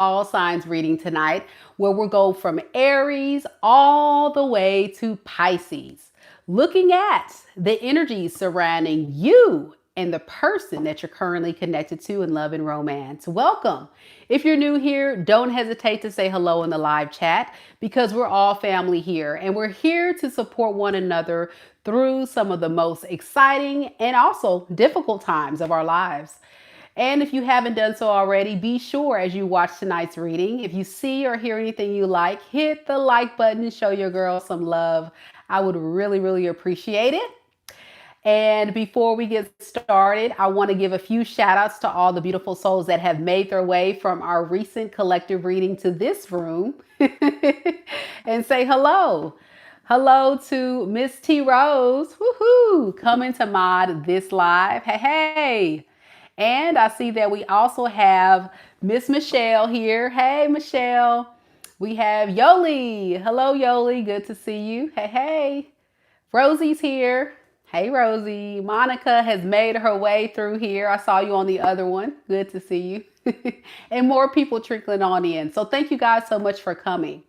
all signs reading tonight, where we'll go from Aries all the way to Pisces, looking at the energies surrounding you and the person that you're currently connected to in love and romance. Welcome. If you're new here, don't hesitate to say hello in the live chat, because we're all family here and we're here to support one another through some of the most exciting and also difficult times of our lives. And if you haven't done so already, be sure as you watch tonight's reading, if you see or hear anything you like, hit the like button and show your girl some love. I would really appreciate it. And before we get started, I want to give a few shout outs to all the beautiful souls that have made their way from our recent collective reading to this room and say hello. Hello to Miss T Rose, woohoo, coming to mod this live. Hey. And I see that we also have Miss Michelle here. Hey, Michelle. We have Yoli. Hello, Yoli. Good to see you. Hey. Rosie's here. Hey, Rosie. Monica has made her way through here. I saw you on the other one. Good to see you. And more people trickling on in. So thank you guys so much for coming.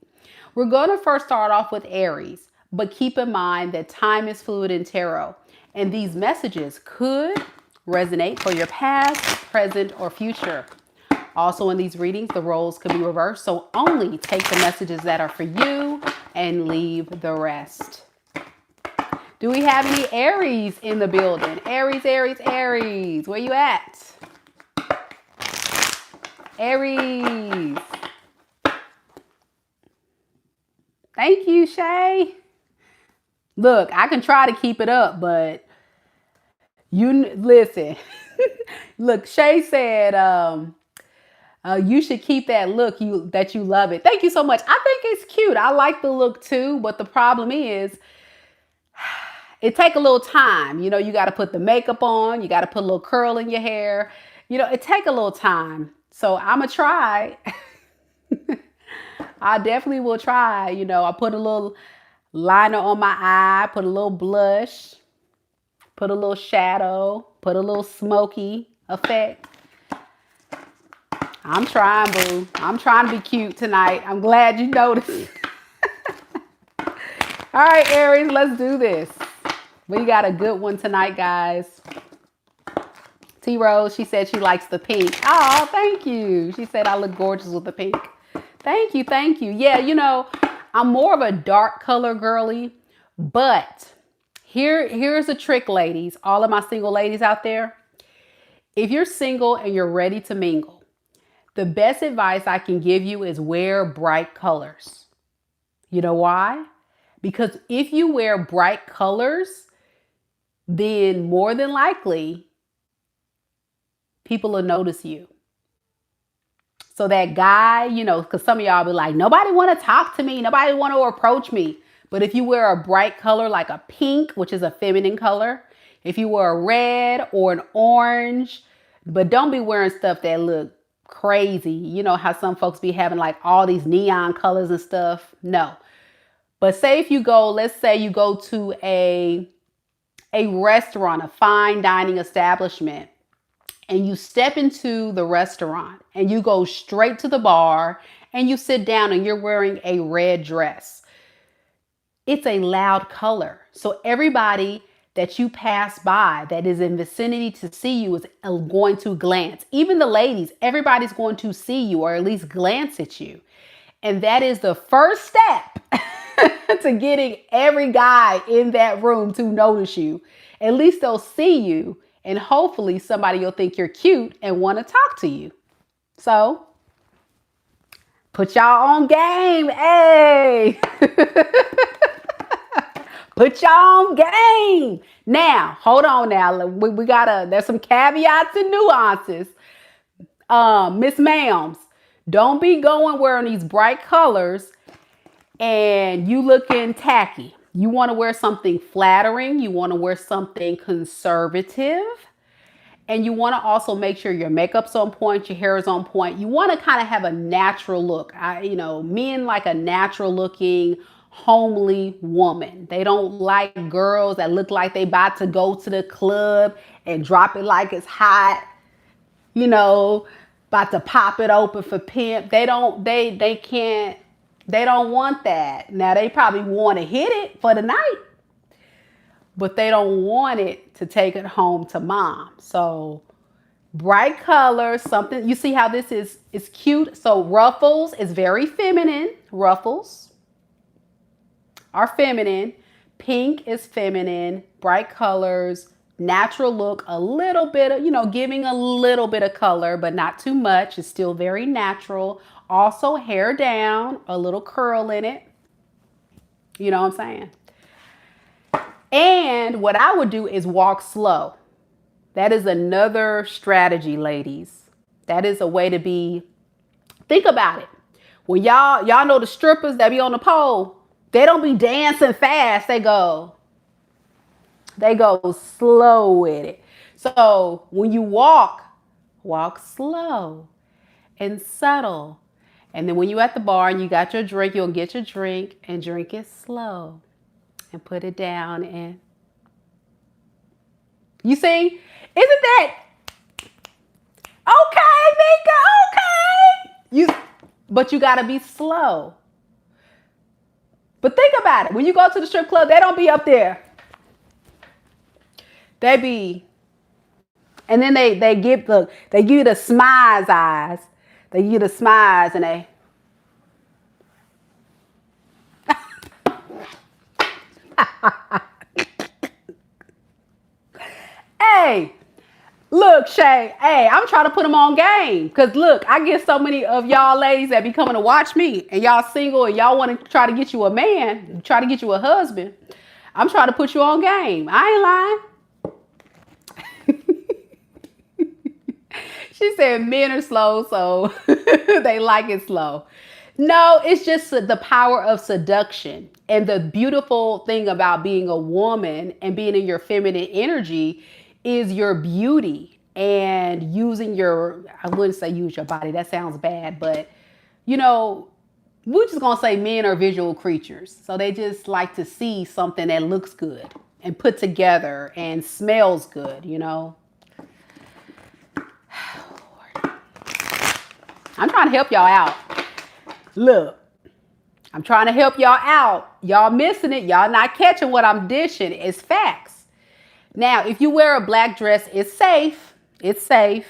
We're going to first start off with Aries, but keep in mind that time is fluid in tarot, and these messages could resonate for your past, present, or future. Also in these readings, the roles could be reversed, so only take the messages that are for you and leave the rest. Do we have any Aries in the building? Aries, where you at? Aries. Thank you, Shay. Look, I can try to keep it up, but you listen. Look, Shay said you should keep that look that you love it. Thank you so much. I think it's cute. I like the look too, but the problem is it take a little time. You know, you got to put the makeup on. You got to put a little curl in your hair. You know, it take a little time. So I'm going to try. I definitely will try. You know, I put a little liner on my eye, put a little blush, put a little shadow, put a little smoky effect. I'm trying, boo. I'm trying to be cute tonight. I'm glad you noticed. All right, Aries, let's do this. We got a good one tonight, guys. T Rose, she said she likes the pink. Oh, thank you. She said I look gorgeous with the pink. Thank you. Yeah, you know, I'm more of a dark color girly, but here's a trick, ladies. All of my single ladies out there. If you're single and you're ready to mingle, the best advice I can give you is wear bright colors. You know why? Because if you wear bright colors, then more than likely, people will notice you. So that guy, you know, because some of y'all be like, nobody want to talk to me. Nobody want to approach me. But if you wear a bright color like a pink, which is a feminine color, if you wear a red or an orange, but don't be wearing stuff that look crazy. You know how some folks be having like all these neon colors and stuff. No. But say if you go, let's say you go to a restaurant, a fine dining establishment, and you step into the restaurant and you go straight to the bar and you sit down and you're wearing a red dress. It's a loud color. So everybody that you pass by that is in vicinity to see you is going to glance. Even the ladies, everybody's going to see you or at least glance at you. And that is the first step to getting every guy in that room to notice you. At least they'll see you. And hopefully somebody will think you're cute and want to talk to you. So put y'all on game. Hey, put y'all on game. Now, hold on now. We gotta, there's some caveats and nuances. Miss Ma'ams, don't be going wearing these bright colors and you looking tacky. You want to wear something flattering. You want to wear something conservative. And you want to also make sure your makeup's on point, your hair is on point. You want to kind of have a natural look. Men like a natural looking, homely woman. They don't like girls that look like they about to go to the club and drop it like it's hot. You know, about to pop it open for pimp. They don't want that. Now they probably want to hit it for the night, but they don't want it to take it home to mom. So bright colors, something, you see how this is cute. So ruffles is very feminine. Ruffles are feminine. Pink is feminine. Bright colors, natural look, a little bit of, giving a little bit of color, but not too much. It's still very natural. Also hair down, a little curl in it. You know what I'm saying? And what I would do is walk slow. That is another strategy, ladies. That is a way to be, think about it. When y'all know the strippers that be on the pole, they don't be dancing fast. They go slow with it. So when you walk slow and subtle. And then when you at the bar and you got your drink, you'll get your drink and drink it slow and put it down. And you see, isn't that okay, Meka? Okay. But you gotta be slow. But think about it. When you go to the strip club, they don't be up there. They be, and then they give you the smize eyes. They give you the smize and they. Hey, look, Shay. Hey, I'm trying to put them on game. Because look, I get so many of y'all ladies that be coming to watch me. And y'all single and y'all want to try to get you a man. Try to get you a husband. I'm trying to put you on game. I ain't lying. She said men are slow, so they like it slow. No, it's just the power of seduction. And the beautiful thing about being a woman and being in your feminine energy is your beauty and using your, I wouldn't say use your body. That sounds bad, but we're just going to say men are visual creatures. So they just like to see something that looks good and put together and smells good, I'm trying to help y'all out. Look, I'm trying to help y'all out. Y'all missing it. Y'all not catching what I'm dishing. It's facts. Now, if you wear a black dress, it's safe. It's safe.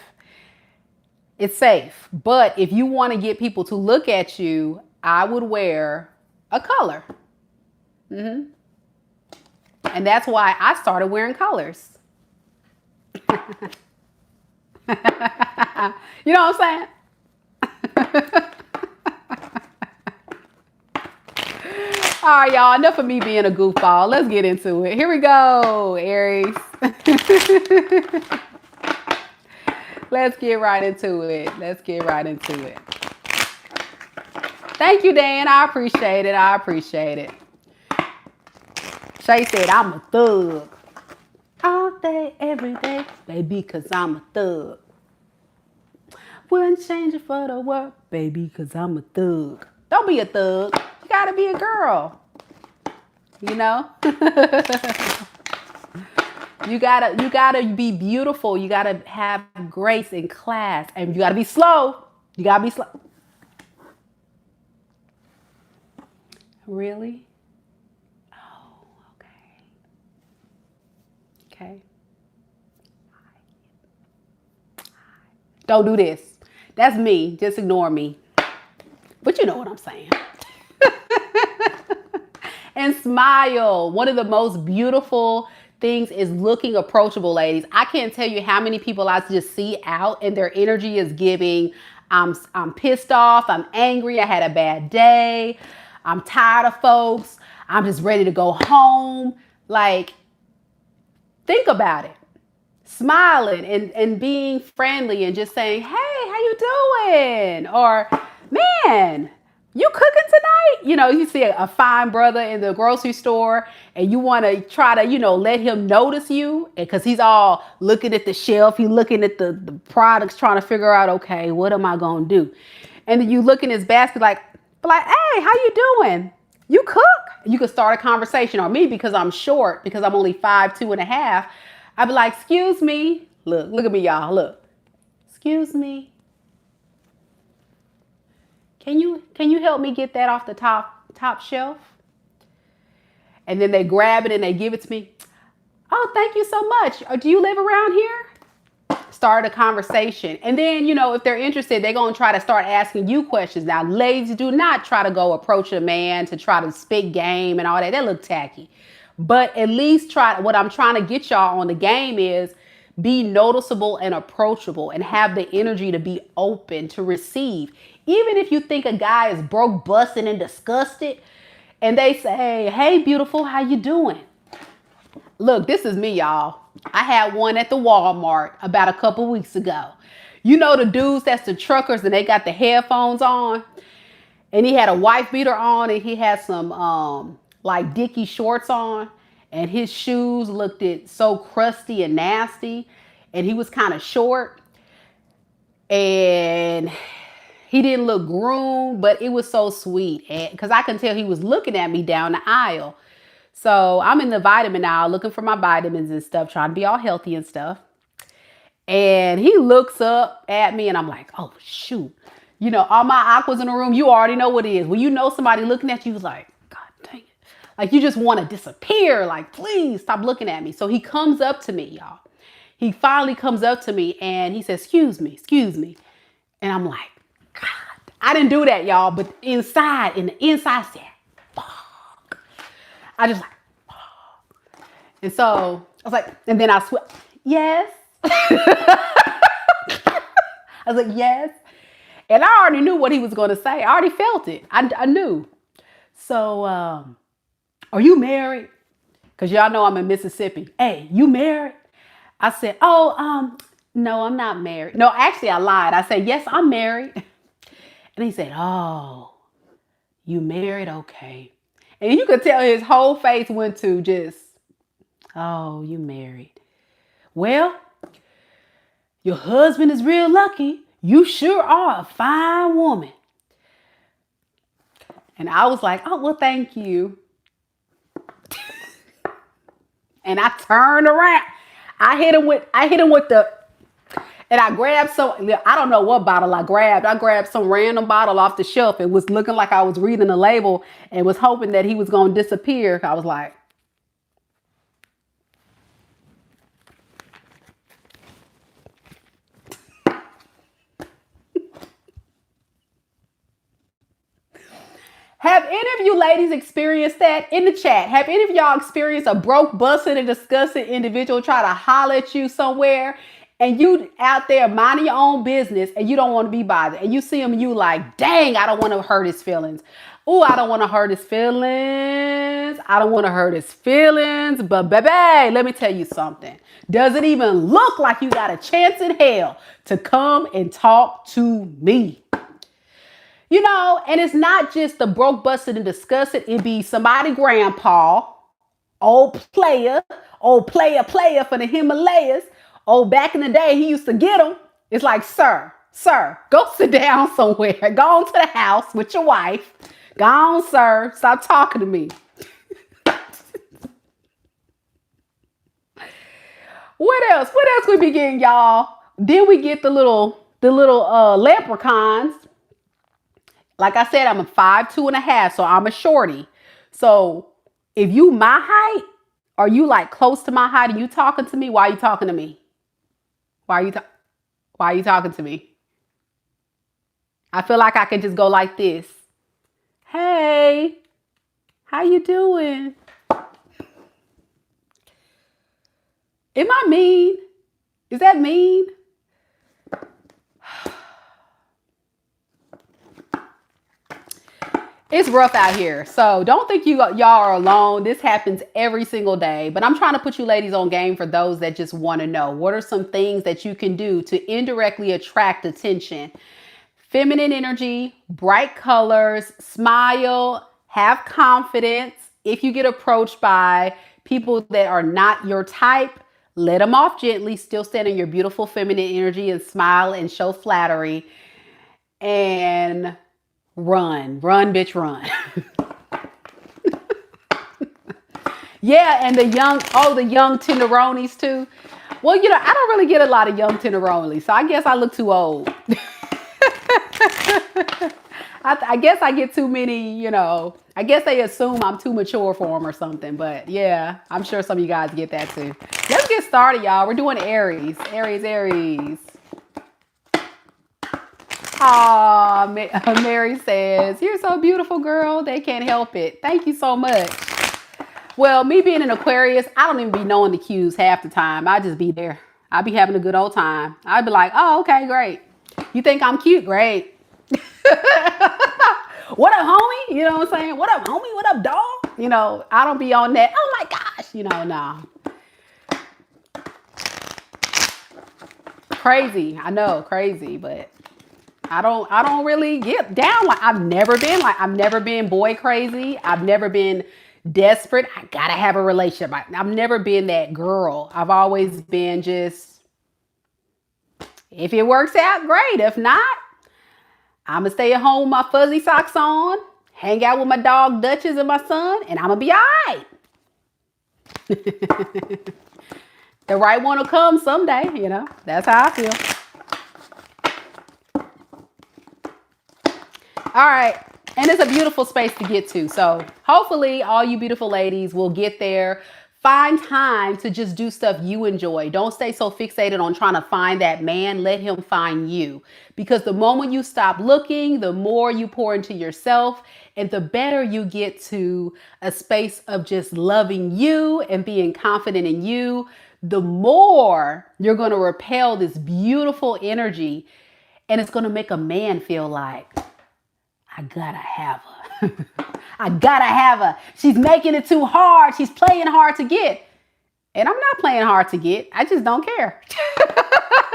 It's safe. But if you want to get people to look at you, I would wear a color. And that's why I started wearing colors. You know what I'm saying? All right, y'all, enough of me being a goofball. Let's get into it. Here we go, Aries. Let's get right into it. Thank you, Dan. I appreciate it. Shay said, I'm a thug. All day, every day, baby, because I'm a thug. Wouldn't change it for the world, baby, because I'm a thug. Don't be a thug. You got to be a girl. You gotta be beautiful. You gotta have grace and class. And you gotta be slow. Really? Oh, okay. Don't do this. That's me. Just ignore me. But you know what I'm saying. And smile. One of the most beautiful things is looking approachable, ladies. I can't tell you how many people I just see out and their energy is giving. I'm pissed off. I'm angry. I had a bad day. I'm tired of folks. I'm just ready to go home. Like, think about it. Smiling and being friendly and just saying, hey, how you doing? Or, man, you cooking tonight? You see a fine brother in the grocery store and you want to try to, let him notice you because he's all looking at the shelf. He's looking at the products, trying to figure out, okay, what am I going to do? And then you look in his basket like, hey, how you doing? You cook? You could start a conversation. Or me, because I'm short, because I'm only 5'2.5", I'd be like, excuse me. Look at me, y'all. Look. Excuse me. Can you help me get that off the top shelf? And then they grab it and they give it to me. Oh, thank you so much. Do you live around here? Start a conversation. And then, you know, if they're interested, they're going to try to start asking you questions. Now, ladies, do not try to go approach a man to try to spit game and all that. That look tacky. But at least what I'm trying to get y'all on the game is be noticeable and approachable and have the energy to be open to receive. Even if you think a guy is broke, busted, and disgusted, and they say, hey, beautiful, how you doing? Look, this is me, y'all. I had one at the Walmart about a couple weeks ago. You know the dudes that's the truckers and they got the headphones on? And he had a wife beater on and he had some like Dickie shorts on. And his shoes looked so crusty and nasty. And he was kind of short. And he didn't look groomed, but it was so sweet. Because I can tell he was looking at me down the aisle. So I'm in the vitamin aisle looking for my vitamins and stuff, trying to be all healthy and stuff. And he looks up at me and I'm like, oh, shoot. You know, all my aquas in the room, you already know what it is. When you know somebody looking at you, like, God dang it. Like you just want to disappear. Like, please stop looking at me. So he comes up to me, y'all. He finally comes up to me and he says, excuse me. And I'm like, God, I didn't do that, y'all. But in the inside said, fuck. I just like, fuck. And so I was like, and then I swear, yes. I was like, yes. And I already knew what he was going to say. I already felt it. I knew. So, are you married? Because y'all know I'm in Mississippi. Hey, you married? I said, oh, no, I'm not married. No, actually I lied. I said, yes, I'm married. And he said, oh, you married? Okay. And you could tell his whole face went to just, oh, you married. Well, your husband is real lucky. You sure are a fine woman. And I was like, oh, well, thank you. And I turned around. I hit him with and I grabbed I don't know what bottle I grabbed. I grabbed some random bottle off the shelf. It was looking like I was reading the label and was hoping that he was going to disappear. I was like, have any of you ladies experienced that? In the chat, have any of y'all experienced a broke, busted, and disgusted individual try to holler at you somewhere and you out there minding your own business and you don't want to be bothered and you see him and you like, dang, I don't want to hurt his feelings. Oh, I don't want to hurt his feelings. I don't want to hurt his feelings. But baby, let me tell you something. Does it even look like you got a chance in hell to come and talk to me? You know, and it's not just the broke, busted, and disgusted. It be somebody grandpa, old player for the Himalayas. Oh, back in the day, he used to get them. It's like, sir, go sit down somewhere. Go on to the house with your wife. Go on, sir. Stop talking to me. What else? What else we be getting, y'all? Then we get the little leprechauns. Like I said, I'm a 5'2.5", so I'm a shorty. So if you my height, are you like close to my height and you talking to me? Why are you talking to me? Why are you talking to me? I feel like I can just go like this. Hey, how you doing? Am I mean? Is that mean? It's rough out here. So don't think y'all are alone. This happens every single day. But I'm trying to put you ladies on game for those that just want to know. What are some things that you can do to indirectly attract attention? Feminine energy, bright colors, smile, have confidence. If you get approached by people that are not your type, let them off gently. Still stand in your beautiful feminine energy and smile and show flattery. And run, bitch, run. Yeah, and the young tenderonis too. Well, you know, I don't really get a lot of young tenderonis, so I guess I look too old. I guess I get too many, you know, I guess they assume I'm too mature for them or something. But yeah, I'm sure some of you guys get that too. Let's get started, y'all. We're doing Aries. Aries, Aries. Aw, Mary says, you're so beautiful, girl. They can't help it. Thank you so much. Well, me being an Aquarius, I don't even be knowing the cues half the time. I just be there. I be having a good old time. I'd be like, oh, okay, great. You think I'm cute? Great. What up, homie? You know what I'm saying? What up, homie? What up, dog? You know, I don't be on that. Oh my gosh. You know, no. Crazy. I know, crazy, but I don't really get down like I've never been boy crazy. I've never been desperate. I gotta have a relationship. I've never been that girl. I've always been just, if it works out, great. If not, I'm gonna stay at home with my fuzzy socks on, hang out with my dog Duchess and my son, and I'm gonna be all right. The right one will come someday, you know. That's how I feel. All right. And it's a beautiful space to get to. So hopefully all you beautiful ladies will get there. Find time to just do stuff you enjoy. Don't stay so fixated on trying to find that man. Let him find you. Because the moment you stop looking, the more you pour into yourself and the better you get to a space of just loving you and being confident in you, the more you're going to repel this beautiful energy, and it's going to make a man feel like, I gotta have her. I gotta have her. She's making it too hard. She's playing hard to get. And I'm not playing hard to get. I just don't care.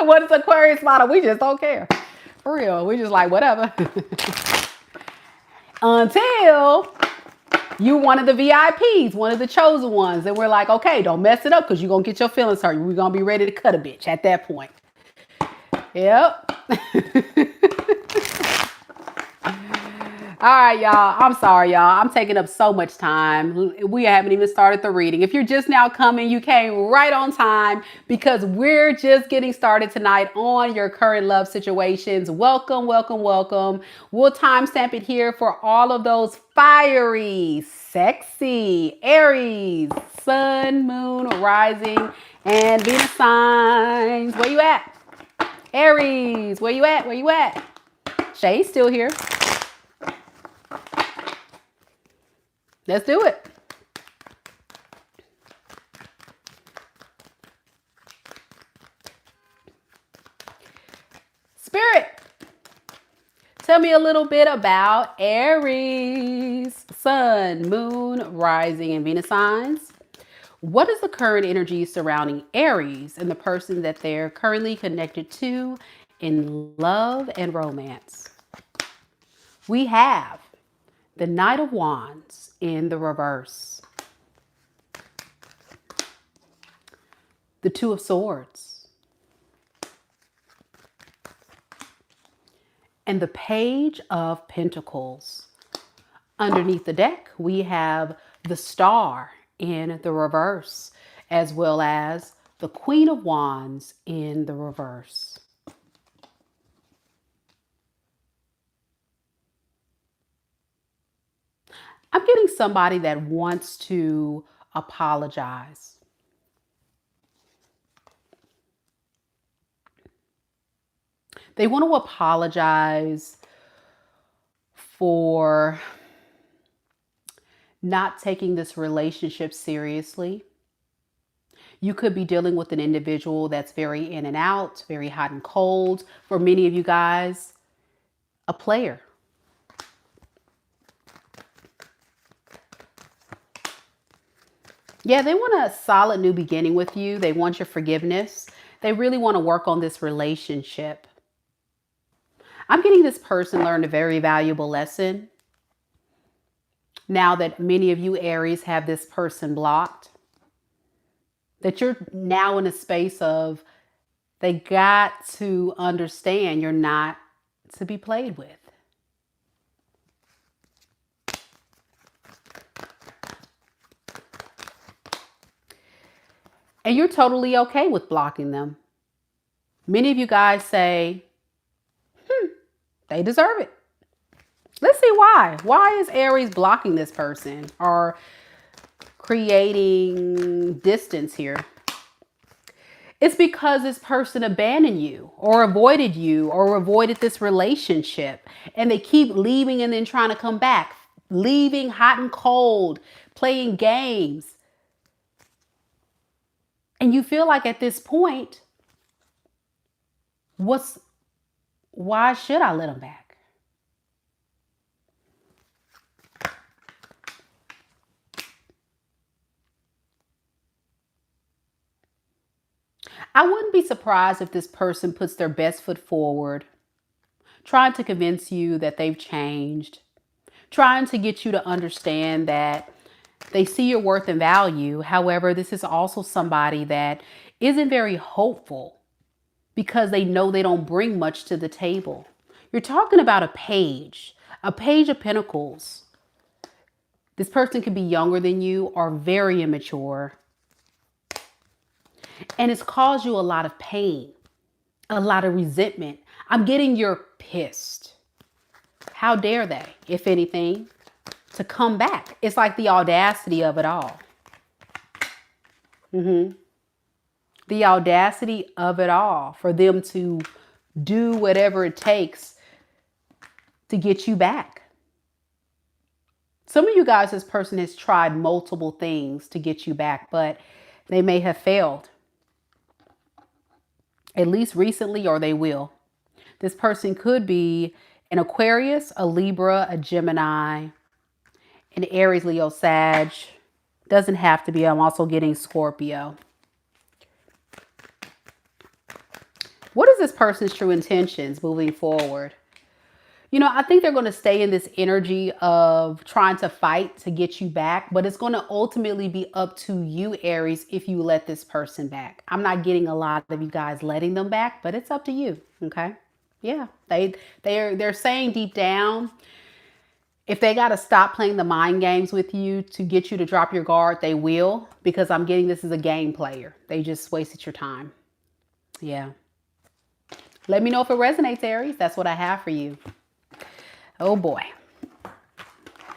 What is Aquarius model? We just don't care. For real. We just like, whatever. Until you one of the VIPs, one of the chosen ones. And we're like, okay, don't mess it up because you're going to get your feelings hurt. We're going to be ready to cut a bitch at that point. Yep. All right, y'all. I'm sorry, y'all. I'm taking up so much time. We haven't even started the reading. If you're just now coming, you came right on time because we're just getting started tonight on your current love situations. Welcome, welcome, welcome. We'll timestamp it here for all of those fiery, sexy Aries, sun, moon, rising, and Venus signs. Where you at? Aries, where you at? Where you at? Shay's still here. Let's do it. Spirit, tell me a little bit about Aries, sun, moon, rising, and Venus signs. What is the current energy surrounding Aries and the person that they're currently connected to in love and romance? We have the Knight of Wands in the reverse, the Two of Swords, and the Page of Pentacles. Underneath the deck, we have the Star in the reverse, as well as the Queen of Wands in the reverse. I'm getting somebody that wants to apologize. They want to apologize for not taking this relationship seriously. You could be dealing with an individual that's very in and out, very hot and cold. For many of you guys, a player. Yeah, they want a solid new beginning with you. They want your forgiveness. They really want to work on this relationship. I'm getting this person learned a very valuable lesson. Now that many of you Aries have this person blocked, that you're now in a space of they got to understand you're not to be played with. And you're totally okay with blocking them. Many of you guys say, they deserve it. Let's see why. Why is Aries blocking this person or creating distance here? It's because this person abandoned you or avoided this relationship, and they keep leaving and then trying to come back, leaving hot and cold, playing games. And you feel like at this point, why should I let them back? I wouldn't be surprised if this person puts their best foot forward, trying to convince you that they've changed, trying to get you to understand that they see your worth and value. However, this is also somebody that isn't very hopeful because they know they don't bring much to the table. You're talking about a page of pentacles. This person could be younger than you or very immature. And it's caused you a lot of pain, a lot of resentment. I'm getting you're pissed. How dare they, if anything, to come back? It's like the audacity of it all. The audacity of it all for them to do whatever it takes to get you back. Some of you guys, this person has tried multiple things to get you back, but they may have failed. At least recently, or they will. This person could be an Aquarius, a Libra, a Gemini, an Aries, Leo, Sag. Doesn't have to be. I'm also getting Scorpio. What is this person's true intentions moving forward? You know, I think they're going to stay in this energy of trying to fight to get you back, but it's going to ultimately be up to you, Aries, if you let this person back. I'm not getting a lot of you guys letting them back, but it's up to you. Okay. Yeah. They're saying deep down, if they got to stop playing the mind games with you to get you to drop your guard, they will, because I'm getting this as a game player. They just wasted your time. Yeah. Let me know if it resonates, Aries. That's what I have for you. Oh boy.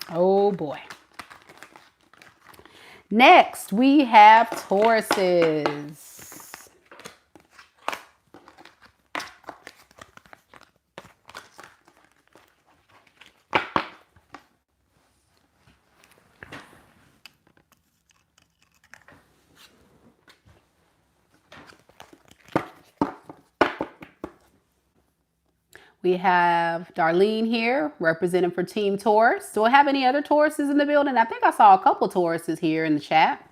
Oh boy. Next, we have Tauruses. We have Darlene here representing for Team Taurus. Do I have any other Tauruses in the building? I think I saw a couple Tauruses here in the chat.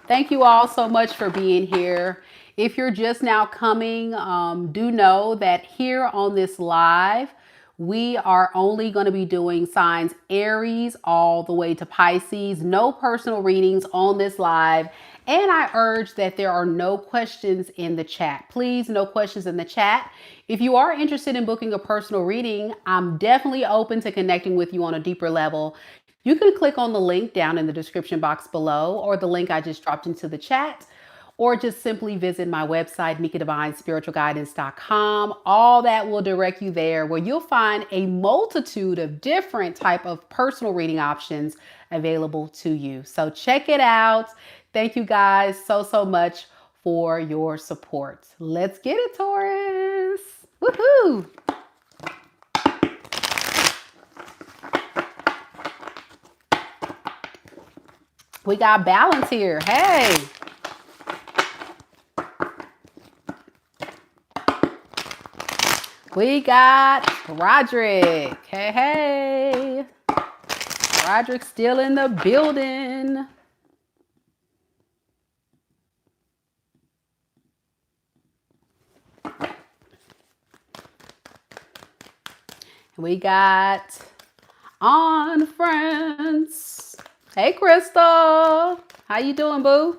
Thank you all so much for being here. If you're just now coming, do know that here on this live, we are only going to be doing signs Aries all the way to Pisces. No personal readings on this live. And I urge that there are no questions in the chat. Please, no questions in the chat. If you are interested in booking a personal reading, I'm definitely open to connecting with you on a deeper level. You can click on the link down in the description box below, or the link I just dropped into the chat, or just simply visit my website, MEKADivineSpiritualGuidance.com. All that will direct you there, where you'll find a multitude of different type of personal reading options available to you. So check it out. Thank you guys so much for your support. Let's get it, Taurus. Woohoo! We got balance here. Hey. We got Roderick. Hey. Roderick's still in the building. We got On France. Hey, Crystal. How you doing, boo?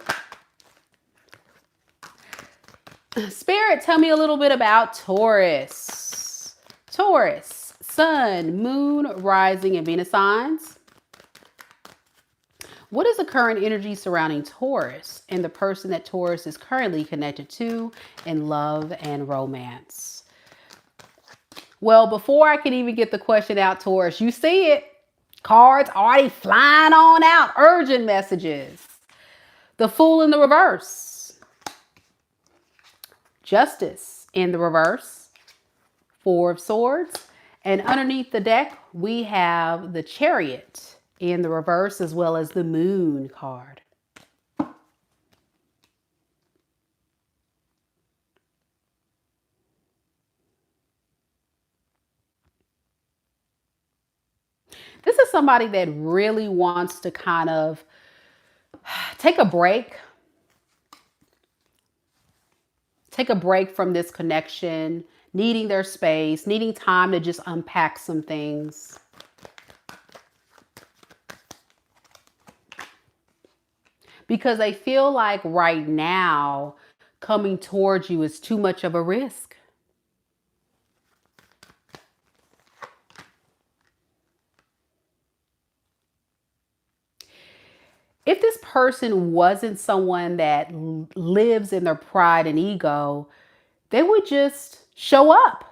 Spirit, tell me a little bit about Taurus. Taurus, Sun, Moon, Rising, and Venus signs. What is the current energy surrounding Taurus and the person that Taurus is currently connected to in love and romance? Well, before I can even get the question out, Taurus, you see it. Cards already flying on out. Urgent messages. The Fool in the reverse. Justice in the reverse. Four of Swords. And underneath the deck, we have the Chariot in the reverse, as well as the Moon card. This is somebody that really wants to kind of take a break. Take a break from this connection, needing their space, needing time to just unpack some things. Because they feel like right now coming towards you is too much of a risk. If this person wasn't someone that lives in their pride and ego, they would just show up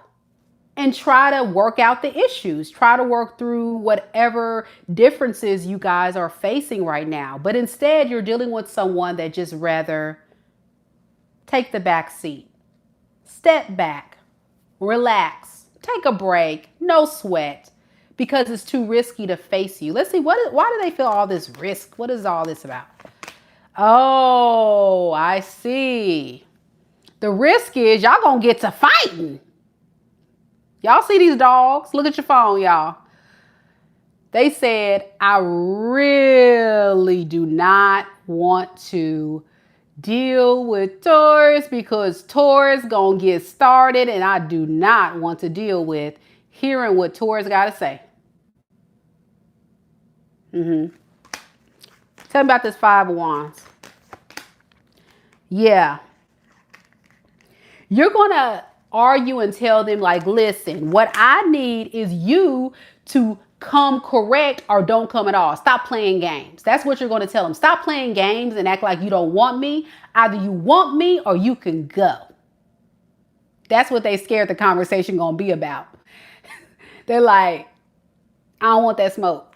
and try to work out the issues, try to work through whatever differences you guys are facing right now. But instead, you're dealing with someone that just rather take the back seat, step back, relax, take a break, no sweat, because it's too risky to face you. Let's see, why do they feel all this risk? What is all this about? Oh, I see. The risk is y'all gonna get to fighting. Y'all see these dogs? Look at your phone, y'all. They said, I really do not want to deal with Taurus because Taurus gonna get started and I do not want to deal with hearing what Taurus got to say. Tell me about this Five of Wands. Yeah. You're going to argue and tell them like, listen, what I need is you to come correct or don't come at all. Stop playing games. That's what you're going to tell them. Stop playing games and act like you don't want me. Either you want me or you can go. That's what they scared the conversation going to be about. They're like, I don't want that smoke.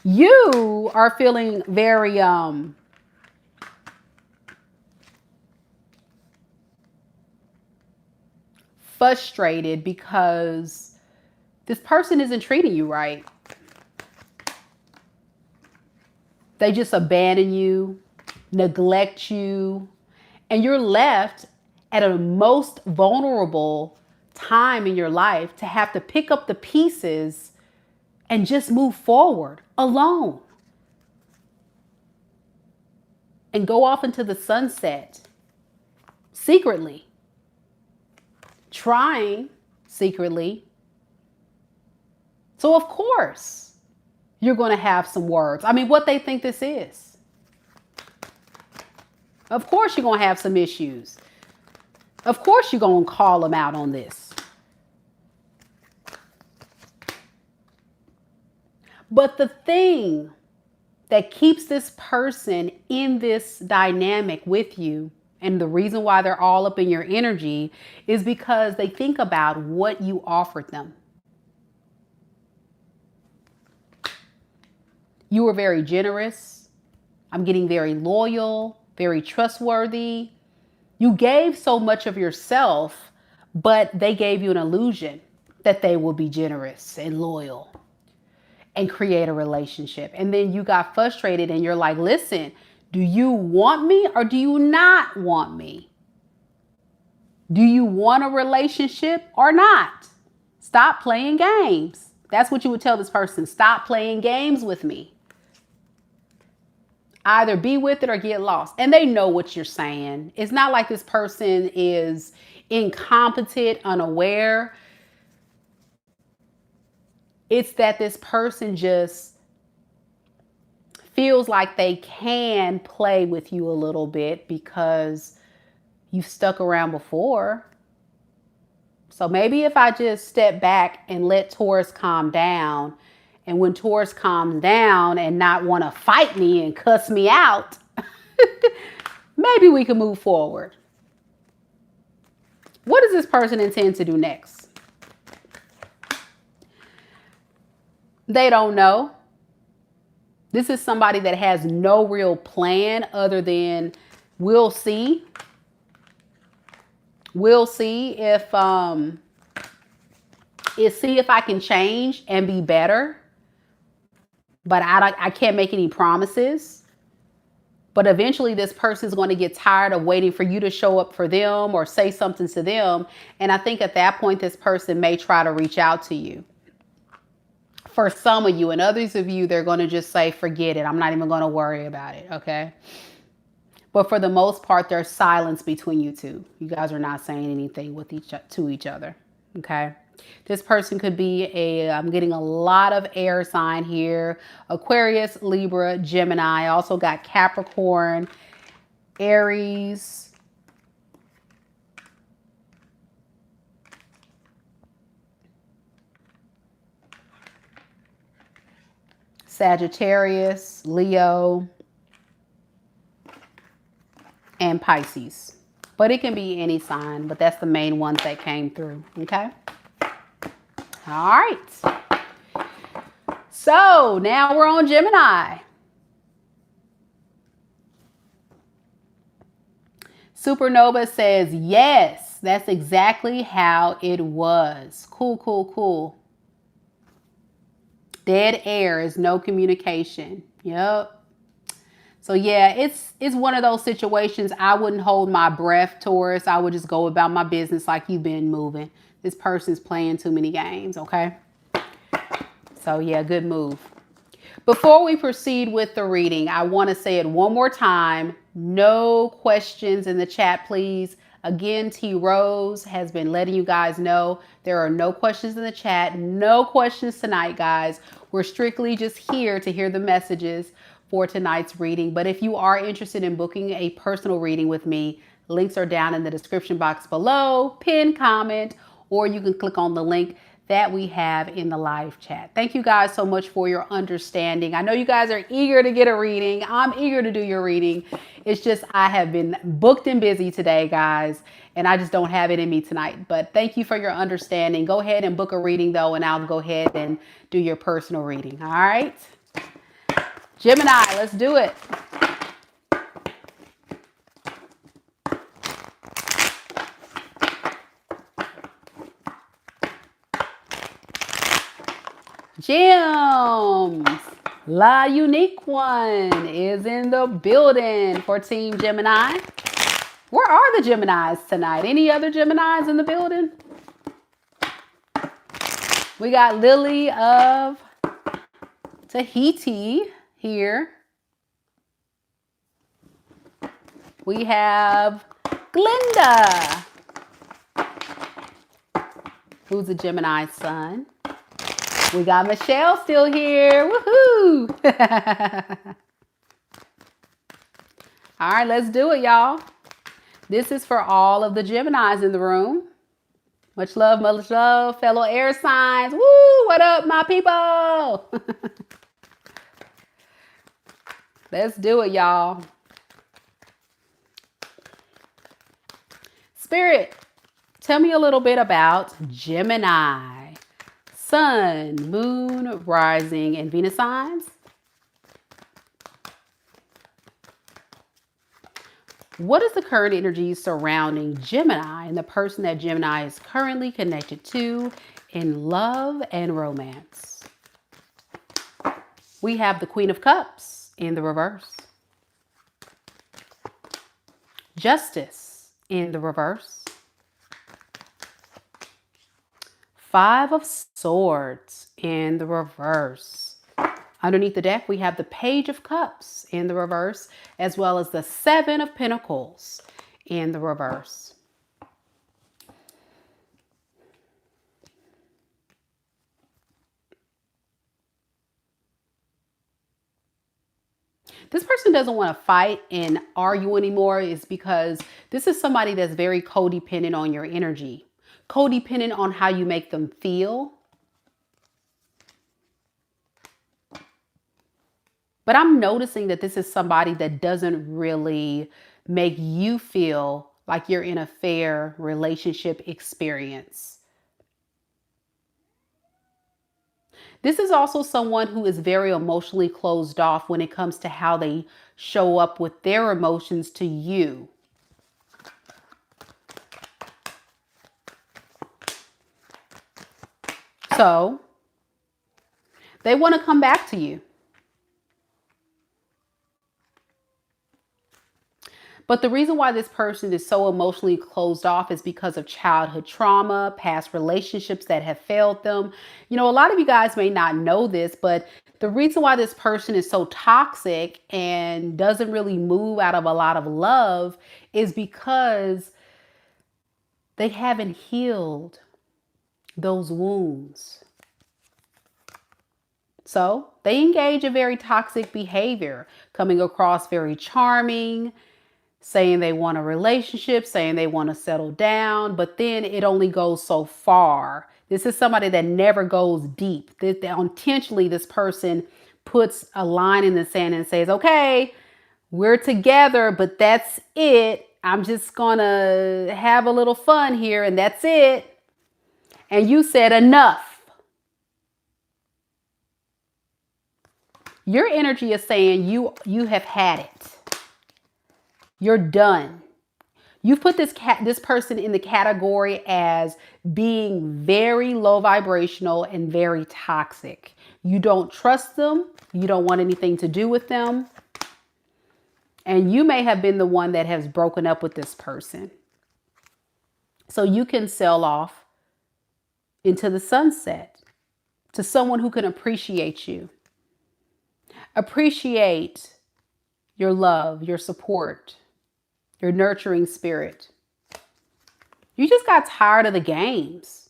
You are feeling very frustrated because this person isn't treating you right. They just abandon you, neglect you, and you're left at a most vulnerable time in your life to have to pick up the pieces and just move forward alone and go off into the sunset secretly, trying secretly. So of course you're going to have some words. I mean, what they think this is. Of course you're going to have some issues. Of course you're going to call them out on this. But the thing that keeps this person in this dynamic with you, and the reason why they're all up in your energy, is because they think about what you offered them. You were very generous. I'm getting very loyal, very trustworthy. You gave so much of yourself, but they gave you an illusion that they will be generous and loyal and create a relationship. And then you got frustrated and you're like, listen, do you want me or do you not want me? Do you want a relationship or not? Stop playing games. That's what you would tell this person. Stop playing games with me. Either be with it or get lost. And they know what you're saying. It's not like this person is incompetent, unaware. It's that this person just feels like they can play with you a little bit because you've stuck around before. So maybe if I just step back and let Taurus calm down And when Taurus calms down and not want to fight me and cuss me out, maybe we can move forward. What does this person intend to do next? They don't know. This is somebody that has no real plan other than we'll see. We'll see if I can change and be better. But I can't make any promises. But eventually this person is going to get tired of waiting for you to show up for them or say something to them. And I think at that point, this person may try to reach out to you. For some of you, and others of you, they're going to just say, forget it. I'm not even going to worry about it. Okay. But for the most part, there's silence between you two. You guys are not saying anything to each other. Okay. This person could be I'm getting a lot of air sign here. Aquarius, Libra, Gemini. I also got Capricorn, Aries, Sagittarius, Leo, and Pisces. But it can be any sign, but that's the main ones that came through. Okay. All right. So now we're on Gemini. Supernova says, yes, that's exactly how it was. Cool, cool, cool. Dead air is no communication. Yep. So yeah, it's one of those situations. I wouldn't hold my breath, Taurus. I would just go about my business like you've been moving. This person's playing too many games, okay? So yeah, good move. Before we proceed with the reading, I want to say it one more time. No questions in the chat, please. Again, T. Rose has been letting you guys know there are no questions in the chat. No questions tonight, guys. We're strictly just here to hear the messages for tonight's reading. But if you are interested in booking a personal reading with me, links are down in the description box below, pin comment, or you can click on the link that we have in the live chat. Thank you guys so much for your understanding. I know you guys are eager to get a reading. I'm eager to do your reading. It's just I have been booked and busy today, guys, and I just don't have it in me tonight. But thank you for your understanding. Go ahead and book a reading, though, and I'll go ahead and do your personal reading. All right? Gemini, let's do it. Gems, La Unique One is in the building for Team Gemini. Where are the Geminis tonight? Any other Geminis in the building? We got Lily of Tahiti here. We have Glinda, who's a Gemini sun. We got Michelle still here. Woohoo! All right, let's do it, y'all. This is for all of the Geminis in the room. Much love, fellow air signs. Woo! What up, my people? Let's do it, y'all. Spirit, tell me a little bit about Gemini. Sun, moon, rising, and Venus signs. What is the current energy surrounding Gemini and the person that Gemini is currently connected to in love and romance? We have the Queen of Cups in the reverse. Justice in the reverse. Five of Swords in the reverse. Underneath the deck, we have the Page of Cups in the reverse, as well as the Seven of Pentacles in the reverse. This person doesn't want to fight and argue anymore is because this is somebody that's very codependent on your energy. Codependent on how you make them feel. But I'm noticing that this is somebody that doesn't really make you feel like you're in a fair relationship experience. This is also someone who is very emotionally closed off when it comes to how they show up with their emotions to you. So they want to come back to you. But the reason why this person is so emotionally closed off is because of childhood trauma, past relationships that have failed them. You know, a lot of you guys may not know this, but the reason why this person is so toxic and doesn't really move out of a lot of love is because they haven't healed those wounds. So they engage in very toxic behavior, coming across very charming, saying they want a relationship, saying they want to settle down, but then it only goes so far. This is somebody that never goes deep. Intentionally, this person puts a line in the sand and says, okay, we're together, but that's it. I'm just going to have a little fun here and that's it. And you said enough. Your energy is saying you have had it. You're done. You've put this person in the category as being very low vibrational and very toxic. You don't trust them. You don't want anything to do with them. And you may have been the one that has broken up with this person. So you can sell off into the sunset to someone who can appreciate you. Appreciate your love, your support, your nurturing spirit. You just got tired of the games.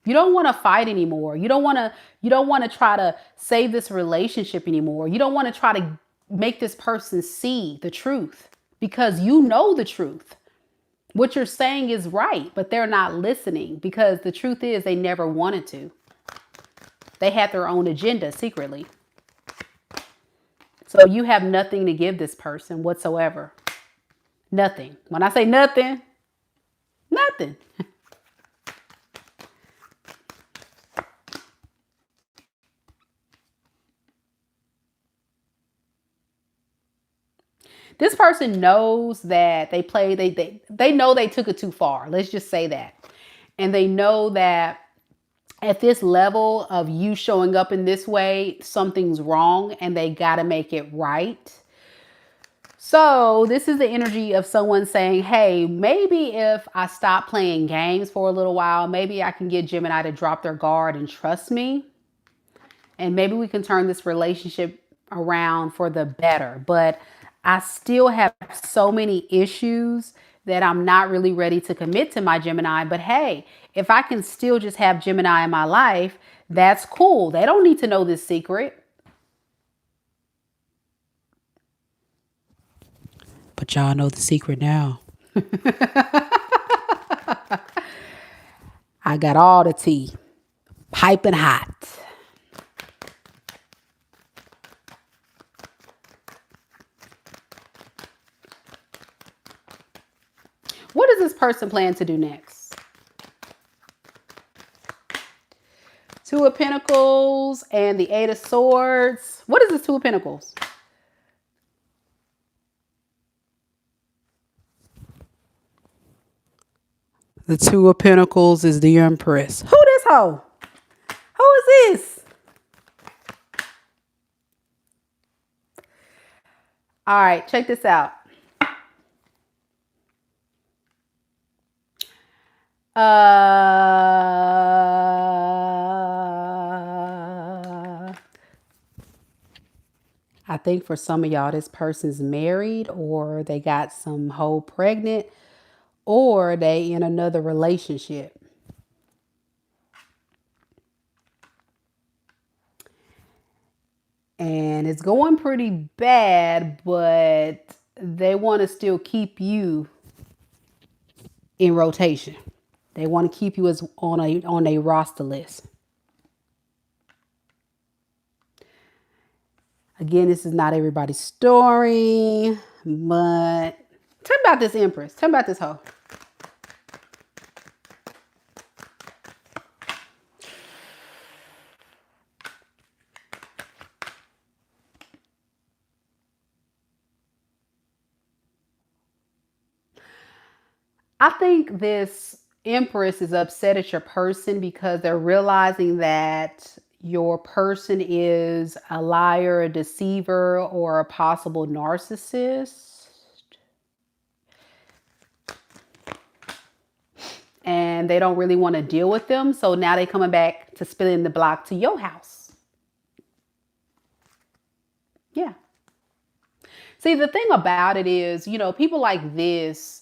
You don't want to fight anymore. You don't want to try to save this relationship anymore. You don't want to try to make this person see the truth because you know the truth. What you're saying is right, but they're not listening because the truth is they never wanted to. They had their own agenda secretly. So you have nothing to give this person whatsoever. Nothing. When I say nothing, nothing. This person knows that they know they took it too far. Let's just say that. And they know that at this level of you showing up in this way, something's wrong and they got to make it right. So this is the energy of someone saying, hey, maybe if I stop playing games for a little while, maybe I can get Gemini to drop their guard and trust me. And maybe we can turn this relationship around for the better. But I still have so many issues that I'm not really ready to commit to my Gemini. But hey, if I can still just have Gemini in my life, that's cool. They don't need to know this secret. But y'all know the secret now. I got all the tea, piping hot. What does this person plan to do next? Two of Pentacles and the Eight of Swords. What is this Two of Pentacles? The Two of Pentacles is the Empress. Who this hoe? Who is this? All right, check this out. I think for some of y'all, this person's married or they got some hoe pregnant or they in another relationship. And it's going pretty bad, but they want to still keep you in rotation. They want to keep you as on a roster list. Again, this is not everybody's story, but tell me about this Empress. Tell me about this hoe. I think this Empress is upset at your person because they're realizing that your person is a liar, a deceiver, or a possible narcissist. And they don't really want to deal with them. So now they're coming back to spilling the block to your house. Yeah. See, the thing about it is, you know, people like this,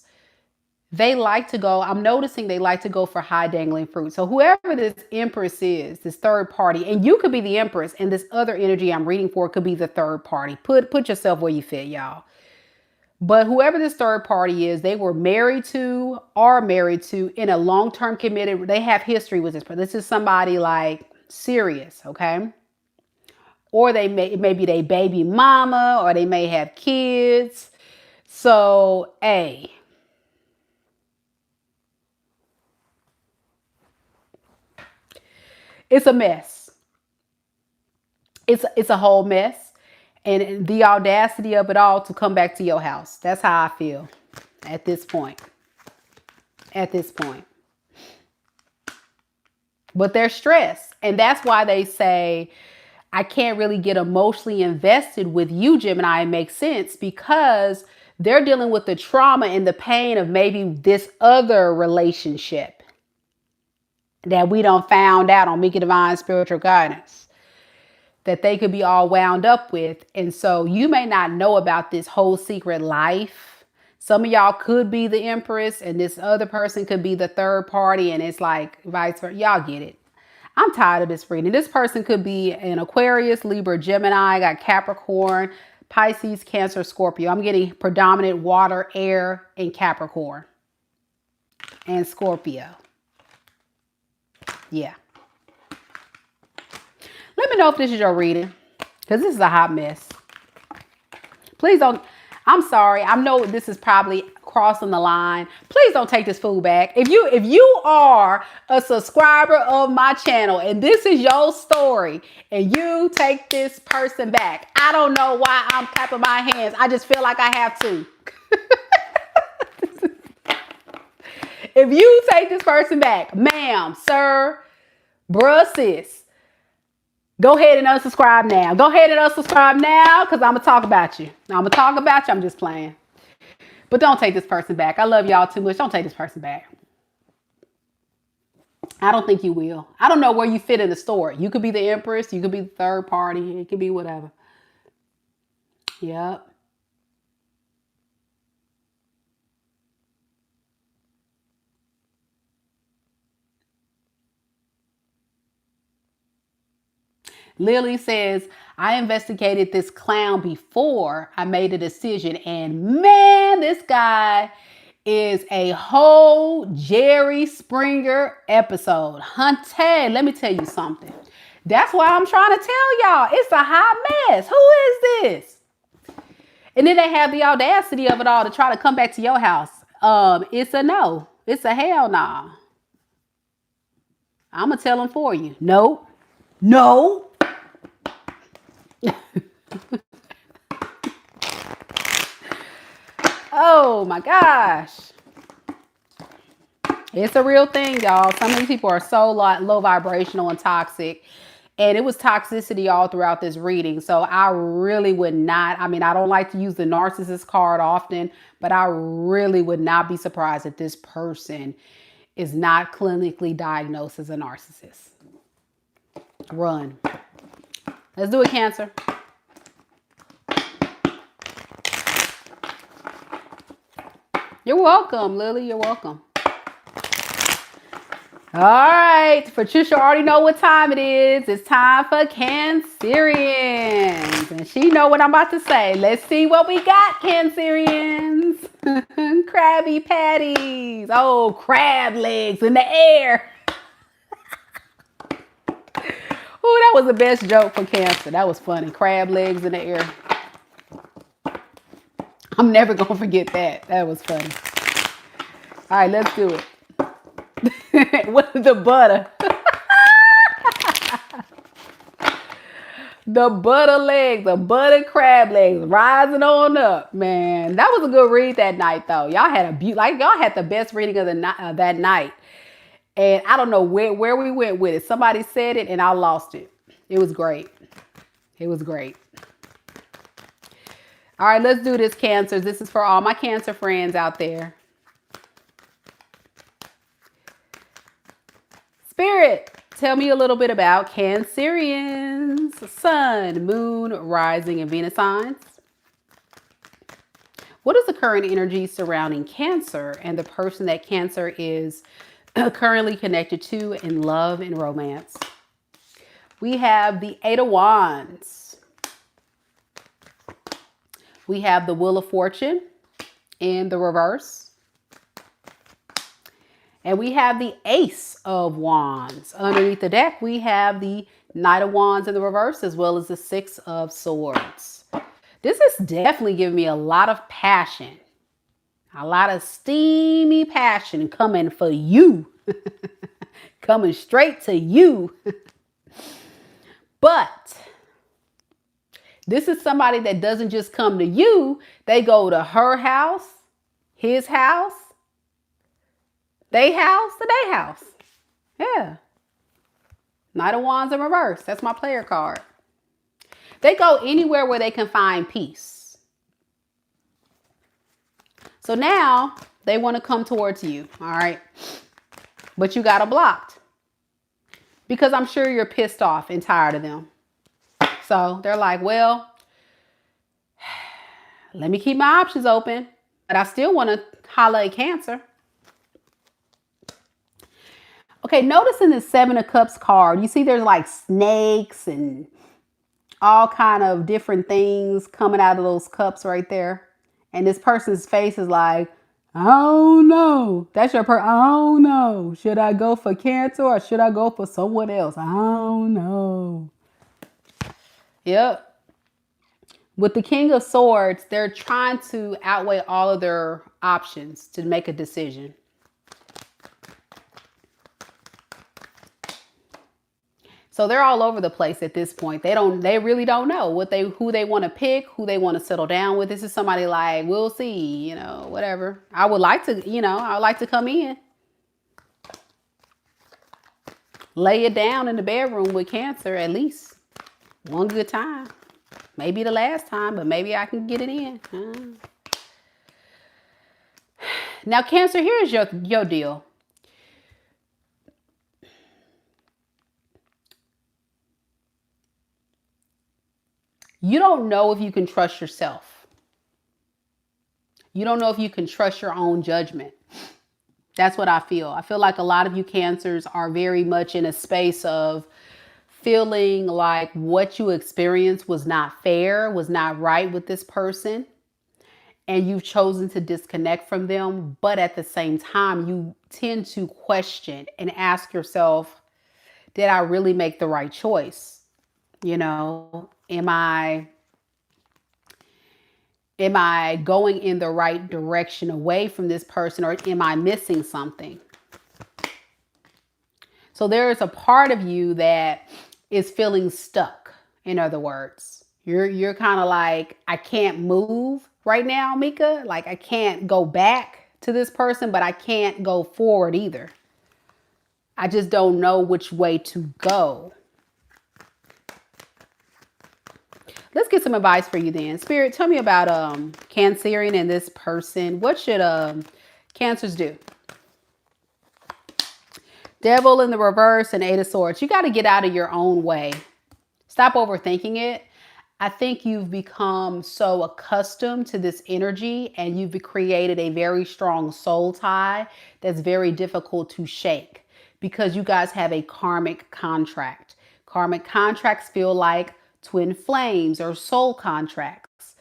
they like to go, I'm noticing they like to go for high dangling fruit. So whoever this Empress is, this third party, and you could be the Empress, and this other energy I'm reading for could be the third party. Put yourself where you fit, y'all. But whoever this third party is, they were married to, are married to, in a long-term committed, they have history with this person. This is somebody like serious, okay? Or they maybe they baby mama, or they may have kids. So, it's a mess. It's a whole mess. And the audacity of it all to come back to your house. That's how I feel at this point. At this point. But they're stressed. And that's why they say, I can't really get emotionally invested with you, Gemini. It makes sense because they're dealing with the trauma and the pain of maybe this other relationship that we don't found out on Meka Divine Spiritual Guidance that they could be all wound up with. And so you may not know about this whole secret life. Some of y'all could be the Empress and this other person could be the third party, and it's like vice versa. Y'all get it. I'm tired of this reading. This person could be an Aquarius, Libra, Gemini. I got Capricorn, Pisces, Cancer, Scorpio. I'm getting predominant water, air, and Capricorn. And Scorpio. Yeah. Let me know if this is your reading, because this is a hot mess. Please don't. I'm sorry. I know this is probably crossing the line. Please don't take this food back. If you are a subscriber of my channel and this is your story and you take this person back, I don't know why I'm clapping my hands. I just feel like I have to. If you take this person back, ma'am, sir, bruh, sis, go ahead and unsubscribe now. Go ahead and unsubscribe now because I'm going to talk about you. I'm going to talk about you. I'm just playing. But don't take this person back. I love y'all too much. Don't take this person back. I don't think you will. I don't know where you fit in the story. You could be the Empress. You could be the third party. It could be whatever. Yep. Lily says, I investigated this clown before I made a decision. And man, this guy is a whole Jerry Springer episode. Hunty, let me tell you something. That's why I'm trying to tell y'all. It's a hot mess. Who is this? And then they have the audacity of it all to try to come back to your house. It's a no. It's a hell no. I'm going to tell them for you. No. No. Oh my gosh. It's a real thing, y'all. Some of these people are so low vibrational and toxic. And it was toxicity all throughout this reading. So I really would not, I mean, I don't like to use the narcissist card often, but I really would not be surprised if this person is not clinically diagnosed as a narcissist. Run. Let's do it, Cancer. You're welcome, Lily. You're welcome. All right. Patricia already know what time it is. It's time for Cancerians. And she know what I'm about to say. Let's see what we got, Cancerians. Krabby Patties. Oh, crab legs in the air. Oh, that was the best joke for Cancer. That was funny. Crab legs in the air. I'm never going to forget that. That was funny. All right, let's do it. What the butter? The butter legs, the butter crab legs rising on up, man. That was a good read that night, though. Y'all had y'all had the best reading of the that night. And I don't know where we went with it. Somebody said it and I lost it. It was great. It was great. All right, let's do this, Cancers. This is for all my Cancer friends out there. Spirit, tell me a little bit about Cancerians, Sun, Moon, Rising, and Venus signs. What is the current energy surrounding Cancer and the person that Cancer is currently connected to in love and romance? We have the Eight of Wands. We have the Wheel of Fortune in the reverse. And we have the Ace of Wands. Underneath the deck, we have the Knight of Wands in the reverse, as well as the Six of Swords. This is definitely giving me a lot of passion. A lot of steamy passion coming for you. Coming straight to you. But this is somebody that doesn't just come to you. They go to her house, his house, they house, to they house. Yeah. Knight of Wands in reverse. That's my player card. They go anywhere where they can find peace. So now they want to come towards you. All right. But you got them blocked. Because I'm sure you're pissed off and tired of them. So they're like, well, let me keep my options open. But I still want to holler at Cancer. Okay, notice in the Seven of Cups card, you see there's like snakes and all kind of different things coming out of those cups right there. And this person's face is like, I don't know. That's your I don't know. Should I go for Cancer or should I go for someone else? I don't know. Yep. With the King of Swords, they're trying to outweigh all of their options to make a decision. So they're all over the place at this point. They really don't know who they want to pick, who they want to settle down with. This is somebody like, we'll see, whatever. I would like to, I would like to come in. Lay it down in the bedroom with Cancer at least one good time. Maybe the last time, but maybe I can get it in. Now, Cancer, here's your deal. You don't know if you can trust yourself. You don't know if you can trust your own judgment. That's what I feel. I feel like a lot of you Cancers are very much in a space of feeling like what you experienced was not fair, was not right with this person. And you've chosen to disconnect from them. But at the same time, you tend to question and ask yourself, did I really make the right choice? Am I going in the right direction away from this person, or am I missing something? So there is a part of you that is feeling stuck. In other words, you're kind of like, I can't move right now, Meka. Like I can't go back to this person, but I can't go forward either. I just don't know which way to go. Let's get some advice for you then. Spirit, tell me about Cancerian and this person. What should Cancers do? Devil in the reverse and Eight of Swords. You got to get out of your own way. Stop overthinking it. I think you've become so accustomed to this energy and you've created a very strong soul tie that's very difficult to shake because you guys have a karmic contract. Karmic contracts feel like twin flames or soul contracts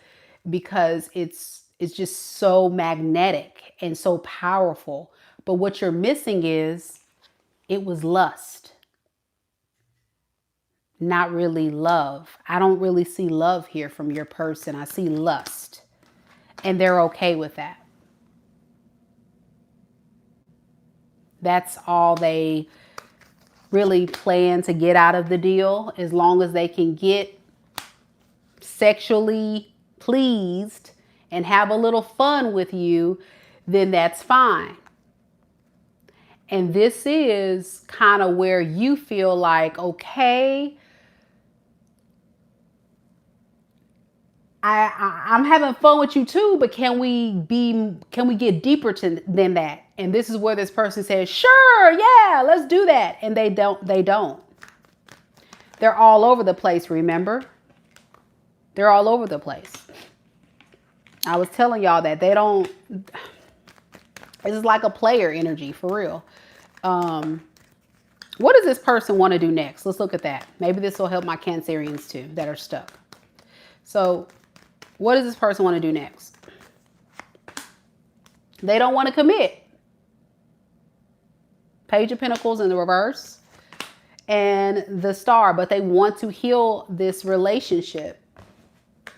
because it's just so magnetic and so powerful. But what you're missing is it was lust. not really love. I don't really see love here from your person. I see lust, and they're okay with that. That's all they really plan to get out of the deal. As long as they can get sexually pleased and have a little fun with you, then that's fine. And this is kind of where you feel like, okay, I'm having fun with you too, but can we get deeper than that? And this is where this person says, sure, yeah, let's do that. And they don't. They're all over the place, remember? They're all over the place. I was telling y'all that they don't. This is like a player energy, for real. What does this person want to do next? Let's look at that. Maybe this will help my Cancerians too that are stuck. So what does this person want to do next? They don't want to commit. Page of Pentacles in the reverse and the Star, but they want to heal this relationship.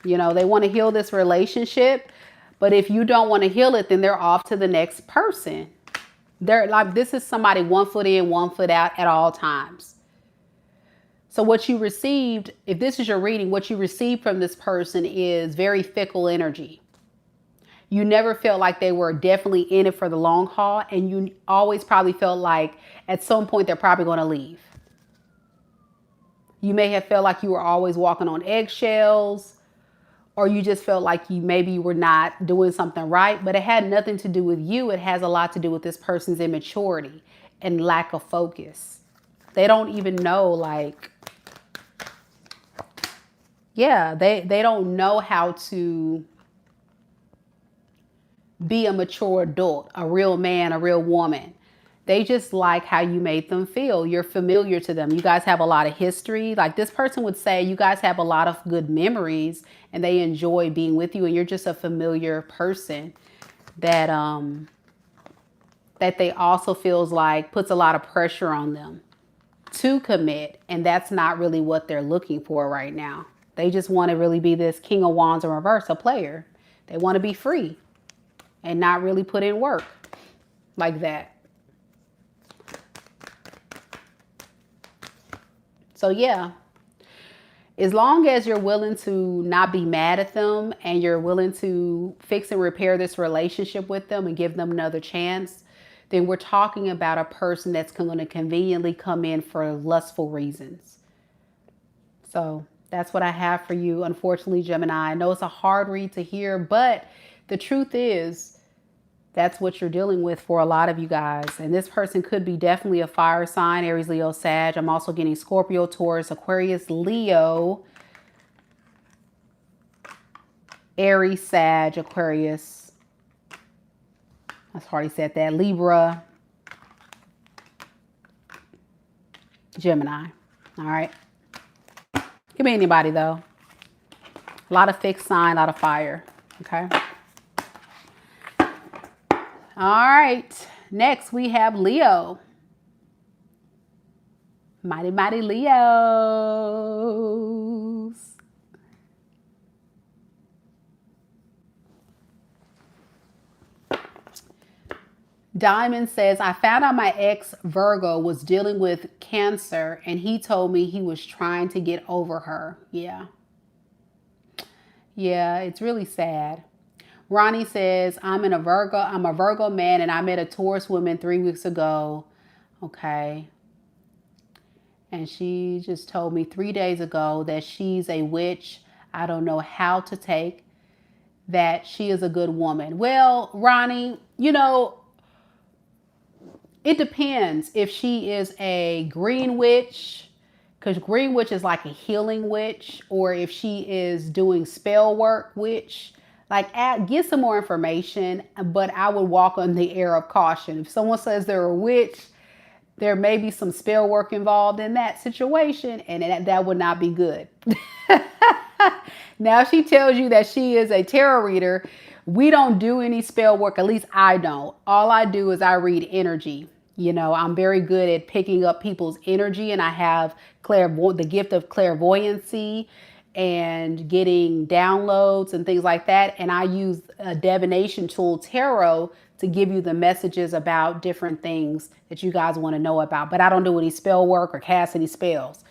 You know, they want to heal this relationship, but if you don't want to heal it, then they're off to the next person. They're like, this is somebody 1 foot in, 1 foot out at all times. So what you received, if this is your reading, what you received from this person is very fickle energy. You never felt like they were definitely in it for the long haul. And you always probably felt like at some point they're probably going to leave. You may have felt like you were always walking on eggshells, or you just felt like maybe you were not doing something right, but it had nothing to do with you. It has a lot to do with this person's immaturity and lack of focus. They don't even know, like, yeah, they don't know how to be a mature adult, a real man, a real woman. They just like how you made them feel. You're familiar to them. You guys have a lot of history. Like this person would say, you guys have a lot of good memories and they enjoy being with you. And you're just a familiar person that, that they also feels like puts a lot of pressure on them to commit. And that's not really what they're looking for right now. They just want to really be this King of Wands in reverse, a player. They want to be free and not really put in work like that. So yeah, as long as you're willing to not be mad at them and you're willing to fix and repair this relationship with them and give them another chance, then we're talking about a person that's going to conveniently come in for lustful reasons. So that's what I have for you. Unfortunately, Gemini, I know it's a hard read to hear, but the truth is that's what you're dealing with for a lot of you guys. And this person could be definitely a fire sign, Aries, Leo, Sag. I'm also getting Scorpio, Taurus, Aquarius, Leo, Aries, Sag, Aquarius. I've already said that. Libra, Gemini. All right. Could be anybody though. A lot of fixed sign, a lot of fire. Okay. All right. Next we have Leo. Mighty, mighty Leos. Diamond says, I found out my ex Virgo was dealing with Cancer and he told me he was trying to get over her. Yeah. Yeah, it's really sad. Ronnie says, I'm a Virgo man and I met a Taurus woman 3 weeks ago. Okay. And she just told me 3 days ago that she's a witch. I don't know how to take that she is a good woman. Well, Ronnie, you know, it depends if she is a green witch, because green witch is like a healing witch, or if she is doing spell work witch. Like, get some more information, but I would walk on the air of caution. If someone says they're a witch, there may be some spell work involved in that situation, and that would not be good. Now, if she tells you that she is a tarot reader, we don't do any spell work. At least I don't. All I do is I read energy. You know, I'm very good at picking up people's energy, and I have the gift of clairvoyancy and getting downloads and things like that. And I use a divination tool, tarot, to give you the messages about different things that you guys want to know about. But I don't do any spell work or cast any spells.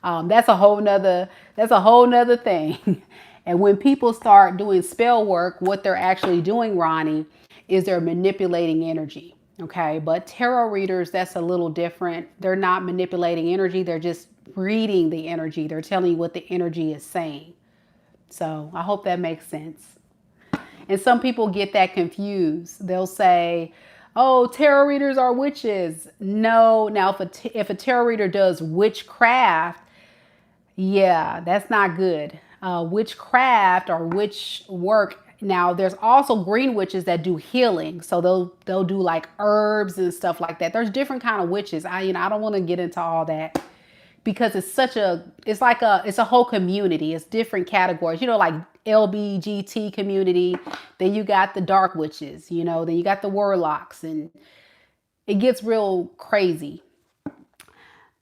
That's a whole nother thing. And when people start doing spell work, what they're actually doing, Ronnie, is they're manipulating energy. Okay. But tarot readers, that's a little different. They're not manipulating energy. They're just reading the energy. They're telling you what the energy is saying. So I hope that makes sense. And some people get that confused. They'll say, oh, tarot readers are witches. No. Now, if a tarot reader does witchcraft, yeah, that's not good. Witchcraft or witch work. Now, there's also green witches that do healing. So they'll do like herbs and stuff like that. There's different kind of witches. I don't want to get into all that because it's a whole community. It's different categories. Like LBGT community. Then you got the dark witches. Then you got the warlocks, and it gets real crazy.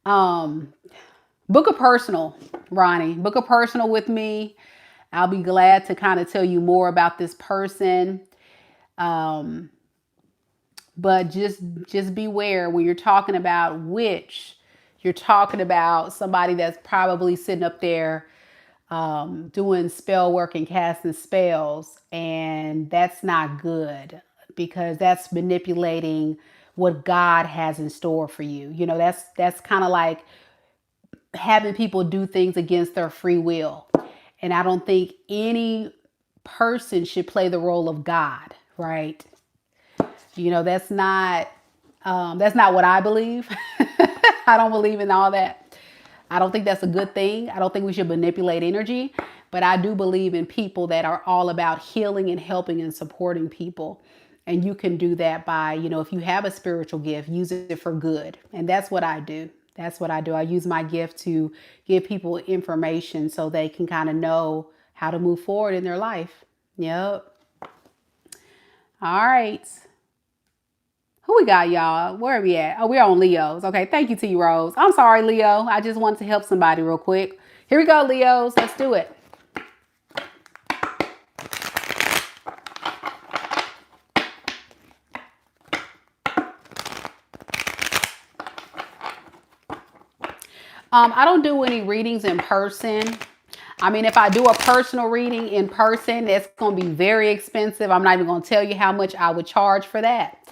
Book a personal, Ronnie. Book a personal with me. I'll be glad to kind of tell you more about this person. But just beware when you're talking about witch, you're talking about somebody that's probably sitting up there doing spell work and casting spells. And that's not good because that's manipulating what God has in store for you. That's kind of like having people do things against their free will. And I don't think any person should play the role of God, right? That's not what I believe. I don't believe in all that. I don't think that's a good thing. I don't think we should manipulate energy, but I do believe in people that are all about healing and helping and supporting people. And you can do that by, if you have a spiritual gift, use it for good. And that's what I do. I use my gift to give people information so they can kind of know how to move forward in their life. Yep. All right. Who we got, y'all? Where are we at? Oh, we're on Leos. Okay. Thank you, T. Rose. I'm sorry, Leo. I just wanted to help somebody real quick. Here we go, Leos. Let's do it. I don't do any readings in person. I mean, if I do a personal reading in person, it's going to be very expensive. I'm not even going to tell you how much I would charge for that.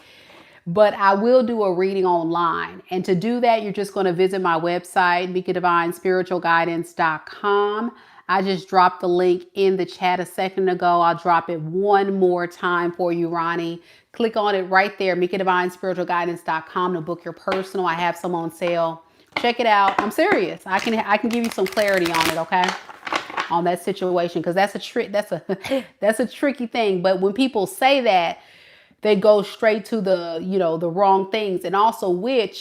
But I will do a reading online. And to do that, you're just going to visit my website, MekaDivineSpiritualGuidance.com. I just dropped the link in the chat a second ago. I'll drop it one more time for you, Ronnie. Click on it right there, MekaDivineSpiritualGuidance.com to book your personal. I have some on sale. Check it out. I'm serious. I can give you some clarity on it, okay? On that situation, because that's a tricky thing. But when people say that, they go straight to the wrong things. And also we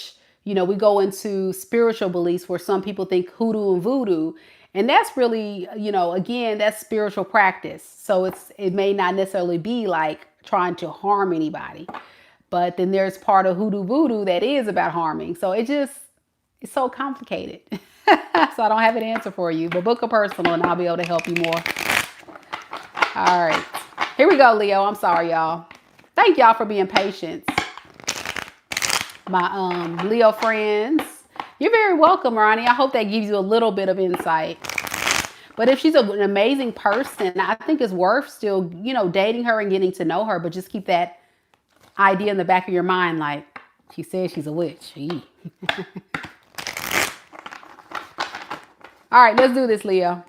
go into spiritual beliefs where some people think hoodoo and voodoo. And that's really, again, that's spiritual practice. So it may not necessarily be like trying to harm anybody. But then there's part of hoodoo voodoo that is about harming. So it's so complicated. So I don't have an answer for you, but book a personal and I'll be able to help you more. All right. Here we go, Leo. I'm sorry, y'all. Thank y'all for being patient. My Leo friends. You're very welcome, Ronnie. I hope that gives you a little bit of insight. But if she's an amazing person, I think it's worth still, dating her and getting to know her, but just keep that idea in the back of your mind, like, she says she's a witch. All right, let's do this, Leo.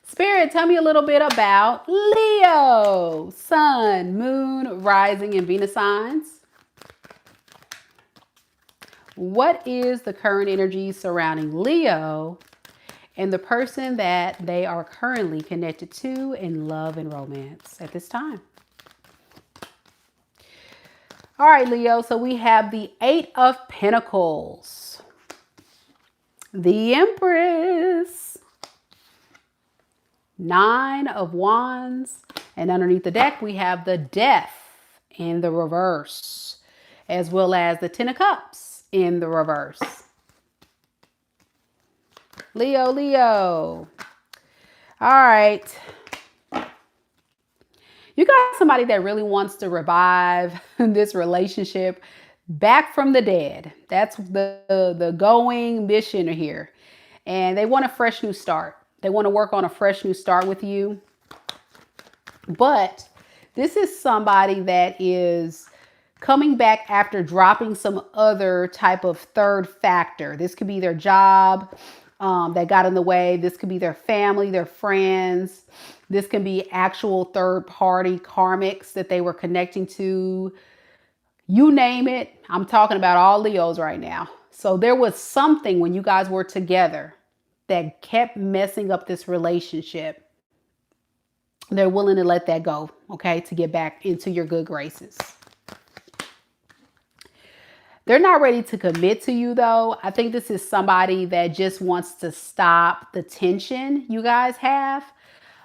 Spirit, tell me a little bit about Leo, Sun, Moon, Rising, and Venus signs. What is the current energy surrounding Leo and the person that they are currently connected to in love and romance at this time? All right, Leo, so we have the 8 of Pentacles. The Empress. 9 of Wands. And underneath the deck, we have the Death in the reverse, as well as the 10 of Cups in the reverse. Leo, Leo. All right. You got somebody that really wants to revive this relationship back from the dead. That's the going mission here. And they want a fresh new start. They want to work on a fresh new start with you. But this is somebody that is coming back after dropping some other type of third factor. This could be their job that got in the way. This could be their family, their friends. This can be actual third party karmics that they were connecting to. You name it. I'm talking about all Leos right now. So there was something when you guys were together that kept messing up this relationship. They're willing to let that go, okay, to get back into your good graces. They're not ready to commit to you, though. I think this is somebody that just wants to stop the tension you guys have.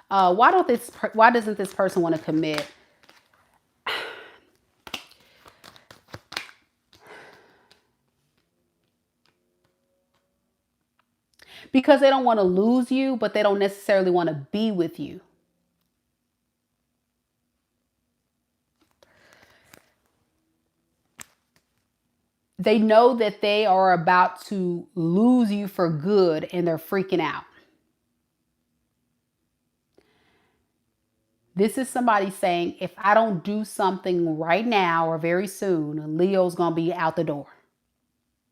Why doesn't this person want to commit? Because they don't want to lose you, but they don't necessarily want to be with you. They know that they are about to lose you for good and they're freaking out. This is somebody saying, if I don't do something right now or very soon, Leo's going to be out the door.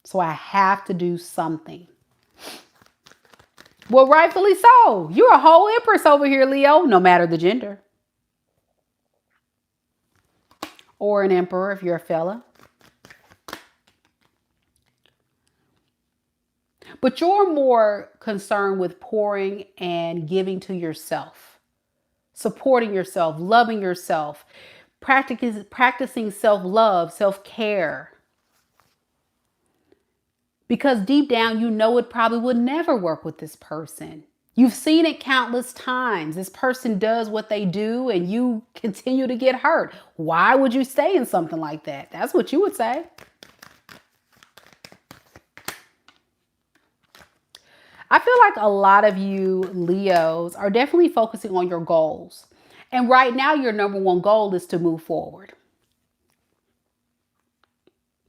So I have to do something. Well, rightfully so. You're a whole empress over here, Leo, no matter the gender. Or an emperor if you're a fella. But you're more concerned with pouring and giving to yourself, supporting yourself, loving yourself, practicing self-love, self-care. Because deep down, you know it probably would never work with this person. You've seen it countless times. This person does what they do and you continue to get hurt. Why would you stay in something like that? That's what you would say. I feel like a lot of you Leos are definitely focusing on your goals. And right now, your number one goal is to move forward.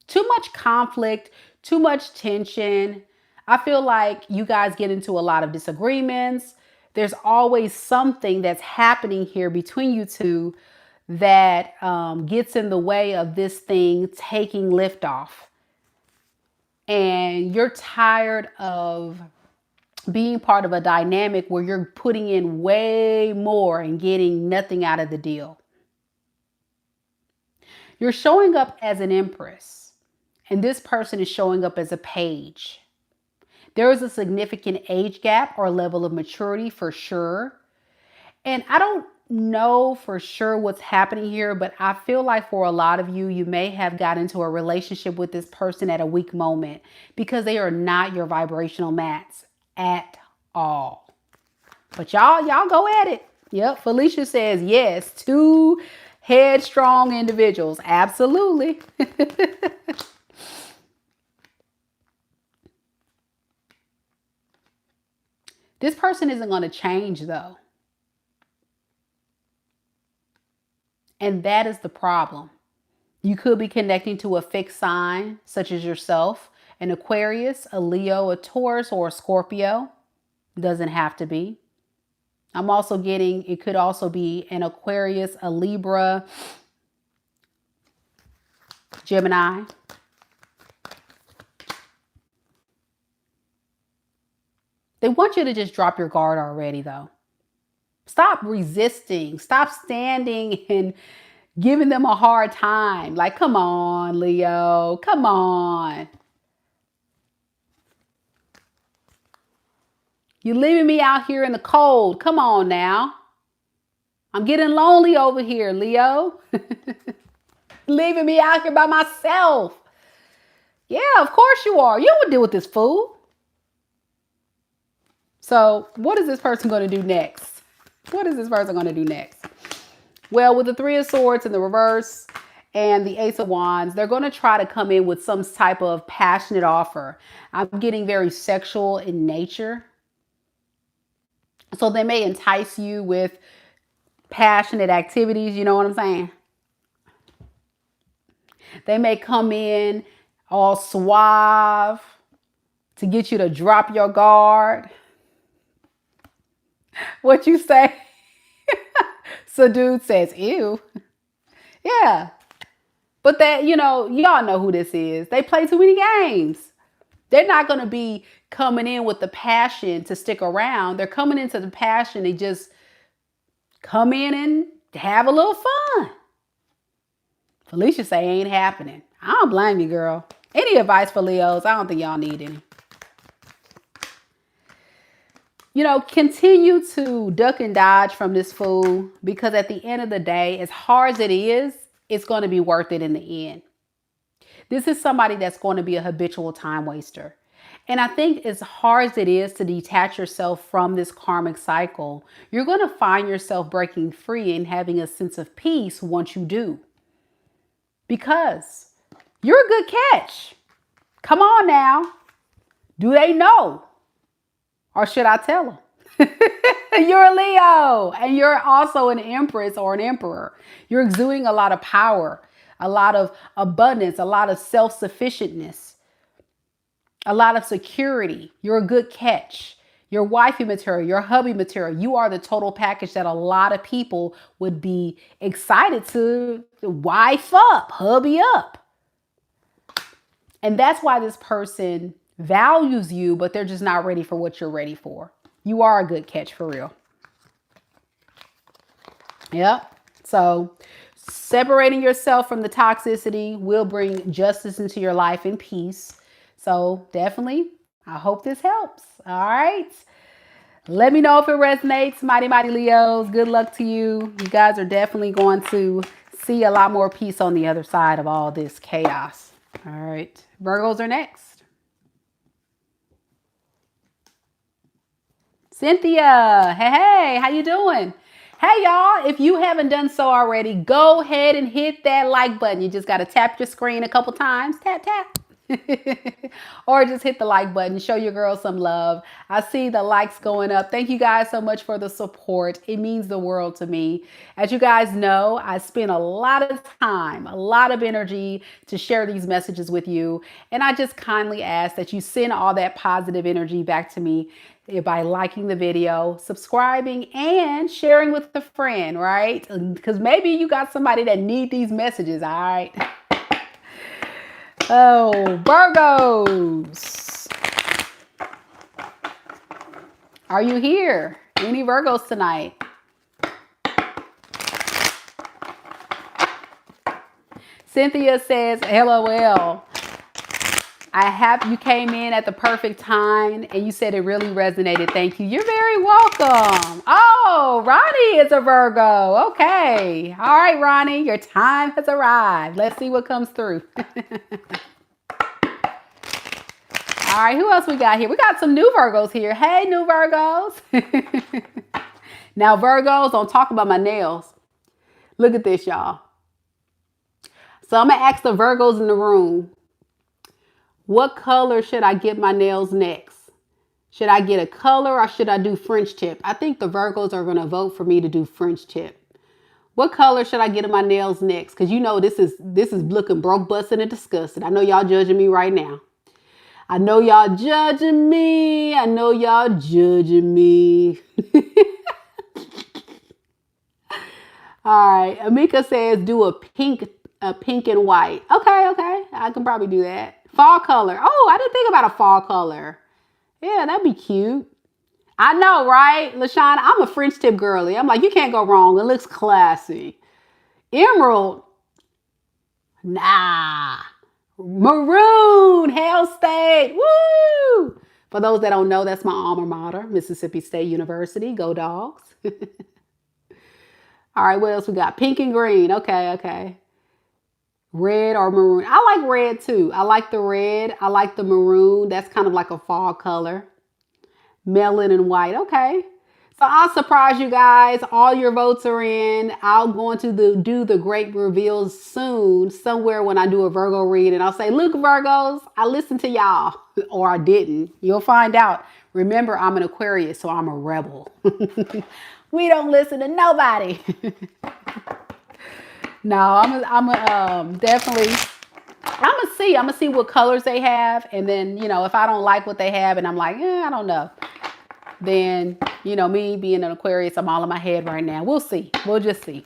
Too much conflict, too much tension. I feel like you guys get into a lot of disagreements. There's always something that's happening here between you two that gets in the way of this thing taking liftoff. And you're tired of being part of a dynamic where you're putting in way more and getting nothing out of the deal. You're showing up as an empress, and this person is showing up as a page. There is a significant age gap or level of maturity for sure. And I don't know for sure what's happening here, but I feel like for a lot of you, you may have got into a relationship with this person at a weak moment because they are not your vibrational match at all. But y'all go at it. Yep. Felicia says yes. 2 headstrong individuals. Absolutely. This person isn't going to change though. And that is the problem. You could be connecting to a fixed sign such as yourself, an Aquarius, a Leo, a Taurus, or a Scorpio. Doesn't have to be. I'm also getting, it could also be an Aquarius, a Libra, Gemini. They want you to just drop your guard already, though. Stop resisting. Stop standing and giving them a hard time. Like, come on, Leo. Come on. You're leaving me out here in the cold. Come on now. I'm getting lonely over here, Leo. Leaving me out here by myself. Yeah, of course you are. You don't deal with this fool. So what is this person going to do next? What is this person going to do next? Well, with the Three of Swords in the reverse and the Ace of Wands, they're going to try to come in with some type of passionate offer. I'm getting very sexual in nature. So they may entice you with passionate activities. You know what I'm saying? They may come in all suave to get you to drop your guard. What you say? So dude says, ew. Yeah. But that, y'all know who this is. They play too many games. They're not going to be coming in with the passion to stick around. They're coming into the passion to just come in and have a little fun. Felicia say ain't happening. I don't blame you, girl. Any advice for Leos? I don't think y'all need any. Continue to duck and dodge from this fool, because at the end of the day, as hard as it is, it's going to be worth it in the end. This is somebody that's going to be a habitual time waster. And I think as hard as it is to detach yourself from this karmic cycle, you're going to find yourself breaking free and having a sense of peace once you do. Because you're a good catch. Come on now. Do they know? Or should I tell them? You're a Leo and you're also an empress or an emperor. You're exuding a lot of power, a lot of abundance, a lot of self-sufficientness, a lot of security. You're a good catch. You're wifey material, you're hubby material. You are the total package that a lot of people would be excited to wife up, hubby up. And that's why this person values you, but they're just not ready for what you're ready for. You are a good catch for real. Yep. So separating yourself from the toxicity will bring justice into your life and peace. So definitely, I hope this helps. All right. Let me know if it resonates, mighty, mighty Leos. Good luck to you. You guys are definitely going to see a lot more peace on the other side of all this chaos. All right. Virgos are next. Cynthia, hey, how you doing? Hey, y'all, if you haven't done so already, go ahead and hit that like button. You just got to tap your screen a couple times. Tap, tap. Or just hit the like button. Show your girl some love. I see the likes going up. Thank you guys so much for the support. It means the world to me. As you guys know, I spend a lot of time, a lot of energy to share these messages with you. And I just kindly ask that you send all that positive energy back to me by liking the video, subscribing, and sharing with a friend, right? Because maybe you got somebody that need these messages, all right? Oh, Virgos. Are you here? Any Virgos tonight? Cynthia says, LOL. You came in at the perfect time and you said it really resonated. Thank you. You're very welcome. Oh, Ronnie is a Virgo. Okay. All right, Ronnie, your time has arrived. Let's see what comes through. All right, who else we got here? We got some new Virgos here. Hey, new Virgos. Now, Virgos, don't talk about my nails. Look at this, y'all. So I'm going to ask the Virgos in the room, what color should I get my nails next? Should I get a color or should I do French tip? I think the Virgos are going to vote for me to do French tip. What color should I get in my nails next? Because you know this is looking broke, busted, and disgusted. I know y'all judging me right now. I know y'all judging me. I know y'all judging me. All right. Meka says do a pink and white. Okay. I can probably do that. Fall color. Oh, I didn't think about a fall color. Yeah, that'd be cute. I know, right? LaShawn, I'm a French tip girly. I'm like, you can't go wrong. It looks classy. Emerald. Nah. Maroon. Hell State. Woo! For those that don't know, that's my alma mater, Mississippi State University. Go Dogs. All right, what else we got? Pink and green. Okay. Red or maroon. I like red too. I like the red. I like the maroon. That's kind of like a fall color. Melon and white. Okay. So I'll surprise you guys. All your votes are in. I'll go into do the great reveals soon, somewhere when I do a Virgo read, and I'll say, look, Virgos, I listened to y'all. Or I didn't. You'll find out. Remember, I'm an Aquarius, so I'm a rebel. We don't listen to nobody. No, I'm definitely, I'm gonna see what colors they have. And then, you know, if I don't like what they have and I'm like, I don't know. Then, you know, me being an Aquarius, I'm all in my head right now. We'll see. We'll just see.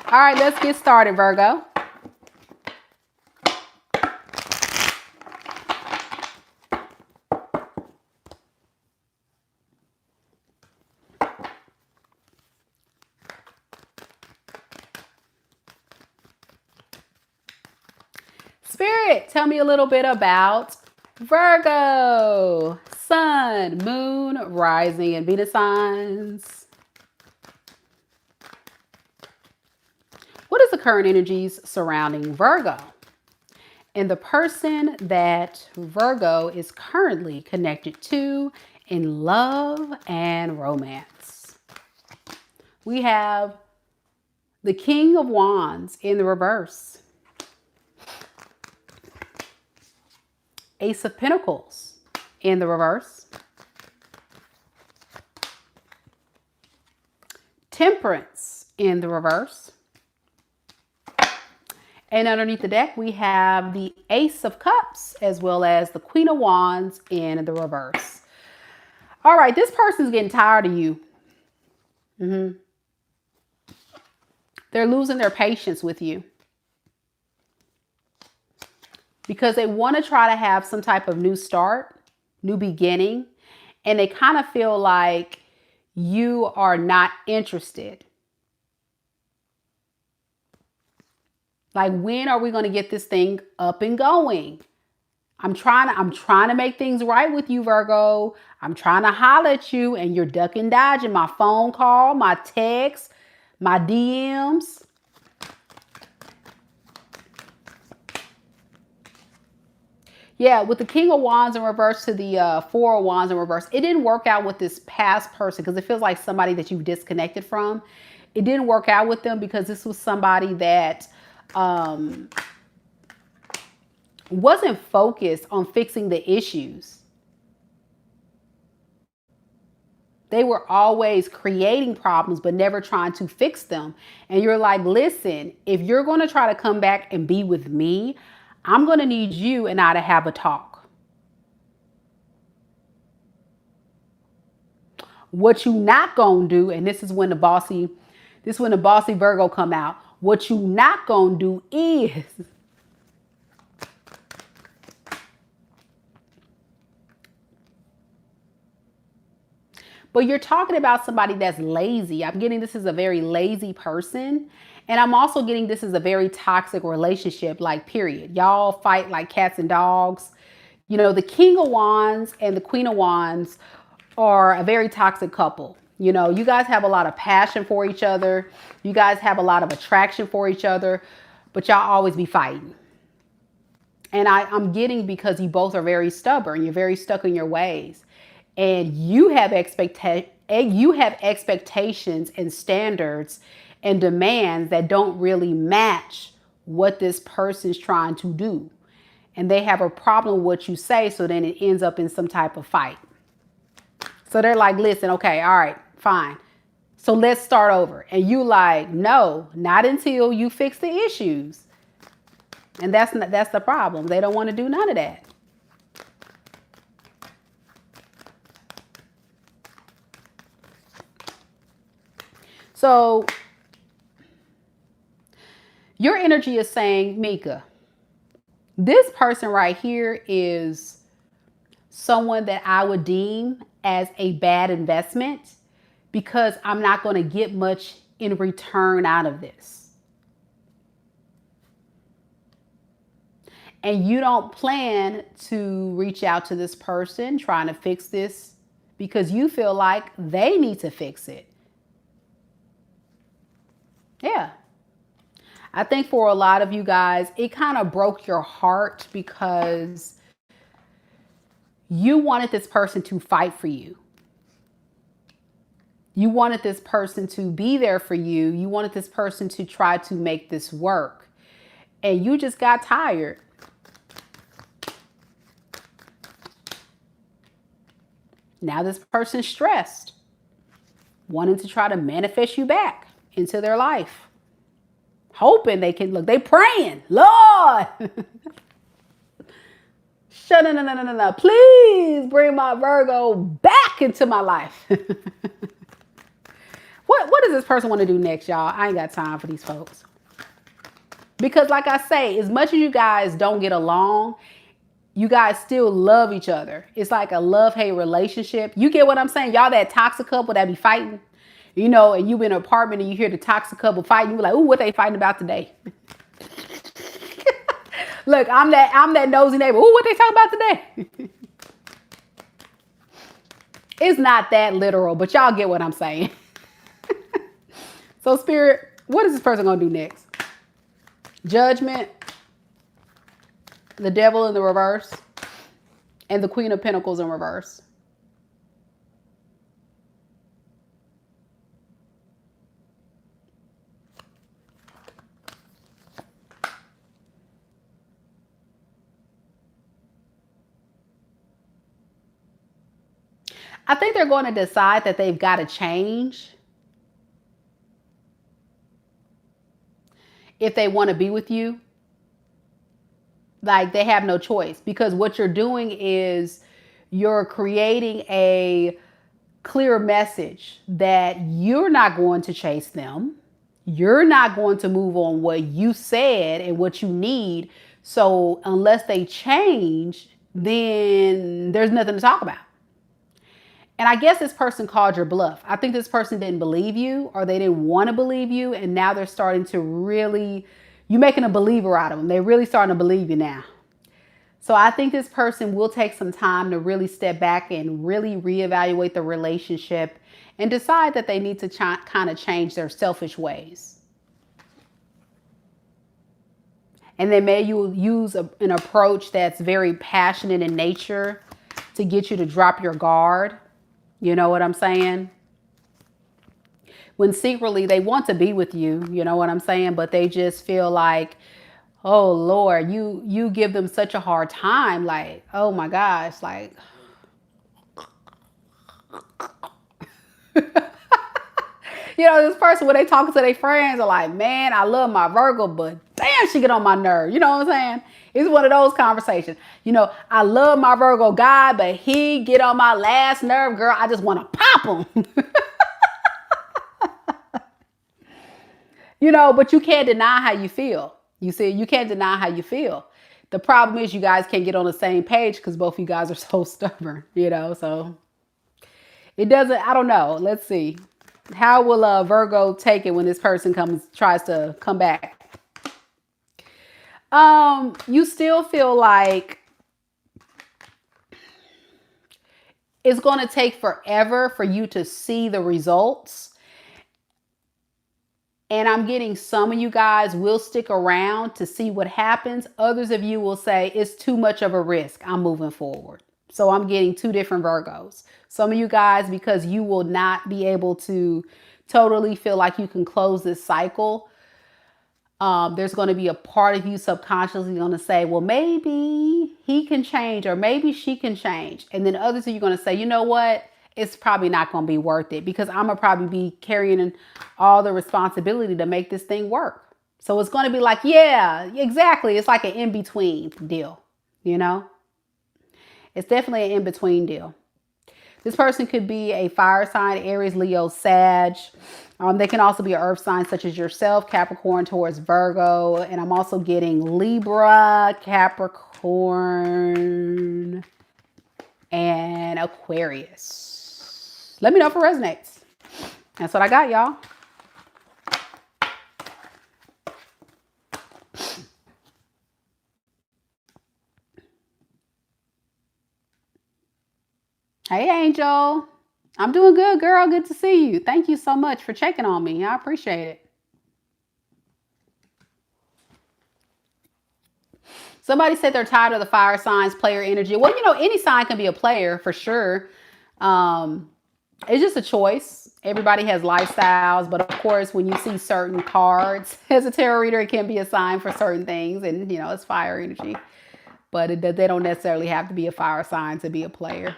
All right, let's get started, Virgo. Spirit, tell me a little bit about Virgo. Sun, moon, rising, and Venus signs. What is the current energies surrounding Virgo? And the person that Virgo is currently connected to in love and romance. We have the King of Wands in the reverse. Ace of Pentacles in the reverse. Temperance in the reverse. And underneath the deck, we have the Ace of Cups as well as the Queen of Wands in the reverse. All right, this person's getting tired of you. They're losing their patience with you because they want to try to have some type of new start, new beginning, and they kind of feel like you are not interested. Like, when are we going to get this thing up and going? I'm trying to make things right with you, Virgo. I'm trying to holler at you and you're ducking, dodging my phone call, my text, my DMs. Yeah, with the King of Wands in reverse to the Four of Wands in reverse, it didn't work out with this past person because it feels like somebody that you've disconnected from. It didn't work out with them because this was somebody that wasn't focused on fixing the issues. They were always creating problems, but never trying to fix them. And you're like, listen, if you're going to try to come back and be with me, I'm going to need you and I to have a talk. What you not going to do, and this is when the bossy Virgo come out. What you not going to do is but you're talking about somebody that's lazy. I'm getting this is a very lazy person. And I'm also getting this is a very toxic relationship, like, period. Y'all fight like cats and dogs. You know, the King of Wands and the Queen of Wands are a very toxic couple. You know, you guys have a lot of passion for each other. You guys have a lot of attraction for each other, but y'all always be fighting. And I'm getting because you both are very stubborn. You're very stuck in your ways. And you have expectations and standards and demands that don't really match what this person's trying to do. And they have a problem with what you say, so then it ends up in some type of fight. So they're like, listen, okay, all right, fine. So let's start over. And you like, no, not until you fix the issues. And that's the problem. They don't want to do none of that. So your energy is saying, Meka, this person right here is someone that I would deem as a bad investment because I'm not going to get much in return out of this. And you don't plan to reach out to this person trying to fix this because you feel like they need to fix it. Yeah. I think for a lot of you guys, it kind of broke your heart because you wanted this person to fight for you. You wanted this person to be there for you. You wanted this person to try to make this work. And you just got tired. Now this person's stressed, wanting to try to manifest you back into their life. Hoping they can, look, they praying, Lord. No. Please bring my Virgo back into my life. What does this person want to do next, y'all? I ain't got time for these folks. Because like I say, as much as you guys don't get along, you guys still love each other. It's like a love-hate relationship. You get what I'm saying? Y'all that toxic couple that be fighting, you know, and you in an apartment and you hear the toxic couple fighting, you be like, ooh, what they fighting about today? Look, I'm that nosy neighbor. Ooh, what they talking about today? It's not that literal, but y'all get what I'm saying. So Spirit, what is this person going to do next? Judgment, the Devil in the reverse, and the Queen of Pentacles in reverse. I think they're going to decide that they've got to change if they want to be with you. Like, they have no choice, because what you're doing is you're creating a clear message that you're not going to chase them. You're not going to move on what you said and what you need. So unless they change, then there's nothing to talk about. And I guess this person called your bluff. I think this person didn't believe you, or they didn't want to believe you. And now they're starting to really, you're making a believer out of them. They're really starting to believe you now. So I think this person will take some time to really step back and really reevaluate the relationship and decide that they need to kind of change their selfish ways. And they may use an approach that's very passionate in nature to get you to drop your guard. You know what I'm saying? When secretly they want to be with you, you know what I'm saying? But they just feel like, oh Lord, you give them such a hard time. Like, oh my gosh, like, you know, this person, when they talking to their friends, are like, man, I love my Virgo, but damn, she get on my nerve. You know what I'm saying? It's one of those conversations. You know, I love my Virgo guy, but he get on my last nerve, girl. I just want to pop him. You know, but you can't deny how you feel. You see, you can't deny how you feel. The problem is you guys can't get on the same page because both of you guys are so stubborn, you know, so it doesn't, I don't know. Let's see. How will Virgo take it when this person tries to come back? You still feel like it's going to take forever for you to see the results. And I'm getting some of you guys will stick around to see what happens. Others of you will say it's too much of a risk. I'm moving forward. So I'm getting two different Virgos. Some of you guys, because you will not be able to totally feel like you can close this cycle. There's going to be a part of you subconsciously going to say, well, maybe he can change or maybe she can change. And then others of you are going to say, you know what? It's probably not going to be worth it because I'm going to probably be carrying all the responsibility to make this thing work. So it's going to be like, yeah, exactly. It's like an in-between deal, you know? It's definitely an in-between deal. This person could be a fire sign, Aries, Leo, Sag. They can also be an earth sign such as yourself, Capricorn, Taurus, Virgo. And I'm also getting Libra, Capricorn, and Aquarius. Let me know if it resonates. That's what I got, y'all. Hey, Angel. I'm doing good, girl. Good to see you. Thank you so much for checking on me. I appreciate it. Somebody said they're tired of the fire signs, player energy. Well, you know, any sign can be a player for sure. It's just a choice. Everybody has lifestyles, but of course, when you see certain cards as a tarot reader, it can be a sign for certain things, and you know, it's fire energy. But they don't necessarily have to be a fire sign to be a player.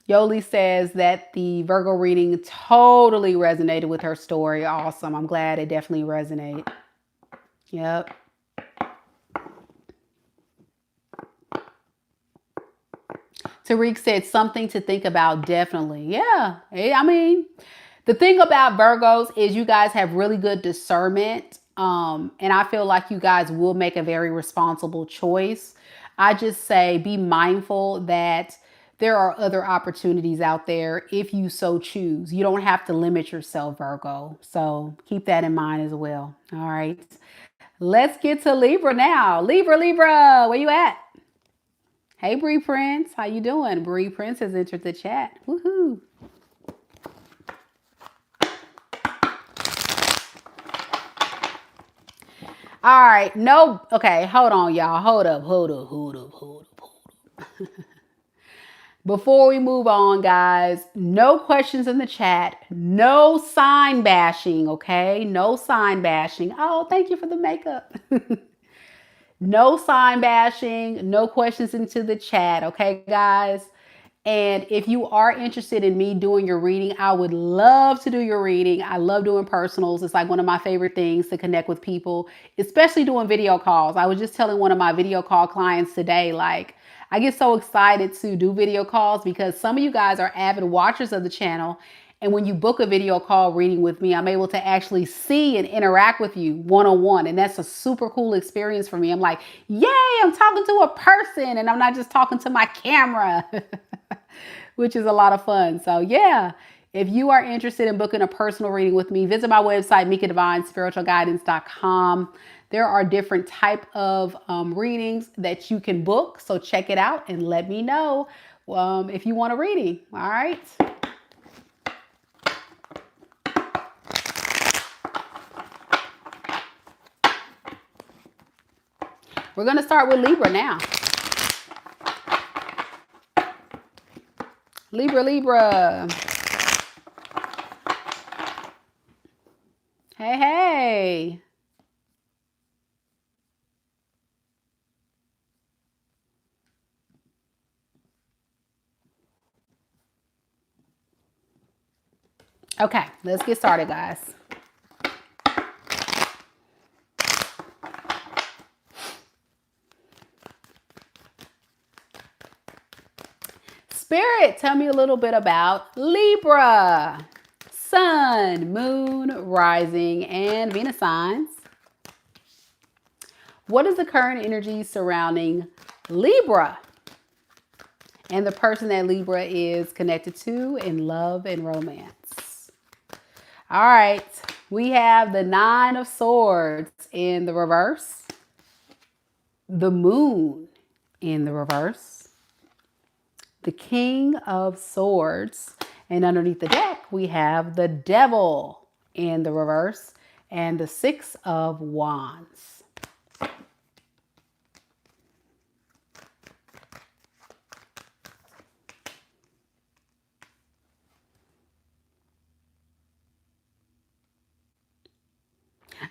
Yoli says that the Virgo reading totally resonated with her story. Awesome. I'm glad it definitely resonated. Yep. Tariq said something to think about. Definitely. Yeah. I mean, the thing about Virgos is you guys have really good discernment. And I feel like you guys will make a very responsible choice. I just say be mindful that there are other opportunities out there if you so choose. You don't have to limit yourself, Virgo. So keep that in mind as well. All right. Let's get to Libra now. Libra, where you at? Hey, Bree Prince. How you doing? Bree Prince has entered the chat. Woohoo. All right. No. Okay. Hold on, y'all. Hold up. Before we move on, guys, no questions in the chat. No sign bashing, okay? No sign bashing. Oh, thank you for the makeup. No sign bashing. No questions into the chat, okay, guys? And if you are interested in me doing your reading, I would love to do your reading. I love doing personals. It's like one of my favorite things to connect with people, especially doing video calls. I was just telling one of my video call clients today, like, I get so excited to do video calls because some of you guys are avid watchers of the channel. And when you book a video call reading with me, I'm able to actually see and interact with you one-on-one. And that's a super cool experience for me. I'm like, yay, I'm talking to a person and I'm not just talking to my camera, which is a lot of fun. So yeah, if you are interested in booking a personal reading with me, visit my website, MekaDivineSpiritualGuidance.com. There are different type of readings that you can book. So check it out and let me know if you want a reading. All right. We're going to start with Libra now. Libra. Hey. Okay, let's get started, guys. Spirit, tell me a little bit about Libra. Sun, moon, rising, and Venus signs. What is the current energy surrounding Libra and the person that Libra is connected to in love and romance? All right, we have the Nine of Swords in the reverse, the Moon in the reverse, the King of Swords, and underneath the deck, we have the Devil in the reverse and the Six of Wands.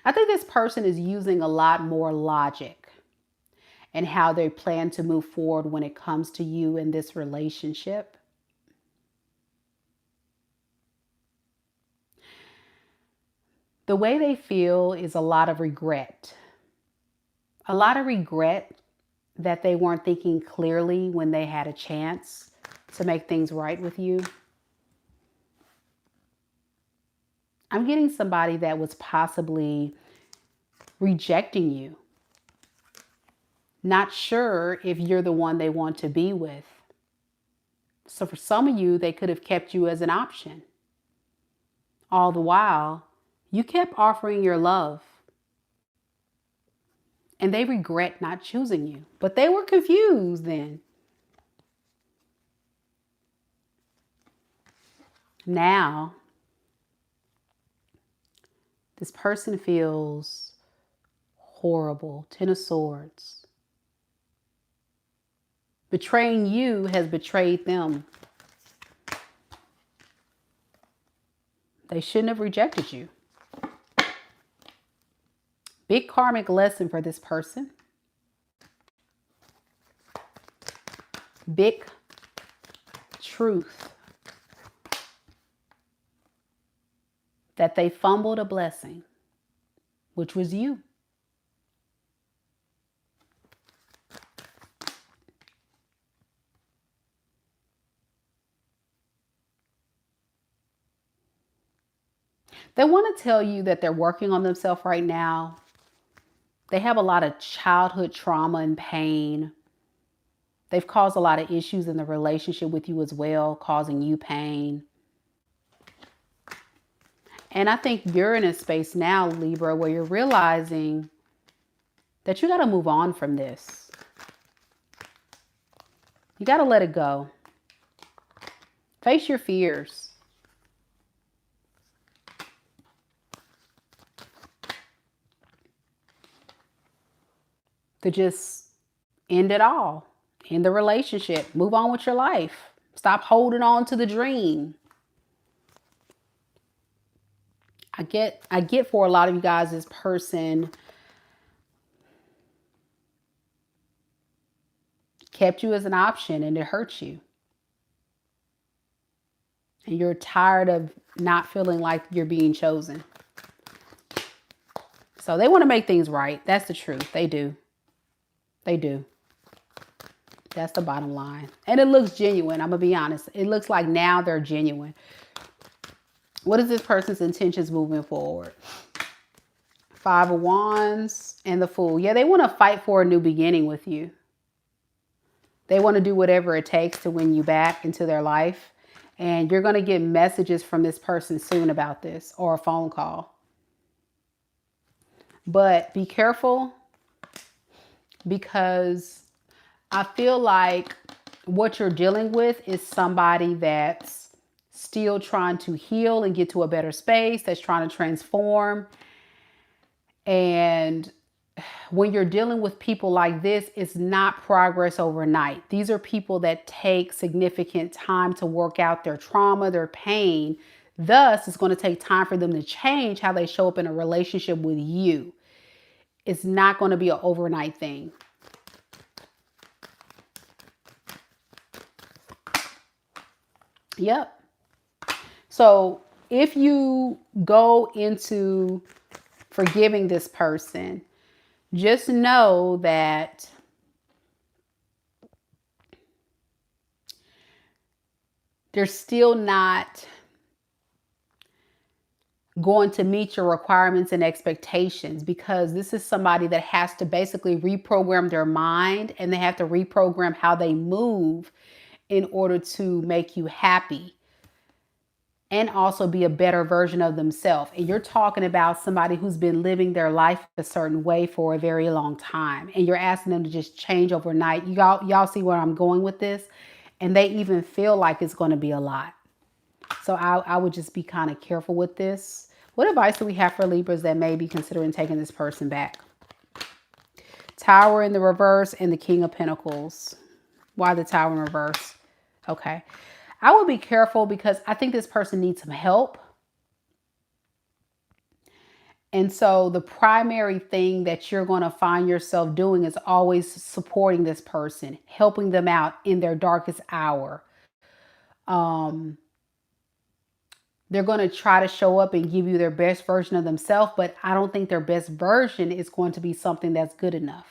I think this person is using a lot more logic and how they plan to move forward when it comes to you in this relationship. The way they feel is a lot of regret. A lot of regret that they weren't thinking clearly when they had a chance to make things right with you. I'm getting somebody that was possibly rejecting you. Not sure if you're the one they want to be with. So for some of you, they could have kept you as an option. All the while, you kept offering your love. And they regret not choosing you. But they were confused then. Now, this person feels horrible. Ten of Swords. Betraying you has betrayed them. They shouldn't have rejected you. Big karmic lesson for this person. Big truth. That they fumbled a blessing, which was you. They want to tell you that they're working on themselves right now. They have a lot of childhood trauma and pain. They've caused a lot of issues in the relationship with you as well, causing you pain. And I think you're in a space now, Libra, where you're realizing that you got to move on from this. You got to let it go. Face your fears. To just end it all. End the relationship. Move on with your life. Stop holding on to the dream. I get for a lot of you guys, this person kept you as an option and it hurts you. And you're tired of not feeling like you're being chosen. So they want to make things right. That's the truth. They do. They do. That's the bottom line. And it looks genuine. I'm going to be honest. It looks like now they're genuine. What is this person's intentions moving forward? Five of Wands and the Fool. Yeah, they want to fight for a new beginning with you. They want to do whatever it takes to win you back into their life. And you're going to get messages from this person soon about this, or a phone call. But be careful, because I feel like what you're dealing with is somebody that's still trying to heal and get to a better space, that's trying to transform. And when you're dealing with people like this, it's not progress overnight. These are people that take significant time to work out their trauma, their pain. Thus, it's going to take time for them to change how they show up in a relationship with you. It's not going to be an overnight thing. Yep. So if you go into forgiving this person, just know that they're still not going to meet your requirements and expectations, because this is somebody that has to basically reprogram their mind, and they have to reprogram how they move in order to make you happy and also be a better version of themselves. And you're talking about somebody who's been living their life a certain way for a very long time, and you're asking them to just change overnight. Y'all see where I'm going with this? And they even feel like it's going to be a lot. So I would just be kind of careful with this. What advice do we have for Libras that may be considering taking this person back? Tower in the reverse and the King of Pentacles. Why the Tower in reverse? Okay. I would be careful, because I think this person needs some help. And so the primary thing that you're going to find yourself doing is always supporting this person, helping them out in their darkest hour. They're going to try to show up and give you their best version of themselves, but I don't think their best version is going to be something that's good enough.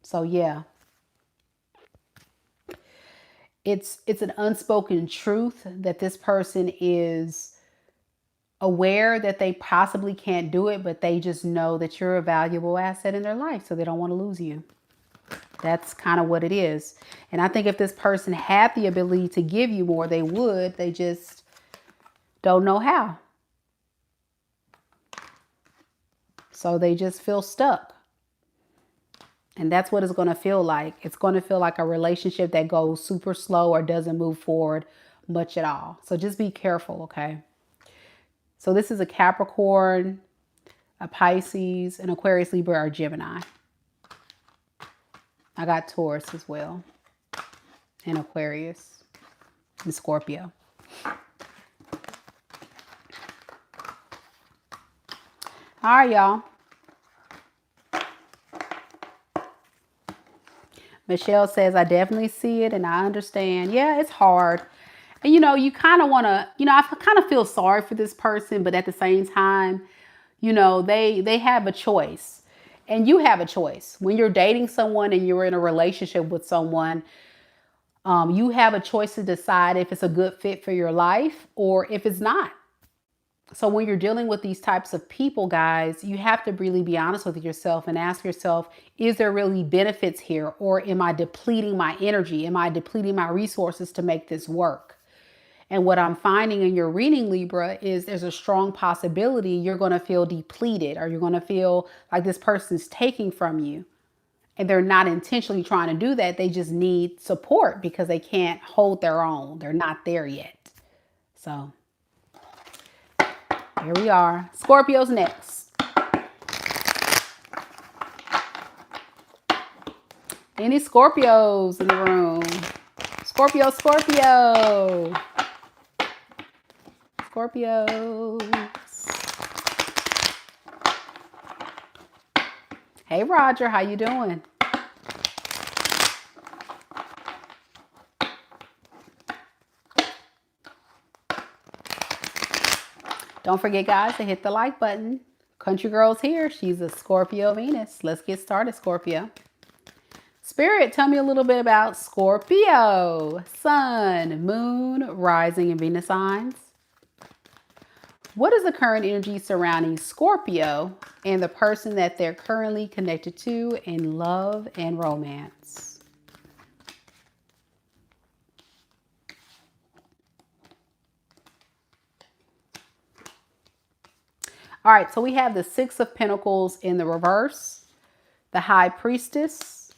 So yeah. It's an unspoken truth that this person is aware that they possibly can't do it, but they just know that you're a valuable asset in their life, so they don't want to lose you. That's kind of what it is. And I think if this person had the ability to give you more, they would. They just don't know how. So they just feel stuck. And that's what it's going to feel like. It's going to feel like a relationship that goes super slow or doesn't move forward much at all. So just be careful, okay? So this is a Capricorn, a Pisces, an Aquarius, Libra, or Gemini. I got Taurus as well, and Aquarius, and Scorpio. All right, y'all. Michelle says, I definitely see it and I understand. Yeah, it's hard. And, you know, you kind of want to, you know, I kind of feel sorry for this person, but at the same time, you know, they have a choice and you have a choice. When you're dating someone and you're in a relationship with someone, you have a choice to decide if it's a good fit for your life or if it's not. So when you're dealing with these types of people, guys, you have to really be honest with yourself and ask yourself, is there really benefits here? Or am I depleting my energy? Am I depleting my resources to make this work? And what I'm finding in your reading, Libra, is there's a strong possibility you're going to feel depleted, or you're going to feel like this person's taking from you. And they're not intentionally trying to do that. They just need support because they can't hold their own. They're not there yet. So here we are. Scorpio's next. Any Scorpios in the room? Scorpio, Scorpio. Scorpios. Hey, Roger, how you doing? Don't forget, guys, to hit the like button. Country Girl's here. She's a Scorpio Venus. Let's get started, Scorpio. Spirit, tell me a little bit about Scorpio. Sun, Moon, Rising, and Venus signs. What is the current energy surrounding Scorpio and the person that they're currently connected to in love and romance? All right, so we have the Six of Pentacles in the reverse, the High Priestess,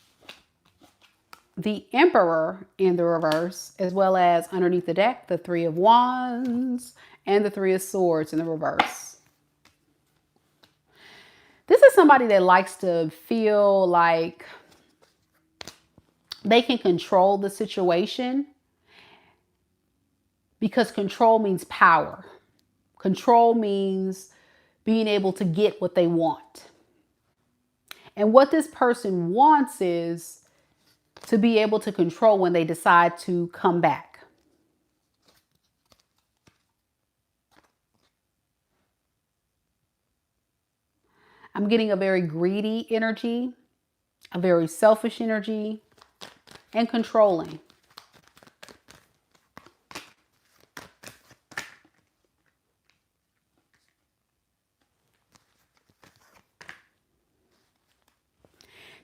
the Emperor in the reverse, as well as underneath the deck, the Three of Wands and the Three of Swords in the reverse. This is somebody that likes to feel like they can control the situation, because control means power. Control means being able to get what they want. And what this person wants is to be able to control when they decide to come back. I'm getting a very greedy energy, a very selfish energy, and controlling.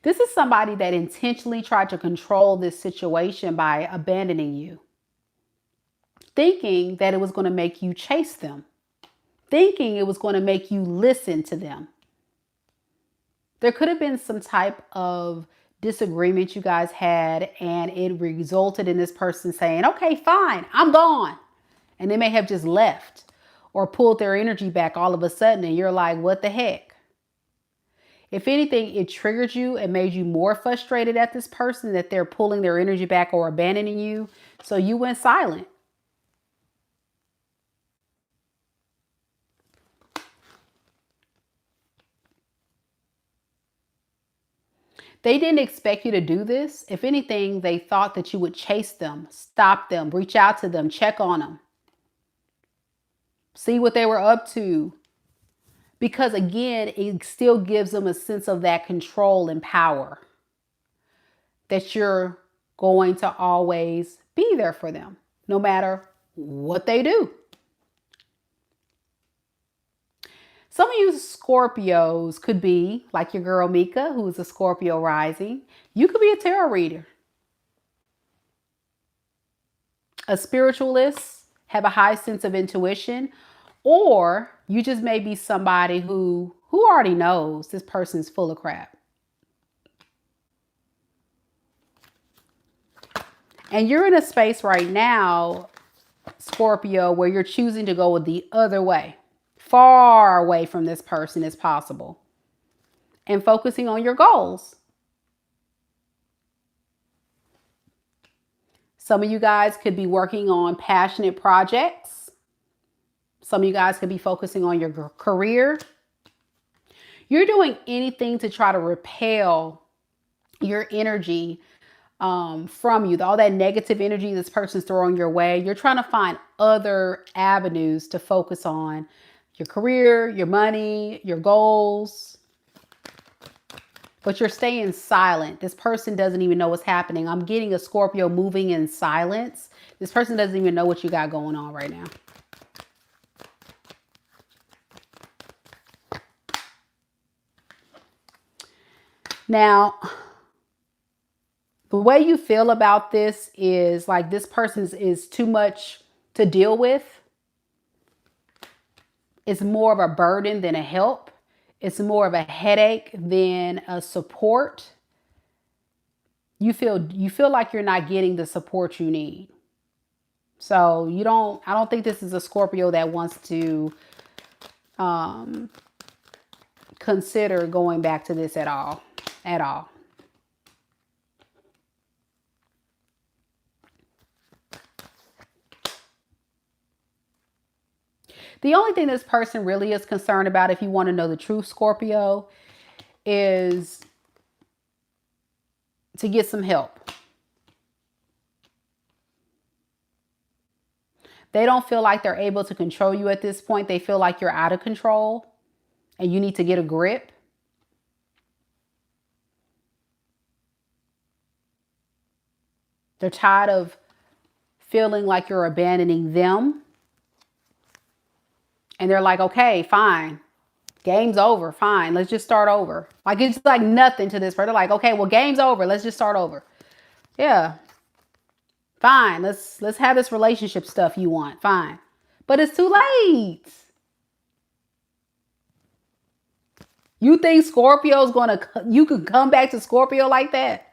This is somebody that intentionally tried to control this situation by abandoning you, thinking that it was going to make you chase them, thinking it was going to make you listen to them. There could have been some type of disagreement you guys had, and it resulted in this person saying, okay, fine, I'm gone. And they may have just left or pulled their energy back all of a sudden, and you're like, what the heck? If anything, it triggered you and made you more frustrated at this person that they're pulling their energy back or abandoning you. So you went silent. They didn't expect you to do this. If anything, they thought that you would chase them, stop them, reach out to them, check on them, see what they were up to. Because again, it still gives them a sense of that control and power, that you're going to always be there for them, no matter what they do. Some of you Scorpios could be like your girl Meka, who is a Scorpio rising. You could be a tarot reader, a spiritualist, have a high sense of intuition, or you just may be somebody who already knows this person's full of crap. And you're in a space right now, Scorpio, where you're choosing to go the other way, far away from this person as possible, and focusing on your goals. Some of you guys could be working on passionate projects. Some of you guys could be focusing on your career. You're doing anything to try to repel your energy from you, all that negative energy this person's throwing your way. You're trying to find other avenues to focus on your career, your money, your goals. But you're staying silent. This person doesn't even know what's happening. I'm getting a Scorpio moving in silence. This person doesn't even know what you got going on right now. Now, the way you feel about this is like this person is too much to deal with. It's more of a burden than a help. It's more of a headache than a support. You feel like you're not getting the support you need. So I don't think this is a Scorpio that wants to consider going back to this at all. The only thing this person really is concerned about, if you want to know the truth, Scorpio, is to get some help. They don't feel like they're able to control you at this point. They feel like you're out of control and you need to get a grip. They're tired of feeling like you're abandoning them. And they're like, okay, fine. Game's over. Fine. Let's just start over. Like, it's like nothing to this person. They're like, okay, well, game's over. Let's just start over. Yeah. Fine. Let's have this relationship stuff you want. Fine. But it's too late. You think you could come back to Scorpio like that?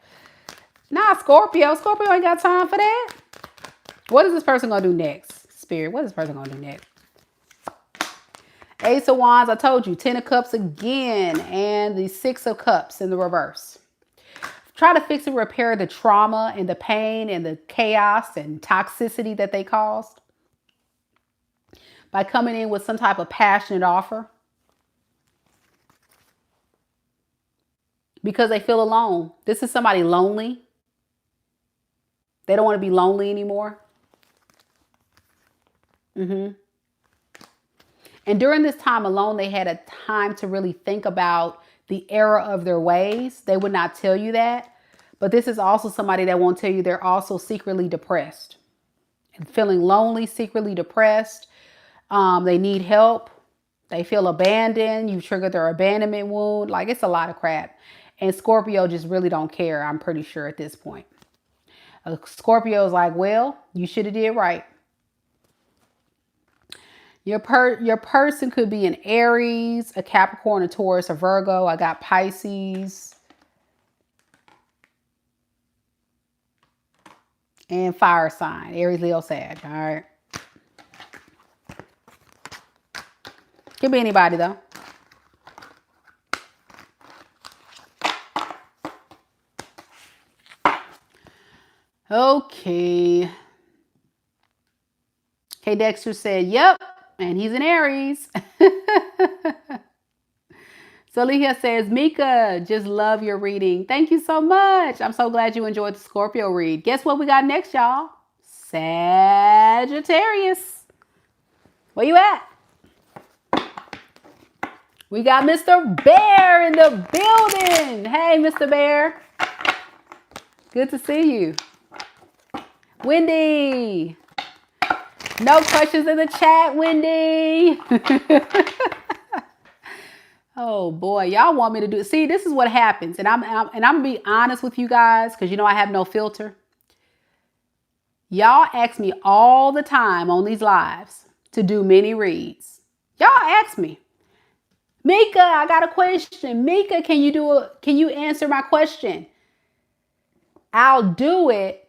Nah, Scorpio ain't got time for that. What is this person going to do next? Spirit, what is this person going to do next? Ace of Wands, I told you, 10 of Cups again, and the 6 of Cups in the reverse. Try to fix and repair the trauma and the pain and the chaos and toxicity that they caused by coming in with some type of passionate offer. Because they feel alone. This is somebody lonely. They don't want to be lonely anymore. And during this time alone, they had a time to really think about the error of their ways. They would not tell you that. But this is also somebody that won't tell you they're also secretly depressed. And feeling lonely, secretly depressed. They need help. They feel abandoned. You triggered their abandonment wound. Like, it's a lot of crap. And Scorpio just really don't care, I'm pretty sure, at this point. Scorpio is like, well, you should have did right. Your person could be an Aries, a Capricorn, a Taurus, a Virgo. I got Pisces. And fire sign. Aries, Leo, Sag. All right. Could be anybody, though. Okay. K Dexter said, yep. And he's an Aries. Salihia says, Meka, just love your reading. Thank you so much. I'm so glad you enjoyed the Scorpio read. Guess what we got next, y'all? Sagittarius. Where you at? We got Mr. Bear in the building. Hey, Mr. Bear. Good to see you. Wendy. No questions in the chat, Wendy. Oh boy, y'all want me to do. See, this is what happens, and I'm gonna be honest with you guys, because you know I have no filter. Y'all ask me all the time on these lives to do mini reads. Y'all ask me, Meka, I got a question. Meka, can you answer my question? I'll do it,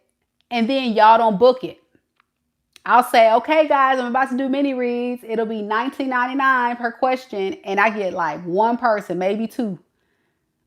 and then y'all don't book it. I'll say, okay, guys, I'm about to do mini reads. It'll be $19.99 per question. And I get like one person, maybe two.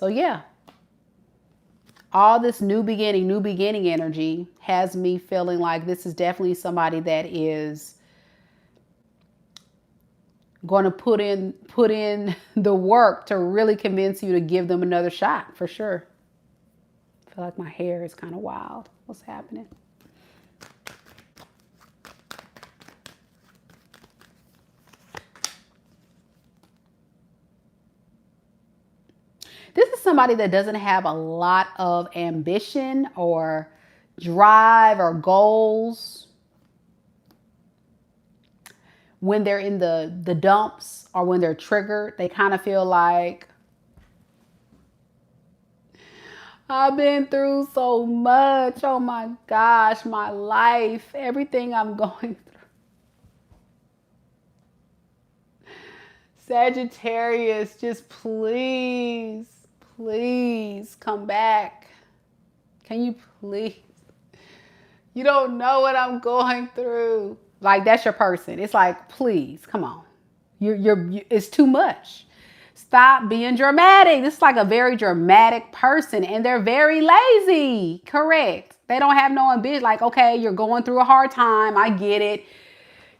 So yeah, all this new beginning energy has me feeling like this is definitely somebody that is going to put in the work to really convince you to give them another shot, for sure. I feel like my hair is kind of wild. What's happening? This is somebody that doesn't have a lot of ambition or drive or goals. When they're in the dumps or when they're triggered, they kind of feel like, I've been through so much. Oh my gosh, my life, everything I'm going through. Sagittarius, just please, please come back. Can you please? You don't know what I'm going through. Like, that's your person. It's like, please, come on. It's too much. Stop being dramatic. This is like a very dramatic person, and they're very lazy. Correct. They don't have no ambition. Like, okay, you're going through a hard time. I get it.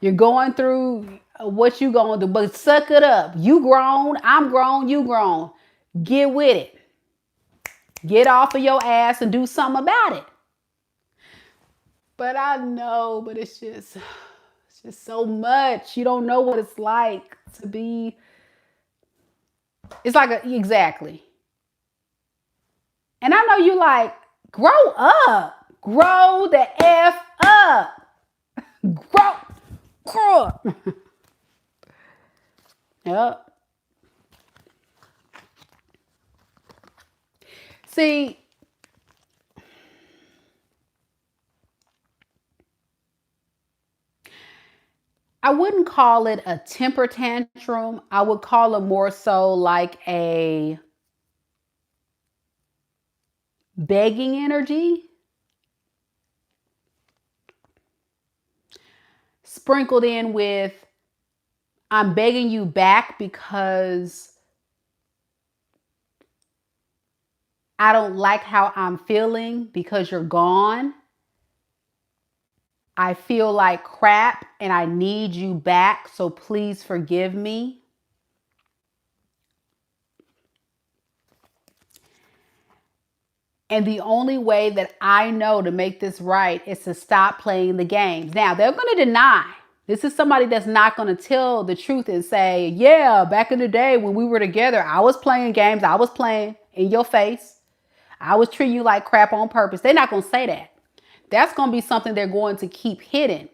You're going through what you going through, but suck it up. You grown. I'm grown. You grown. Get with it. Get off of your ass and do something about it. But I know, but it's just so much. You don't know what it's like to be. It's like exactly. And I know you like, grow up. Grow the F up. Grow up. Yep. See, I wouldn't call it a temper tantrum. I would call it more so like a begging energy. Sprinkled in with, I'm begging you back because I don't like how I'm feeling because you're gone. I feel like crap and I need you back, so please forgive me. And the only way that I know to make this right is to stop playing the games. Now, they're going to deny. This is somebody that's not going to tell the truth and say, yeah, back in the day when we were together, I was playing games. I was playing in your face. I was treating you like crap on purpose. They're not going to say that. That's going to be something they're going to keep hidden.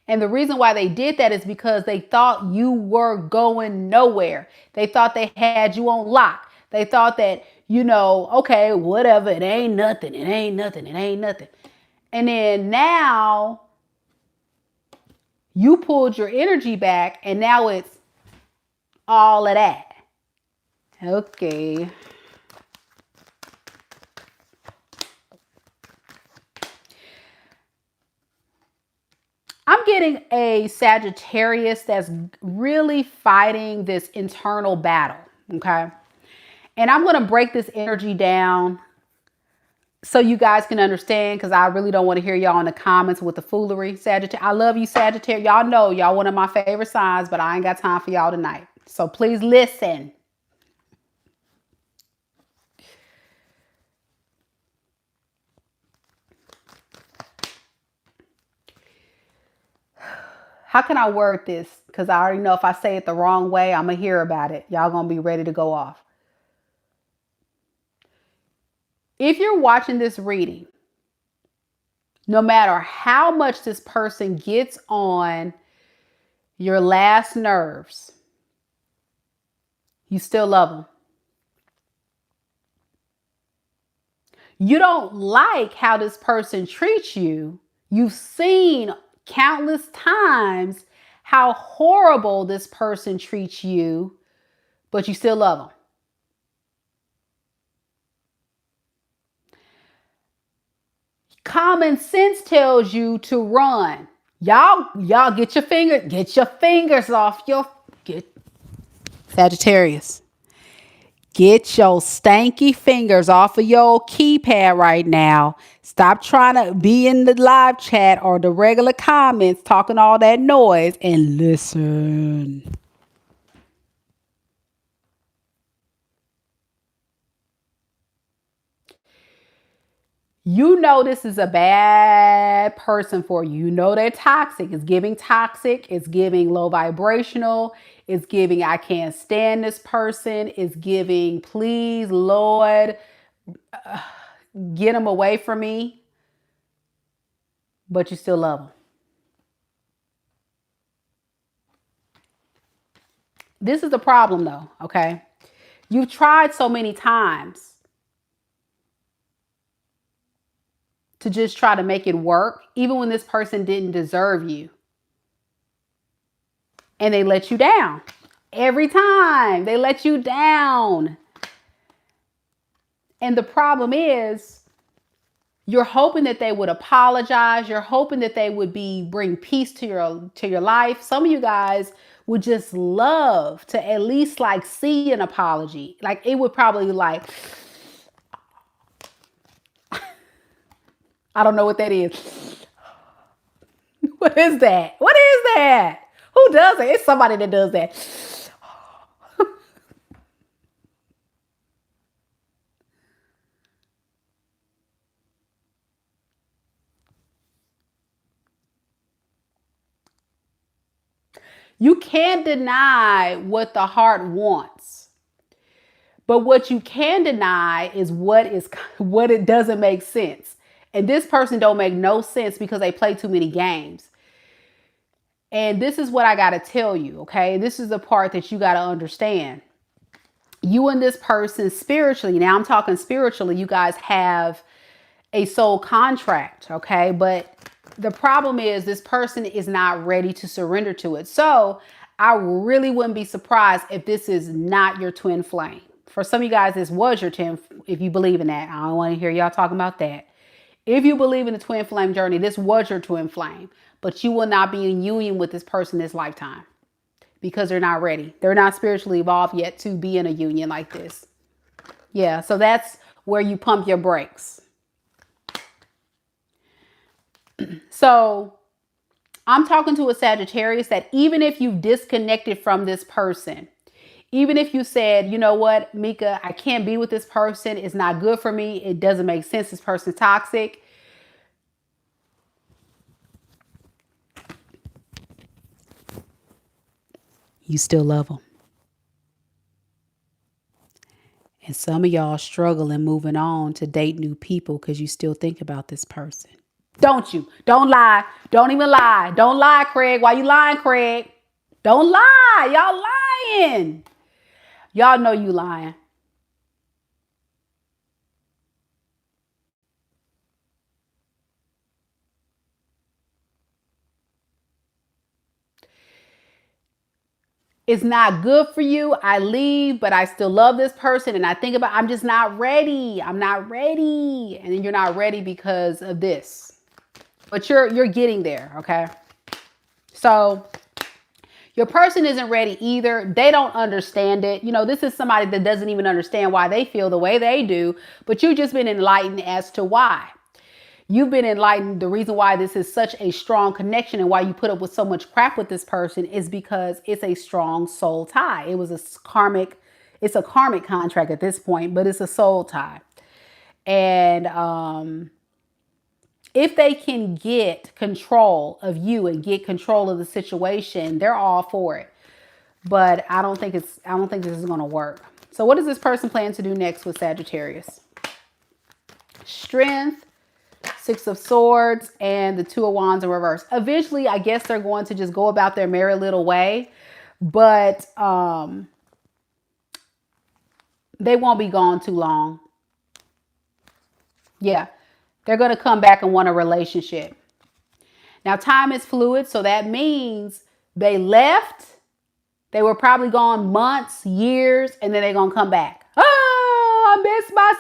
And the reason why they did that is because they thought you were going nowhere. They thought they had you on lock. They thought that, you know, okay, whatever, it ain't nothing, it ain't nothing, it ain't nothing. And then now you pulled your energy back and now it's all of that. Okay. I'm getting a Sagittarius that's really fighting this internal battle, okay? And I'm going to break this energy down so you guys can understand, because I really don't want to hear y'all in the comments with the foolery. Sagittarius, I love you, Sagittarius. Y'all know y'all one of my favorite signs, but I ain't got time for y'all tonight. So please listen. How can I word this? Because I already know if I say it the wrong way, I'm going to hear about it. Y'all going to be ready to go off. If you're watching this reading, no matter how much this person gets on your last nerves, you still love them. You don't like how this person treats you. You've seen countless times how horrible this person treats you, but you still love them. Common sense tells you to run. Y'all get your fingers off your Sagittarius. Get your stanky fingers off of your keypad right now. Stop trying to be in the live chat or the regular comments talking all that noise and listen. You know this is a bad person for you. You know they're toxic. It's giving toxic. It's giving low vibrational. It's giving I can't stand this person. It's giving please, Lord, get them away from me. But you still love them. This is the problem though, okay? You've tried so many times to just try to make it work, even when this person didn't deserve you. And they let you down. Every time they let you down. And the problem is, you're hoping that they would apologize. You're hoping that they would bring peace to your life. Some of you guys would just love to at least like see an apology. Like it would probably like, I don't know what that is. What is that? What is that? Who does it? It's somebody that does that. You can't deny what the heart wants. But what you can deny is what it doesn't make sense. And this person don't make no sense because they play too many games. And this is what I got to tell you, okay? This is the part that you got to understand. You and this person spiritually, now I'm talking spiritually, you guys have a soul contract, okay? But the problem is this person is not ready to surrender to it. So I really wouldn't be surprised if this is not your twin flame. For some of you guys, this was your twin, if you believe in that. I don't want to hear y'all talking about that. If you believe in the twin flame journey, this was your twin flame. But you will not be in union with this person this lifetime because they're not ready. They're not spiritually evolved yet to be in a union like this. Yeah, so that's where you pump your brakes. So I'm talking to a Sagittarius that even if you've disconnected from this person, even if you said, you know what, Meka, I can't be with this person. It's not good for me. It doesn't make sense. This person's toxic. You still love them. And some of y'all struggling moving on to date new people because you still think about this person. Don't you? Don't lie. Don't even lie. Don't lie, Craig. Why you lying, Craig? Don't lie. Y'all lying. Y'all know you lying. It's not good for you. I leave, but I still love this person. And I think about, I'm just not ready. I'm not ready. And then you're not ready because of this. But you're getting there, okay? So your person isn't ready either. They don't understand it. You know, this is somebody that doesn't even understand why they feel the way they do, but you've just been enlightened as to why. You've been enlightened. The reason why this is such a strong connection and why you put up with so much crap with this person is because it's a strong soul tie. It's a karmic contract at this point, but it's a soul tie. And if they can get control of you and get control of the situation, they're all for it. But I don't think this is going to work. So what does this person plan to do next with Sagittarius? Strength, Six of Swords, and the Two of Wands in reverse. Eventually, I guess they're going to just go about their merry little way. But they won't be gone too long. Yeah. They're going to come back and want a relationship. Now, time is fluid, so that means they left. They were probably gone months, years, and then they're going to come back. Oh, I miss my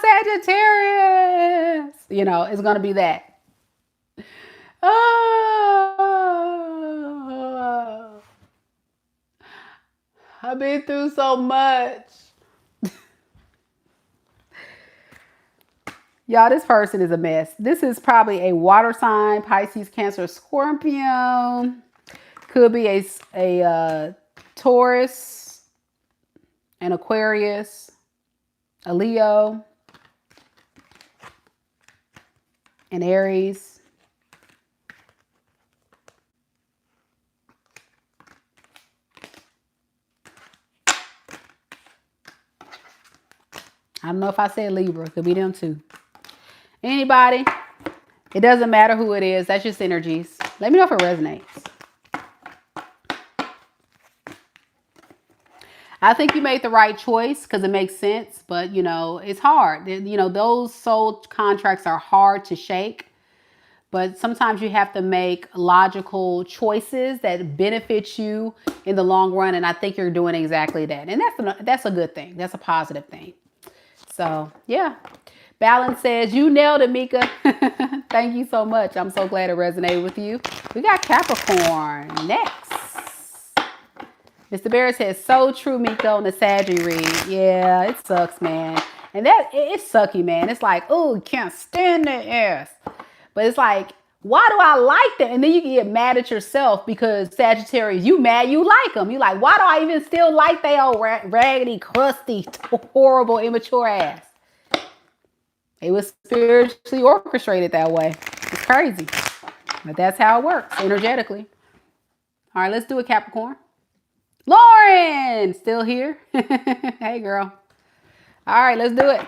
Sagittarius. You know, it's going to be that. Oh, I've been through so much. Y'all, this person is a mess. This is probably a water sign, Pisces, Cancer, Scorpio. Could be a Taurus, an Aquarius, a Leo, an Aries. I don't know if I said Libra. Could be them too. Anybody? It doesn't matter who it is. That's just energies. Let me know if it resonates. I think you made the right choice because it makes sense. But, you know, it's hard. You know, those soul contracts are hard to shake. But sometimes you have to make logical choices that benefit you in the long run. And I think you're doing exactly that. And that's a good thing. That's a positive thing. So, yeah. Balance says, you nailed it, Meka. Thank you so much. I'm so glad it resonated with you. We got Capricorn next. Mr. Bear says, so true, Meka, on the Saggy read. Yeah, it sucks, man. And it's sucky, man. It's like, oh, can't stand their ass. But it's like, why do I like them? And then you get mad at yourself because Sagittarius, you mad you like them. You like, why do I even still like they old raggedy, crusty, horrible, immature ass? It was spiritually orchestrated that way. It's crazy. But that's how it works energetically. All right, let's do it, Capricorn. Lauren, still here? Hey, girl. All right, let's do it.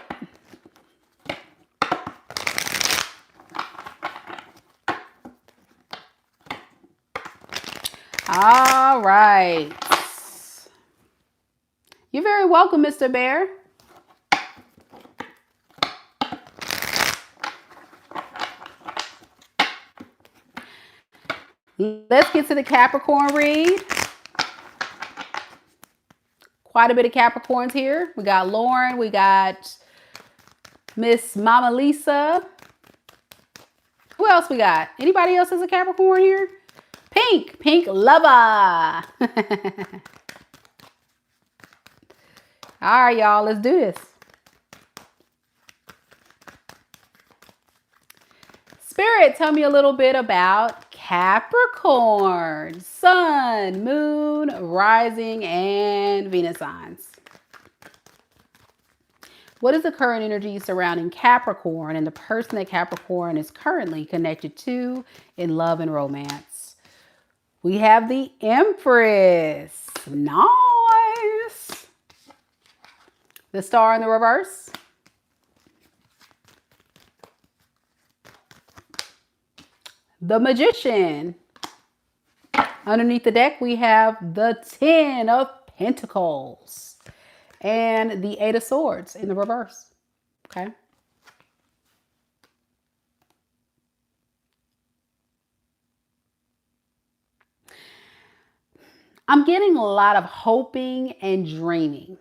All right. You're very welcome, Mr. Bear. Let's get to the Capricorn read. Quite a bit of Capricorns here. We got Lauren. We got Miss Mama Lisa. Who else we got? Anybody else as a Capricorn here? Pink lover. All right, y'all, let's do this. Spirit, tell me a little bit about Capricorn, Sun, Moon, Rising, and Venus signs. What is the current energy surrounding Capricorn and the person that Capricorn is currently connected to in love and romance? We have the Empress. Nice. The Star in the reverse. The Magician. Underneath the deck, we have the 10 of Pentacles and the 8 of Swords in the reverse. Okay. I'm getting a lot of hoping and dreaming.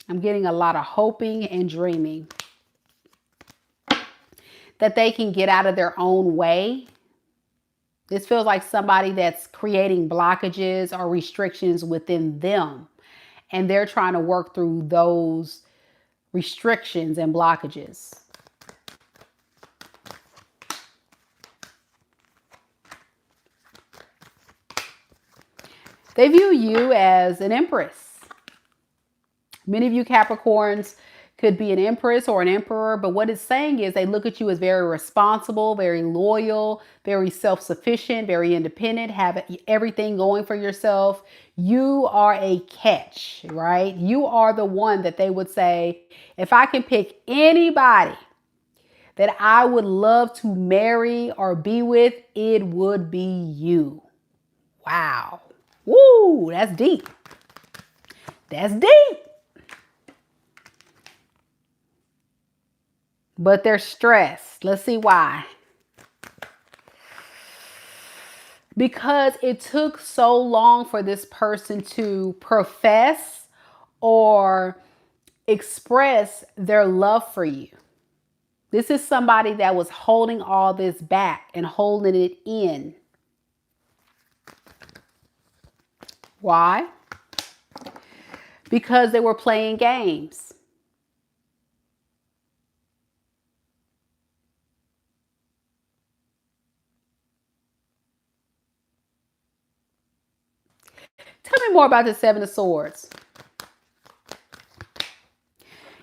I'm getting a lot of hoping and dreaming that they can get out of their own way. This feels like somebody that's creating blockages or restrictions within them. And they're trying to work through those restrictions and blockages. They view you as an empress. Many of you Capricorns could be an empress or an emperor, but what it's saying is they look at you as very responsible, very loyal, very self-sufficient, very independent, have everything going for yourself. You are a catch, right? You are the one that they would say, if I can pick anybody that I would love to marry or be with, it would be you. Wow. Woo, that's deep. That's deep. But they're stressed. Let's see why. Because it took so long for this person to profess or express their love for you. This is somebody that was holding all this back and holding it in. Why? Because they were playing games. me more about the Seven of Swords.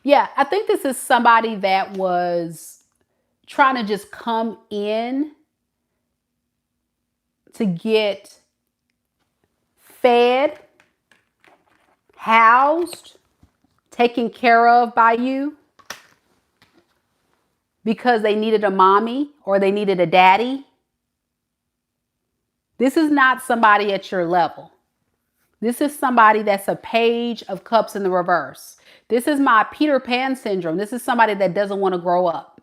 Yeah, I think this is somebody that was trying to just come in to get fed, housed, taken care of by you because they needed a mommy or they needed a daddy. This is not somebody at your level. This is somebody that's a Page of Cups in the reverse. This is my Peter Pan syndrome. This is somebody that doesn't want to grow up.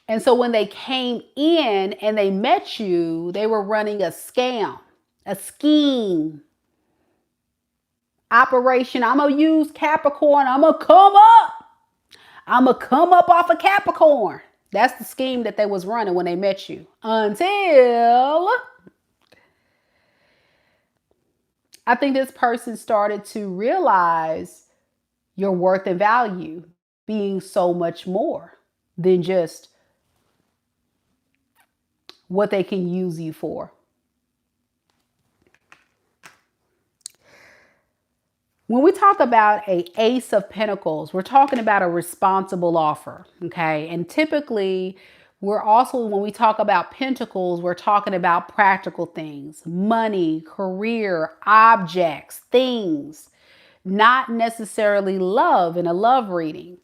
And so when they came in and they met you, they were running a scam, a scheme, operation. I'm going to use Capricorn. I'm going to come up. I'm going to come up off of Capricorn. That's the scheme that they was running when they met you. Until I think this person started to realize your worth and value being so much more than just what they can use you for. When we talk about an Ace of Pentacles, we're talking about a responsible offer, okay? And typically, we're also, when we talk about Pentacles, we're talking about practical things, money, career, objects, things, not necessarily love in a love reading.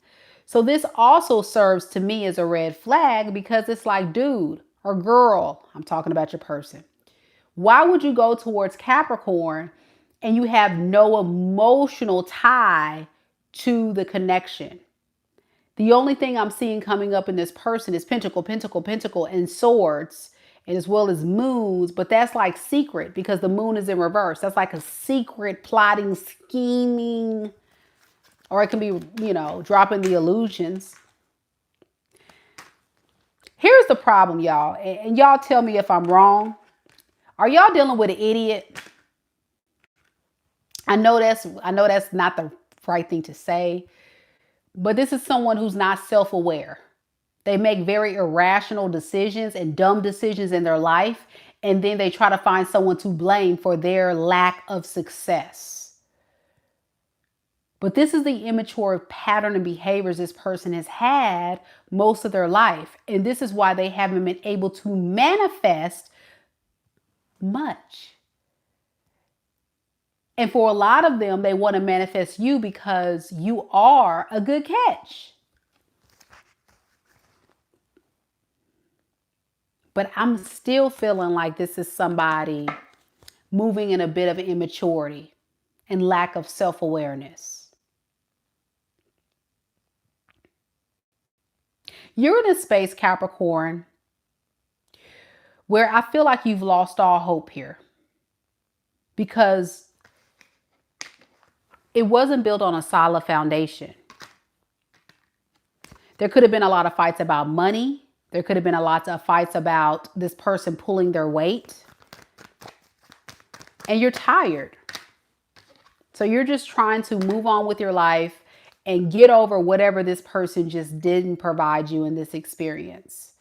So this also serves to me as a red flag because it's like, dude or girl, I'm talking about your person. Why would you go towards Capricorn and you have no emotional tie to the connection? The only thing I'm seeing coming up in this person is Pentacle, Pentacle, Pentacle, and Swords, and as well as moons, but that's like secret because the moon is in reverse. That's like a secret plotting, scheming, or it can be, you know, dropping the illusions. Here's the problem, y'all, and y'all tell me if I'm wrong. Are y'all dealing with an idiot? I know that's not the right thing to say, but this is someone who's not self-aware. They make very irrational decisions and dumb decisions in their life, and then they try to find someone to blame for their lack of success. But this is the immature pattern and behaviors this person has had most of their life. And this is why they haven't been able to manifest much. And for a lot of them, they want to manifest you because you are a good catch. But I'm still feeling like this is somebody moving in a bit of immaturity and lack of self-awareness. You're in a space, Capricorn, where I feel like you've lost all hope here because it wasn't built on a solid foundation. There could have been a lot of fights about money. There could have been a lot of fights about this person pulling their weight. And you're tired. So you're just trying to move on with your life and get over whatever this person just didn't provide you in this experience.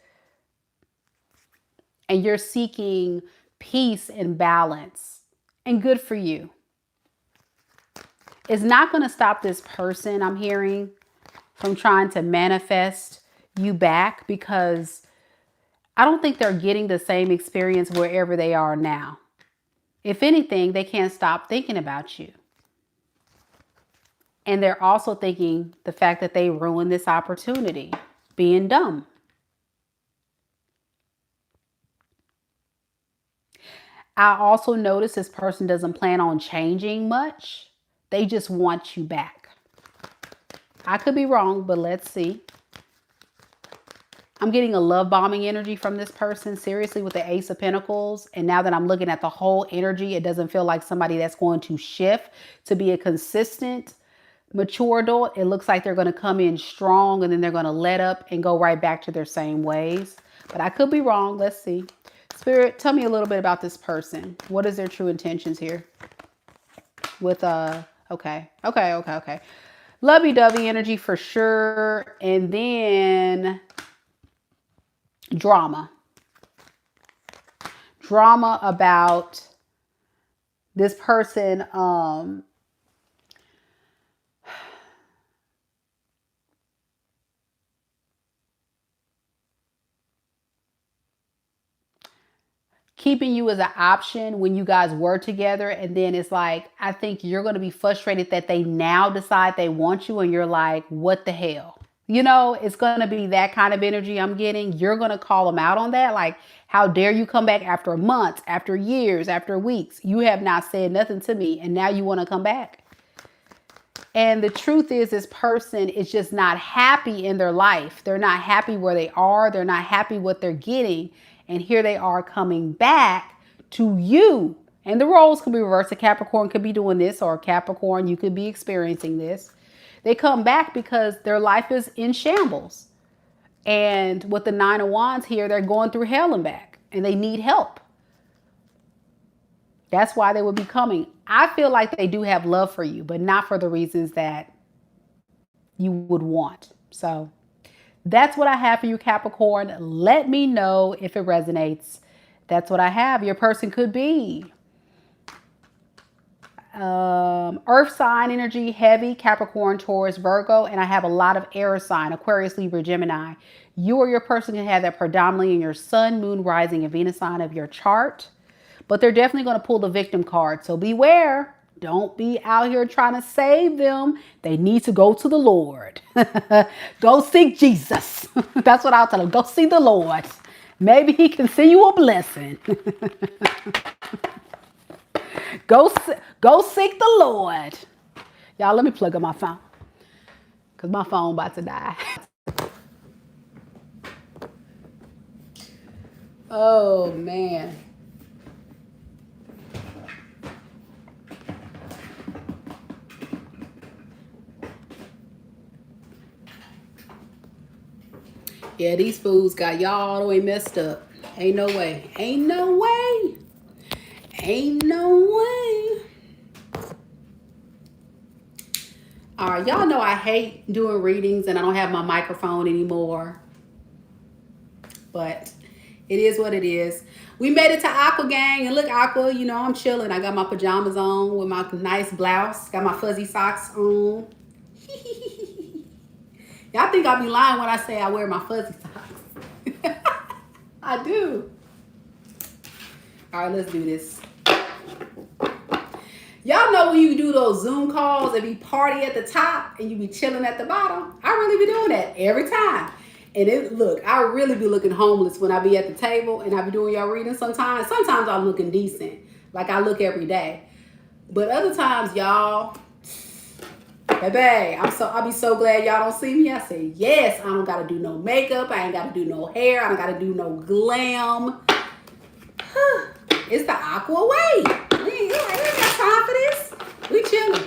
And you're seeking peace and balance. And good for you. It's not going to stop this person, I'm hearing, from trying to manifest you back because I don't think they're getting the same experience wherever they are now. If anything, they can't stop thinking about you. And they're also thinking the fact that they ruined this opportunity, being dumb. I also notice this person doesn't plan on changing much. They just want you back. I could be wrong, but let's see. I'm getting a love bombing energy from this person, seriously, with the Ace of Pentacles. And now that I'm looking at the whole energy, it doesn't feel like somebody that's going to shift to be a consistent, mature adult. It looks like they're going to come in strong and then they're going to let up and go right back to their same ways. But I could be wrong. Let's see. Spirit, tell me a little bit about this person. What is their true intentions here? With, okay. Lovey-dovey energy for sure. And then drama. Drama about This person, keeping you as an option when you guys were together, and then it's like, I think you're going to be frustrated that they now decide they want you, and you're like, what the hell? You know, it's going to be that kind of energy I'm getting. You're going to call them out on that. Like, how dare you come back after months, after years, after weeks? You have not said nothing to me, and now you want to come back. And the truth is, this person is just not happy in their life. They're not happy where they are. They're not happy what they're getting. And here they are coming back to you. And the roles could be reversed. A Capricorn could be doing this, or a Capricorn, you could be experiencing this. They come back because their life is in shambles. And with the Nine of Wands here, they're going through hell and back, and they need help. That's why they would be coming. I feel like they do have love for you, but not for the reasons that you would want. So that's what I have for you, Capricorn. Let me know if it resonates. That's what I have. Your person could be earth sign energy, heavy, Capricorn, Taurus, Virgo, and I have a lot of air sign, Aquarius, Libra, Gemini. You or your person can have that predominantly in your sun, moon, rising, and Venus sign of your chart. But they're definitely going to pull the victim card. So beware. Don't be out here trying to save them. They need to go to the Lord. Go seek Jesus. That's what I'll tell them. Go see the Lord. Maybe he can send you a blessing. Go seek the Lord. Y'all, let me plug up my phone, because my phone about to die. Oh, man. Yeah, these fools got y'all all the way messed up. Ain't no way. Ain't no way. Ain't no way. All right, y'all know I hate doing readings, and I don't have my microphone anymore. But it is what it is. We made it to Aqua Gang, and look, Aqua, you know, I'm chilling. I got my pajamas on with my nice blouse. Got my fuzzy socks on. Y'all think I'll be lying when I say I wear my fuzzy socks. I do. All right, let's do this. Y'all know when you do those Zoom calls and be party at the top and you be chilling at the bottom? I really be doing that every time. And look, I really be looking homeless when I be at the table and I be doing y'all reading sometimes. Sometimes I'm looking decent, like I look every day. But other times, y'all, baby, I'll be so glad y'all don't see me. I say, yes, I don't gotta do no makeup. I ain't gotta do no hair. I don't gotta do no glam. It's the Aqua way. We ain't got time for this. We chilling.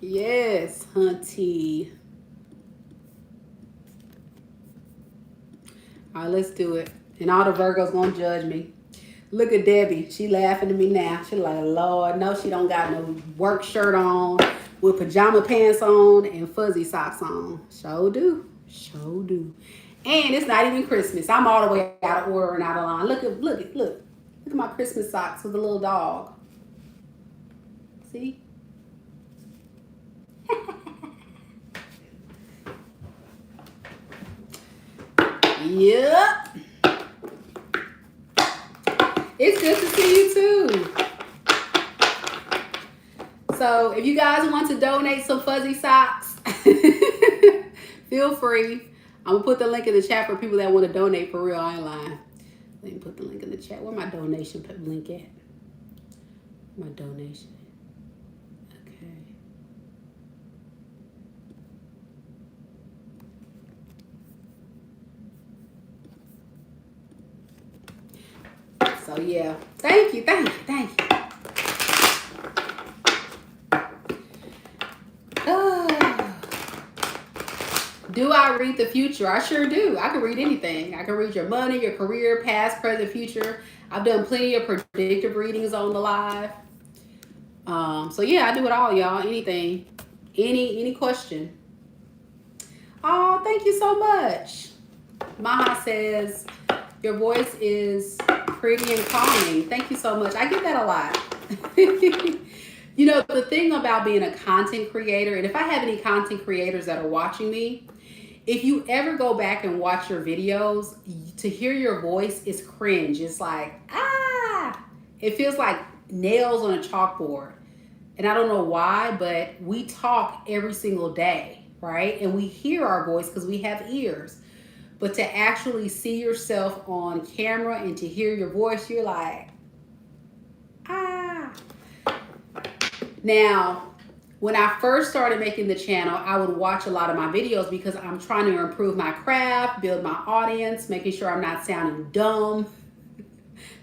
Yes, hunty. All right, let's do it. And all the Virgos gonna judge me. Look at Debbie. She laughing at me now. She like, Lord, no, she don't got no work shirt on with pajama pants on and fuzzy socks on. Sure do. Sure do. And it's not even Christmas. I'm all the way out of order and out of line. Look at my Christmas socks with the little dog. See? Yep. It's good to see you too. So if you guys want to donate some fuzzy socks, feel free. I'm gonna put the link in the chat for people that want to donate for real. I ain't lying. Let me put the link in the chat. Where my donation link at? My donation. Okay. So yeah, thank you. Do I read the future? I sure do. I can read anything. I can read your money, your career, past, present, future. I've done plenty of predictive readings on the live. So yeah, I do it all, y'all. Anything, any question. Oh, thank you so much. Maha says, your voice is pretty and calming. Thank you so much. I get that a lot. You know, the thing about being a content creator, and if I have any content creators that are watching me, if you ever go back and watch your videos, to hear your voice is cringe. It's like, ah, it feels like nails on a chalkboard. And I don't know why, but we talk every single day, right? And we hear our voice because we have ears. But to actually see yourself on camera and to hear your voice, you're like, ah. Now, when I first started making the channel, I would watch a lot of my videos because I'm trying to improve my craft, build my audience, making sure I'm not sounding dumb,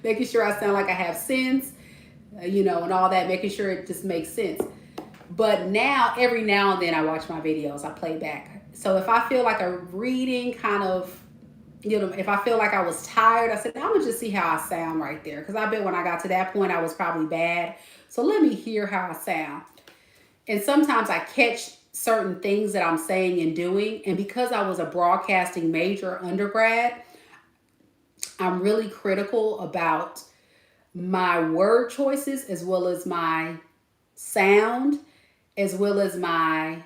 making sure I sound like I have sense, you know, and all that, making sure it just makes sense. But now, every now and then I watch my videos, I play back. So if I feel like a reading kind of, you know, if I feel like I was tired, I said, I'm gonna just see how I sound right there. Because I bet when I got to that point, I was probably bad. So let me hear how I sound. And sometimes I catch certain things that I'm saying and doing. And because I was a broadcasting major undergrad, I'm really critical about my word choices as well as my sound, as well as my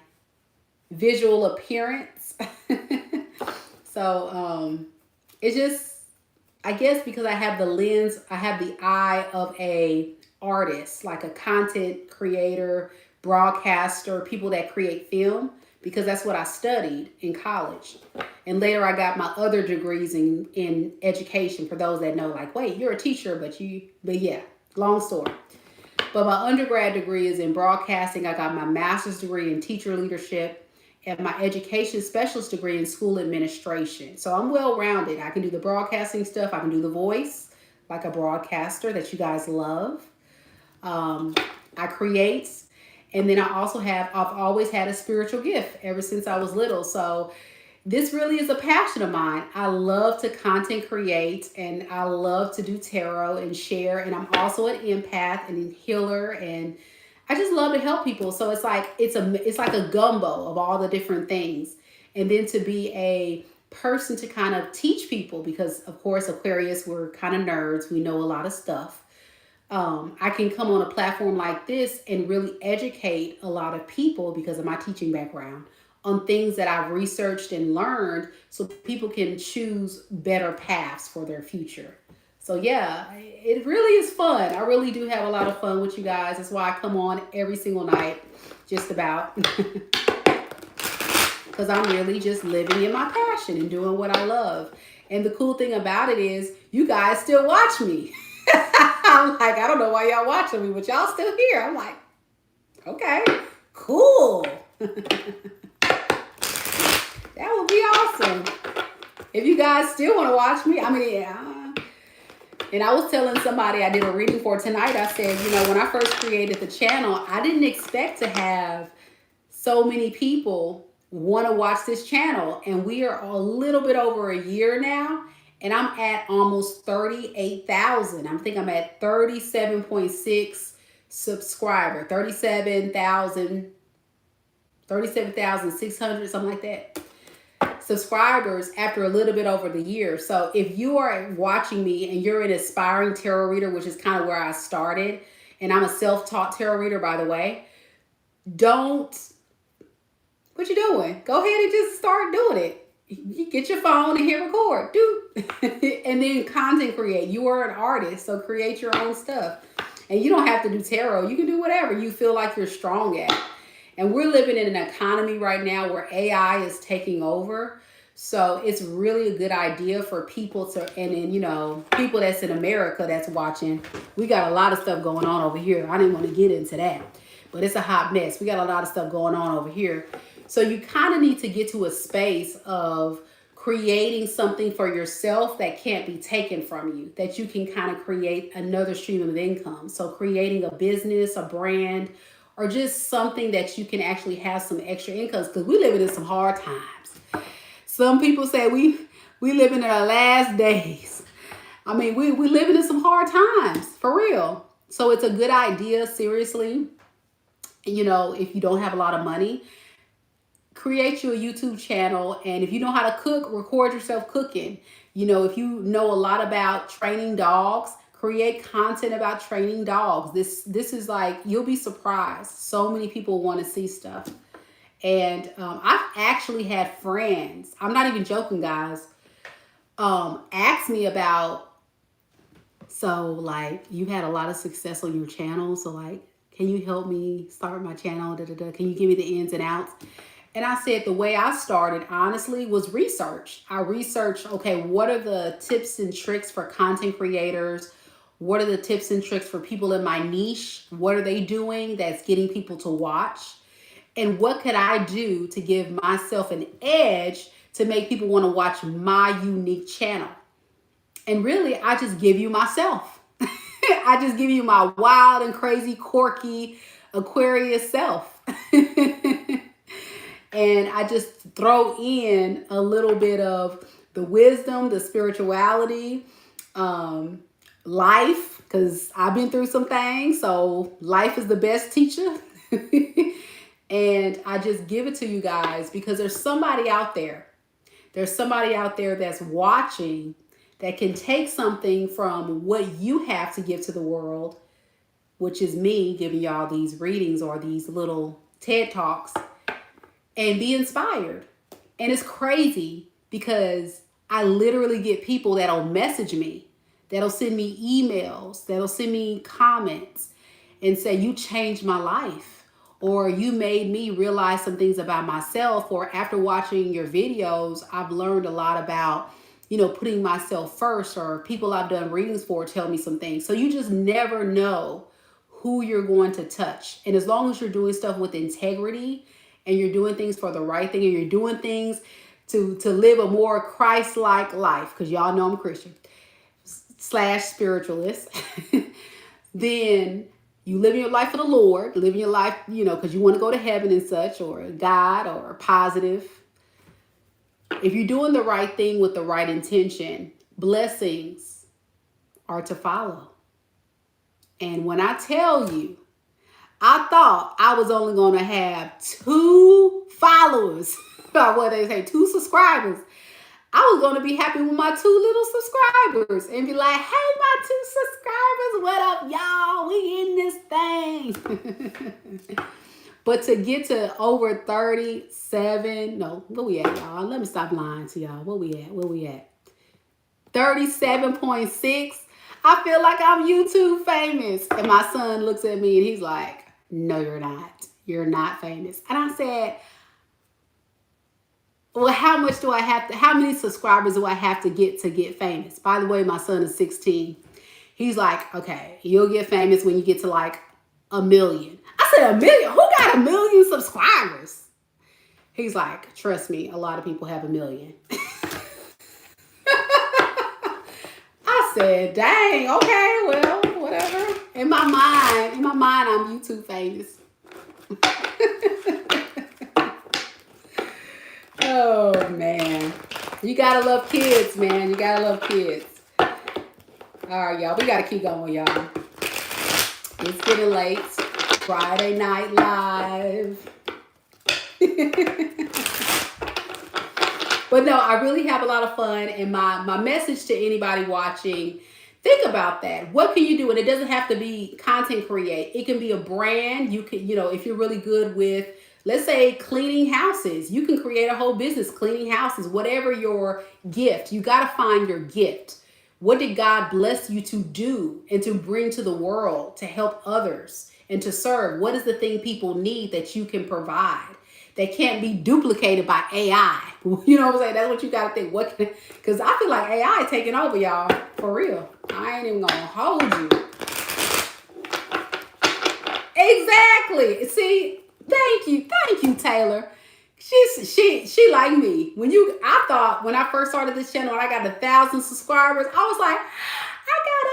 visual appearance. So it's just, I guess because I have the lens, I have the eye of a artist, like a content creator, broadcaster, people that create film, because that's what I studied in college. And later I got my other degrees in education, for those that know, like, wait, you're a teacher, but yeah, long story. But my undergrad degree is in broadcasting. I got my master's degree in teacher leadership and my education specialist degree in school administration. So I'm well-rounded. I can do the broadcasting stuff. I can do the voice like a broadcaster that you guys love. I create. And then I've always had a spiritual gift ever since I was little. So this really is a passion of mine. I love to content create and I love to do tarot and share. And I'm also an empath and a healer, and I just love to help people. So it's like a gumbo of all the different things. And then to be a person to kind of teach people, because of course Aquarius, we're kind of nerds. We know a lot of stuff. I can come on a platform like this and really educate a lot of people because of my teaching background on things that I've researched and learned, so people can choose better paths for their future. So yeah, it really is fun. I really do have a lot of fun with you guys. That's why I come on every single night, just about. Because I'm really just living in my passion and doing what I love. And the cool thing about it is you guys still watch me. I'm like, I don't know why y'all watching me, but y'all still here. I'm like, okay, cool. That would be awesome. If you guys still want to watch me, I mean, yeah. And I was telling somebody I did a reading for tonight, I said, you know, when I first created the channel, I didn't expect to have so many people want to watch this channel. And we are a little bit over a year now. And I'm at almost 38,000. I think I'm at 37.6 subscriber, 37,600, something like that. Subscribers after a little bit over the year. So if you are watching me and you're an aspiring tarot reader, which is kind of where I started, and I'm a self-taught tarot reader, by the way, what you doing? Go ahead and just start doing it. You get your phone and hit record, and then content create. You are an artist, so create your own stuff. And you don't have to do tarot. You can do whatever you feel like you're strong at. And we're living in an economy right now where AI is taking over. So it's really a good idea for people to, and you know, people that's in America that's watching. We got a lot of stuff going on over here. I didn't want to get into that, but it's a hot mess. We got a lot of stuff going on over here. So you kind of need to get to a space of creating something for yourself that can't be taken from you, that you can kind of create another stream of income. So creating a business, a brand, or just something that you can actually have some extra income, because we living in some hard times. Some people say we living in our last days. I mean, we living in some hard times, for real. So it's a good idea, seriously. You know, if you don't have a lot of money, create you a YouTube channel, and if you know how to cook, record yourself cooking. You know, if you know a lot about training dogs, create content about training dogs. This is like, you'll be surprised. So many people want to see stuff. And I've actually had friends, I'm not even joking, guys, ask me about, so like, you had a lot of success on your channel, so like, can you help me start my channel? Can you give me the ins and outs? And I said, the way I started, honestly, was research. I researched, okay, what are the tips and tricks for content creators? What are the tips and tricks for people in my niche? What are they doing that's getting people to watch? And what could I do to give myself an edge to make people want to watch my unique channel? And really, I just give you myself. I just give you my wild and crazy, quirky Aquarius self. And I just throw in a little bit of the wisdom, the spirituality, life, because I've been through some things. So life is the best teacher. And I just give it to you guys because there's somebody out there. There's somebody out there that's watching that can take something from what you have to give to the world, which is me giving y'all these readings or these little TED Talks, and be inspired. And it's crazy because I literally get people that'll message me, that'll send me emails, that'll send me comments and say, you changed my life, or you made me realize some things about myself, or after watching your videos, I've learned a lot about, you know, putting myself first, or people I've done readings for tell me some things. So you just never know who you're going to touch. And as long as you're doing stuff with integrity and you're doing things for the right thing, and you're doing things to live a more Christ-like life, because y'all know I'm a Christian / spiritualist, then you living your life for the Lord, living your life, you know, because you want to go to heaven and such, or God, or positive. If you're doing the right thing with the right intention, blessings are to follow. And when I tell you, I thought I was only going to have 2 followers, what they say, 2 subscribers. I was going to be happy with my 2 little subscribers and be like, hey, my 2 subscribers, what up, y'all? We in this thing. But to get to over 37, no, where we at, y'all? Let me stop lying to y'all. Where we at? 37.6. I feel like I'm YouTube famous. And my son looks at me and he's like, no, you're not. You're not famous. And I said, well, how many subscribers do I have to get famous? By the way, my son is 16. He's like, okay, you'll get famous when you get to like 1 million. I said, 1 million? Who got 1 million subscribers? He's like, trust me, a lot of people have 1 million. I said, dang, okay, well, whatever. In my mind, I'm YouTube famous. Oh, man. You gotta love kids, man. You gotta love kids. All right, y'all. We gotta keep going, y'all. It's getting late. Friday Night Live. But no, I really have a lot of fun. And my message to anybody watching, think about that. What can you do? And it doesn't have to be content create. It can be a brand. You can, you know, if you're really good with, let's say, cleaning houses, you can create a whole business cleaning houses, whatever your gift. You got to find your gift. What did God bless you to do and to bring to the world to help others and to serve? What is the thing people need that you can provide that can't be duplicated by AI? You know what I'm saying? That's what you got to think. What? Because I feel like AI taking over, y'all. For real. I ain't even going to hold you. Exactly. See, thank you, Taylor. She like me. I thought when I first started this channel and I got 1,000 subscribers, I was like, I got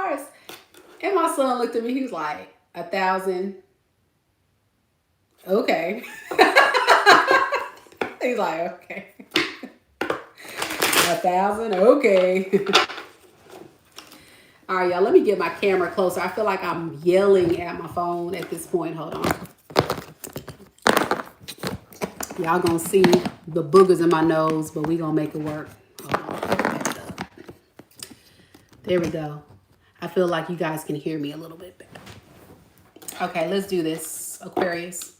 1,000 subscribers. And my son looked at me, he was like, 1,000. Okay. He's like, okay. 1,000, okay. All right, y'all, let me get my camera closer. I feel like I'm yelling at my phone at this point. Hold on. Y'all gonna see the boogers in my nose, but we gonna make it work. There we go. I feel like you guys can hear me a little bit better. Okay, let's do this, Aquarius.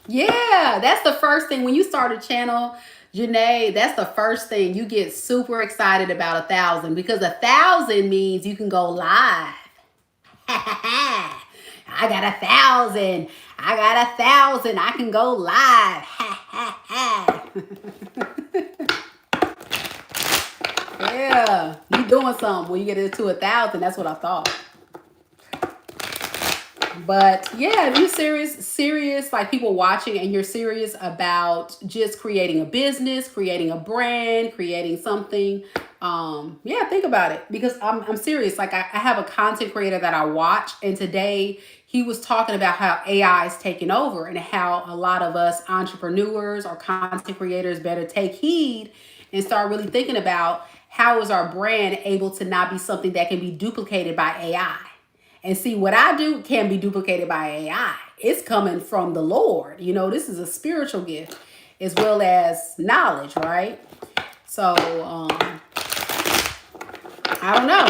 Yeah, that's the first thing. When you start a channel, Janae, that's the first thing. You get super excited about 1,000 because 1,000 means you can go live. I got 1,000. I got 1,000. I can go live. Yeah, you doing something when you get it to 1,000. That's what I thought. But yeah, if you're serious, like people watching and you're serious about just creating a business, creating a brand, creating something, yeah, think about it because I'm serious. Like I have a content creator that I watch, and today he was talking about how AI is taking over and how a lot of us entrepreneurs or content creators better take heed and start really thinking about how is our brand able to not be something that can be duplicated by AI. And see, what I do can be duplicated by AI. It's coming from the Lord. You know, this is a spiritual gift as well as knowledge, right? So, I don't know.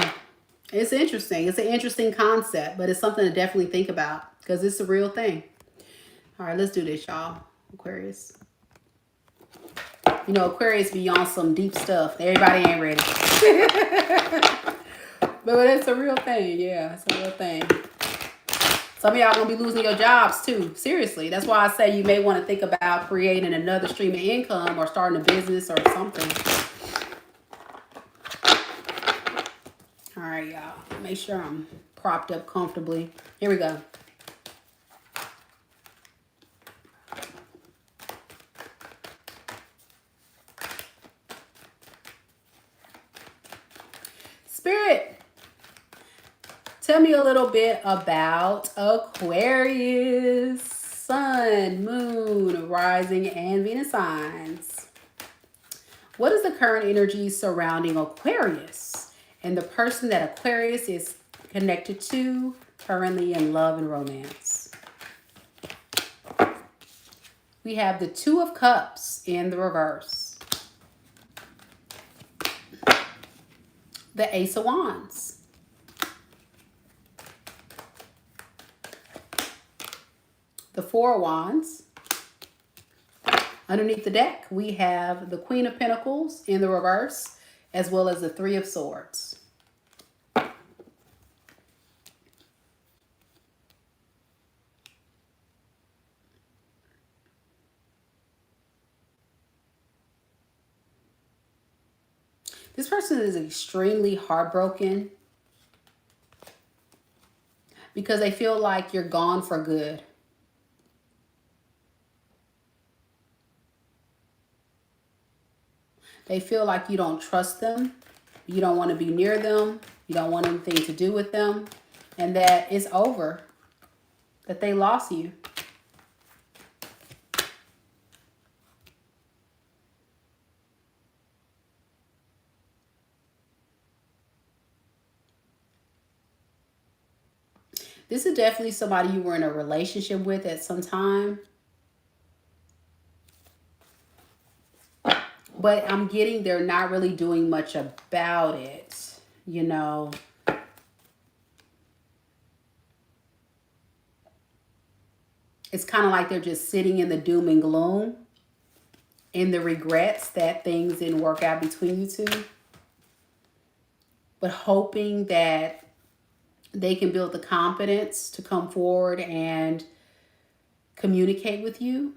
It's interesting. It's an interesting concept, but it's something to definitely think about because it's a real thing. All right, let's do this, y'all. Aquarius. You know, Aquarius be on some deep stuff. Everybody ain't ready. But it's a real thing. Yeah, it's a real thing. Some of y'all gonna be losing your jobs too. Seriously. That's why I say you may want to think about creating another stream of income or starting a business or something. All right, y'all. Make sure I'm propped up comfortably. Here we go. Spirit. Tell me a little bit about Aquarius, Sun, Moon, Rising, and Venus signs. What is the current energy surrounding Aquarius and the person that Aquarius is connected to currently in love and romance? We have the Two of Cups in the reverse. The Ace of Wands. The Four of Wands. Underneath the deck, we have the Queen of Pentacles in the reverse, as well as the Three of Swords. This person is extremely heartbroken because they feel like you're gone for good. They feel like you don't trust them. You don't want to be near them. You don't want anything to do with them. And that it's over. That they lost you. This is definitely somebody you were in a relationship with at some time. But I'm getting they're not really doing much about it, you know. It's kind of like they're just sitting in the doom and gloom, in the regrets that things didn't work out between you two. But hoping that they can build the confidence to come forward and communicate with you.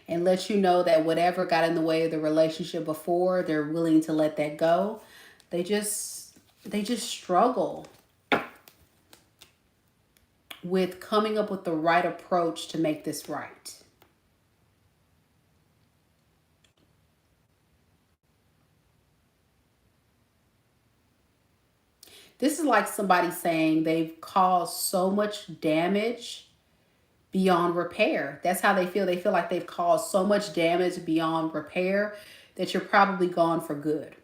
And let you know that whatever got in the way of the relationship before, they're willing to let that go. They just struggle with coming up with the right approach to make this right. This is like somebody saying they've caused so much damage beyond repair. That's how they feel. They feel like they've caused so much damage beyond repair that you're probably gone for good.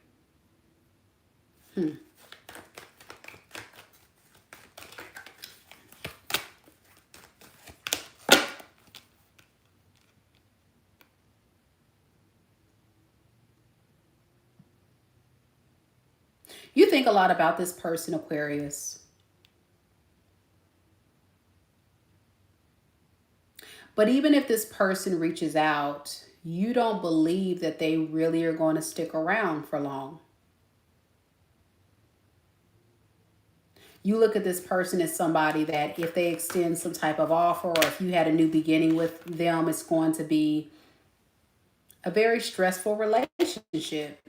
You think a lot about this person, Aquarius. But even if this person reaches out, you don't believe that they really are going to stick around for long. You look at this person as somebody that if they extend some type of offer, or if you had a new beginning with them, it's going to be a very stressful relationship.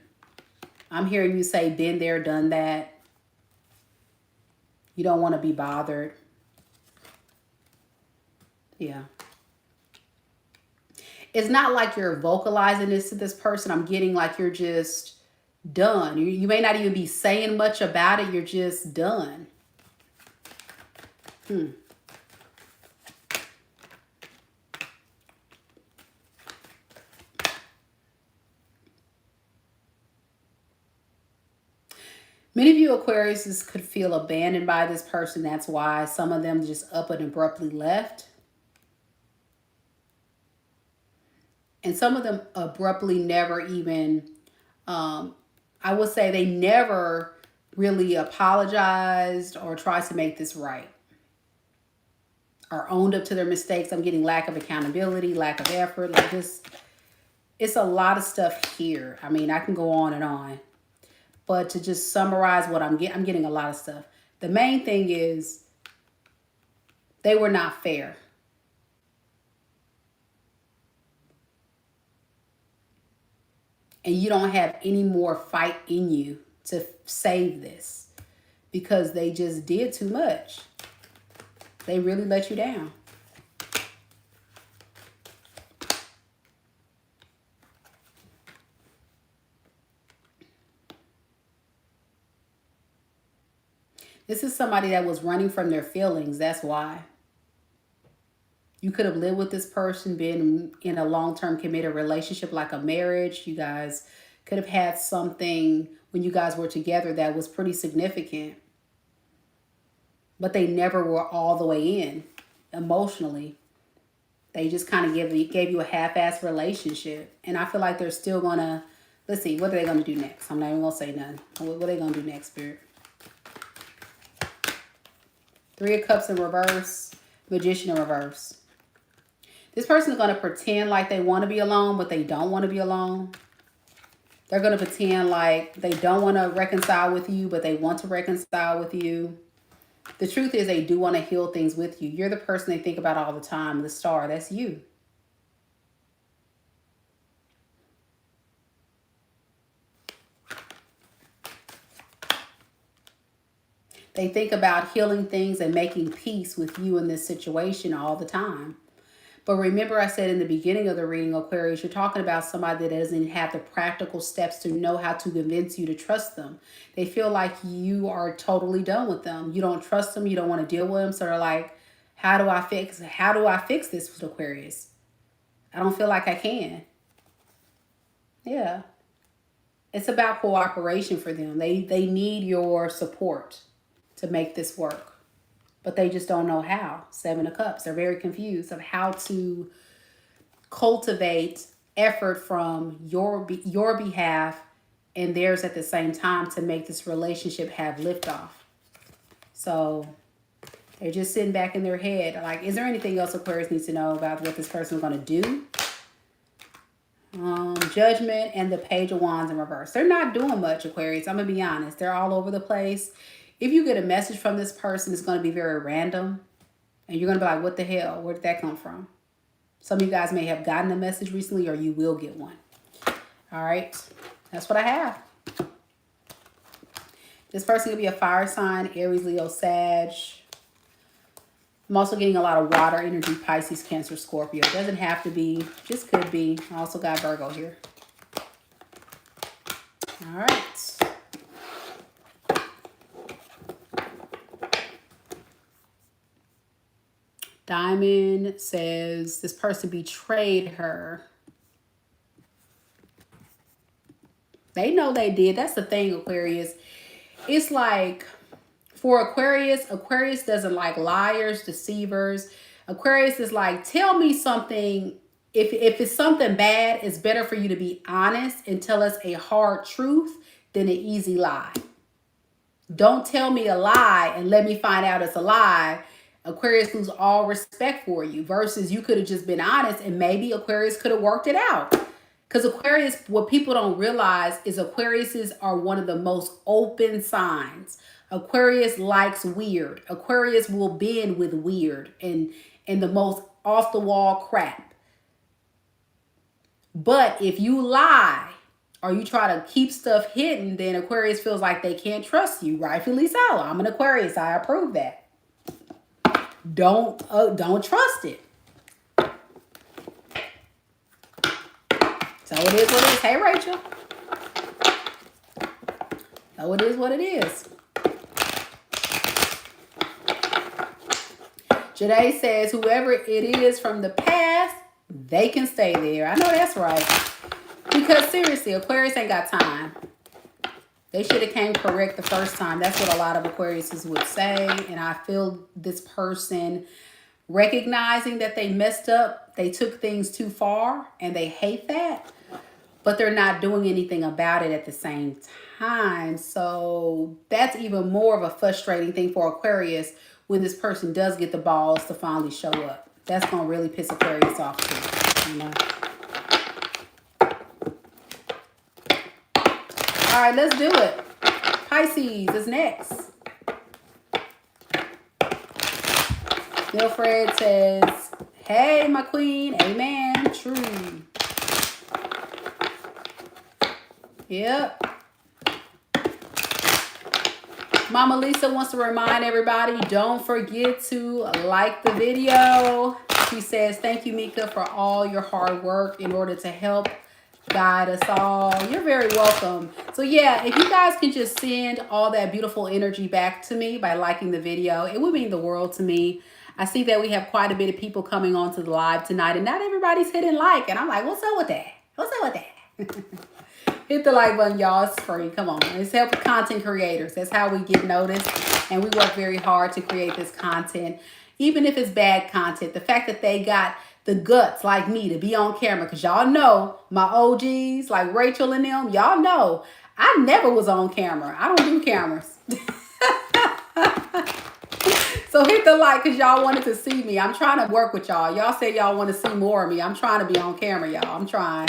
I'm hearing you say, been there, done that. You don't want to be bothered. Yeah. It's not like you're vocalizing this to this person. I'm getting like you're just done. You may not even be saying much about it. You're just done. Many of you Aquariuses could feel abandoned by this person. That's why some of them just up and abruptly left. And some of them abruptly never even, I would say they never really apologized or tried to make this right. Or owned up to their mistakes. I'm getting lack of accountability, lack of effort. Like this, it's a lot of stuff here. I mean, I can go on and on. But to just summarize what I'm getting a lot of stuff. The main thing is they were not fair. And you don't have any more fight in you to save this because they just did too much. They really let you down. This is somebody that was running from their feelings. That's why. You could have lived with this person, been in a long-term committed relationship like a marriage. You guys could have had something when you guys were together that was pretty significant. But they never were all the way in emotionally. They just kind of gave you a half-assed relationship. And I feel like they're still going to, let's see, what are they going to do next? I'm not even going to say nothing. What are they going to do next, Spirit? Three of Cups in reverse, Magician in reverse. This person is going to pretend like they want to be alone, but they don't want to be alone. They're going to pretend like they don't want to reconcile with you, but they want to reconcile with you. The truth is they do want to heal things with you. You're the person they think about all the time. The star, that's you. They think about healing things and making peace with you in this situation all the time. But remember I said in the beginning of the reading, Aquarius, you're talking about somebody that doesn't have the practical steps to know how to convince you to trust them. They feel like you are totally done with them. You don't trust them. You don't want to deal with them. So they're like, how do I fix this with Aquarius? I don't feel like I can. Yeah. It's about cooperation for them. They need your support to make this work. But they just don't know how. Seven of Cups. They're very confused of how to cultivate effort from your behalf and theirs at the same time to make this relationship have liftoff. So they're just sitting back in their head. Like, is there anything else Aquarius needs to know about what this person is going to do? Judgment and the Page of Wands in reverse. They're not doing much, Aquarius. I'm going to be honest. They're all over the place. If you get a message from this person, it's going to be very random. And you're going to be like, what the hell? Where did that come from? Some of you guys may have gotten a message recently or you will get one. All right. That's what I have. This person could be a fire sign, Aries, Leo, Sag. I'm also getting a lot of water energy, Pisces, Cancer, Scorpio. It doesn't have to be, just could be. I also got Virgo here. All right. Diamond says this person betrayed her. They know they did. That's the thing, Aquarius. It's like for Aquarius, Aquarius doesn't like liars, deceivers. Aquarius is like, tell me something. If it's something bad, it's better for you to be honest and tell us a hard truth than an easy lie. Don't tell me a lie and let me find out it's a lie. Aquarius lose all respect for you versus you could have just been honest and maybe Aquarius could have worked it out. Because Aquarius, what people don't realize is Aquariuses are one of the most open signs. Aquarius likes weird. Aquarius will bend with weird and the most off the wall crap. But if you lie or you try to keep stuff hidden, then Aquarius feels like they can't trust you. Rightfully so. I'm an Aquarius. I approve that. Don't trust it. So it is what it is. Hey, Rachel. So it is what it is. Jade says, whoever it is from the past, they can stay there. I know that's right. Because seriously, Aquarius ain't got time. They should have came correct the first time. That's what a lot of Aquariuses would say. And I feel this person recognizing that they messed up. They took things too far and they hate that. But they're not doing anything about it at the same time. So that's even more of a frustrating thing for Aquarius when this person does get the balls to finally show up. That's going to really piss Aquarius off too, you know. All right, let's do it. Pisces is next. Wilfred says, hey, my queen. Amen. True. Yep. Mama Lisa wants to remind everybody, don't forget to like the video. She says, thank you, Meka, for all your hard work in order to help guide us all. You're very welcome. So yeah, if you guys can just send all that beautiful energy back to me by liking the video, it would mean the world to me. I see that we have quite a bit of people coming on to the live tonight and not everybody's hitting like. And I'm like, what's up with that? What's up with that? Hit the like button, y'all. It's free. Come on. Let's help content creators. That's how we get noticed. And we work very hard to create this content. Even if it's bad content, the fact that they got the guts like me to be on camera. Because y'all know my OGs like Rachel and them. Y'all know I never was on camera. I don't do cameras. So hit the like because y'all wanted to see me. I'm trying to work with y'all. Y'all say y'all want to see more of me. I'm trying to be on camera, y'all. I'm trying.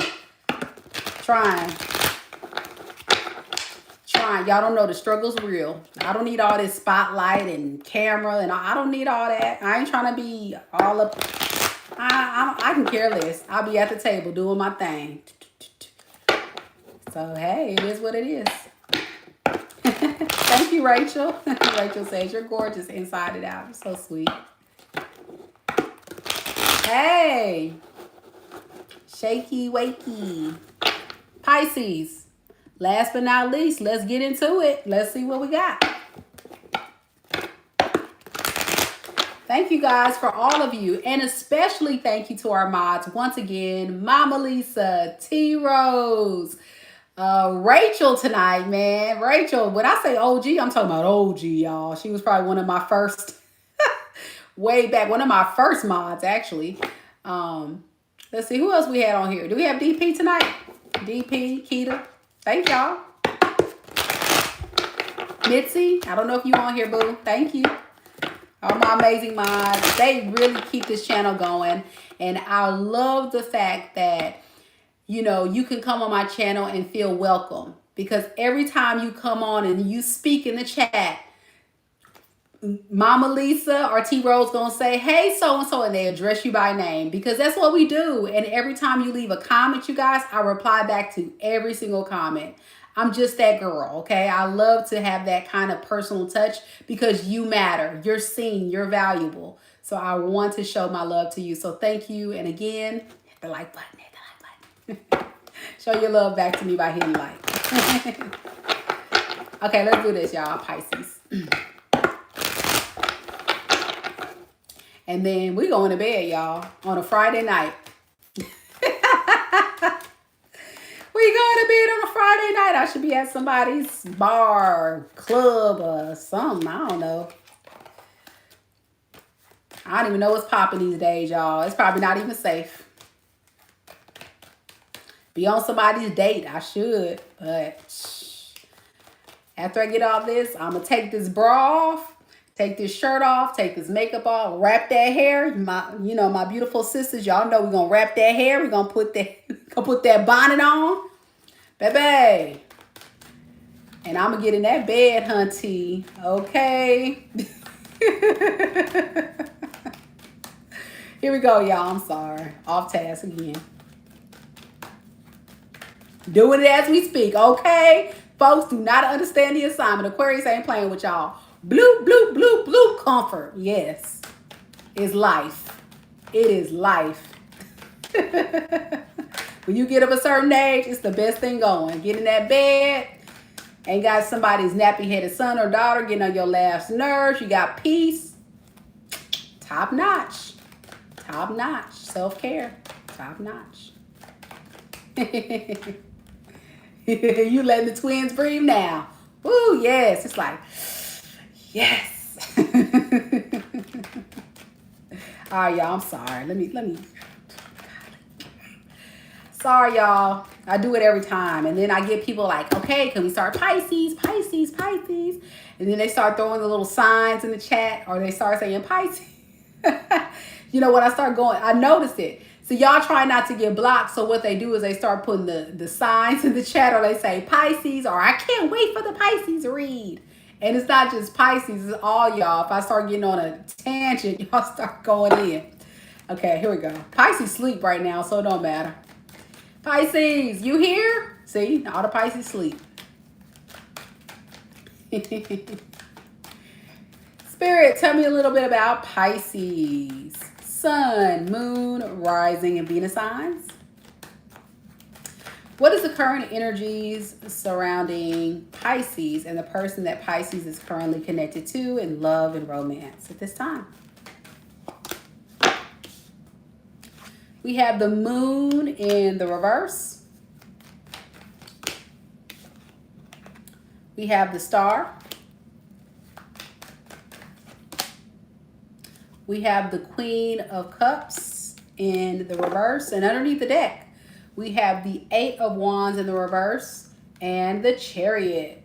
Y'all don't know the struggle's real. I don't need all this spotlight and camera and I don't need all that. I ain't trying to be all up. I can care less. I'll be at the table doing my thing. So hey, it is what it is. Thank you, Rachel. Rachel says you're gorgeous inside and out. You're so sweet. Hey, shaky wakey. Pisces. Last but not least, let's get into it. Let's see what we got. Thank you guys for all of you. And especially thank you to our mods. Once again, Mama Lisa, T-Rose, Rachel tonight, man. Rachel, when I say OG, I'm talking about OG, y'all. She was probably one of my first, way back, one of my first mods, actually. Let's see, who else we had on here? Do we have DP tonight? DP, Keita. Thank y'all. Mitzi, I don't know if you on here, boo. Thank you. All my amazing mods. They really keep this channel going. And I love the fact that, you know, you can come on my channel and feel welcome. Because every time you come on and you speak in the chat, Mama Lisa or T-Rose gonna say, hey, so-and-so, and they address you by name because that's what we do. And every time you leave a comment, you guys, I reply back to every single comment. I'm just that girl, okay? I love to have that kind of personal touch because you matter. You're seen. You're valuable. So I want to show my love to you. So thank you. And again, hit the like button. Hit the like button. Show your love back to me by hitting like. Okay, let's do this, y'all. Pisces. And then we going to bed, y'all, on a Friday night. We going to bed on a Friday night. I should be at somebody's bar, club, or something. I don't know. I don't even know what's popping these days, y'all. It's probably not even safe. Be on somebody's date. I should. But after I get off this, I'm going to take this bra off, take this shirt off, take this makeup off, wrap that hair. My beautiful sisters, y'all know we're going to wrap that hair. We're going to put that bonnet on. Baby. And I'm going to get in that bed, hunty. Okay. Here we go, y'all. I'm sorry. Off task again. Doing it as we speak, okay? Folks do not understand the assignment. Aquarius ain't playing with y'all. Bloop, bloop, bloop, bloop. Comfort. Yes. It's life. It is life. When you get of a certain age, it's the best thing going. Get in that bed. Ain't got somebody's nappy-headed son or daughter getting on your last nerves. You got peace. Top notch. Top notch. Self-care. Top notch. You letting the twins breathe now. Ooh, yes. It's like, yes. All right, y'all. I'm sorry. Let me. Sorry, y'all. I do it every time. And then I get people like, okay, can we start Pisces, Pisces, Pisces? And then they start throwing the little signs in the chat, or they start saying Pisces. You know, when I start going, I noticed it. So y'all try not to get blocked. So what they do is they start putting the signs in the chat, or they say Pisces, or I can't wait for the Pisces read. And it's not just Pisces, it's all y'all. If I start getting on a tangent, y'all start going in. Okay, here we go. Pisces sleep right now, so it don't matter. Pisces, you here? See, all the Pisces sleep. Spirit, tell me a little bit about Pisces. Sun, moon, rising, and Venus signs. What is the current energies surrounding Pisces and the person that Pisces is currently connected to in love and romance at this time? We have the moon in the reverse. We have the star. We have the Queen of Cups in the reverse. And underneath the deck, we have the Eight of Wands in the reverse and the Chariot.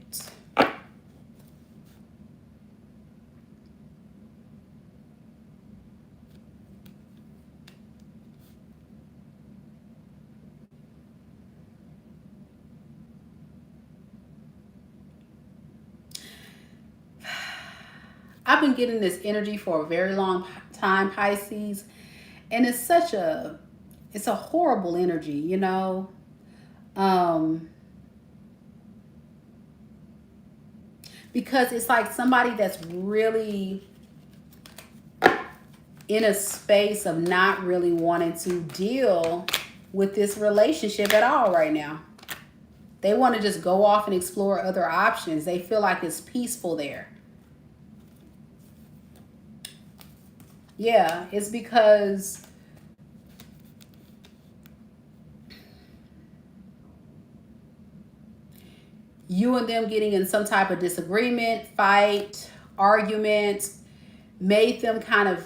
I've been getting this energy for a very long time, Pisces, and it's a horrible energy, you know. Because it's like somebody that's really in a space of not really wanting to deal with this relationship at all right now. They want to just go off and explore other options. They feel like it's peaceful there. Yeah, it's because you and them getting in some type of disagreement, fight, argument, made them kind of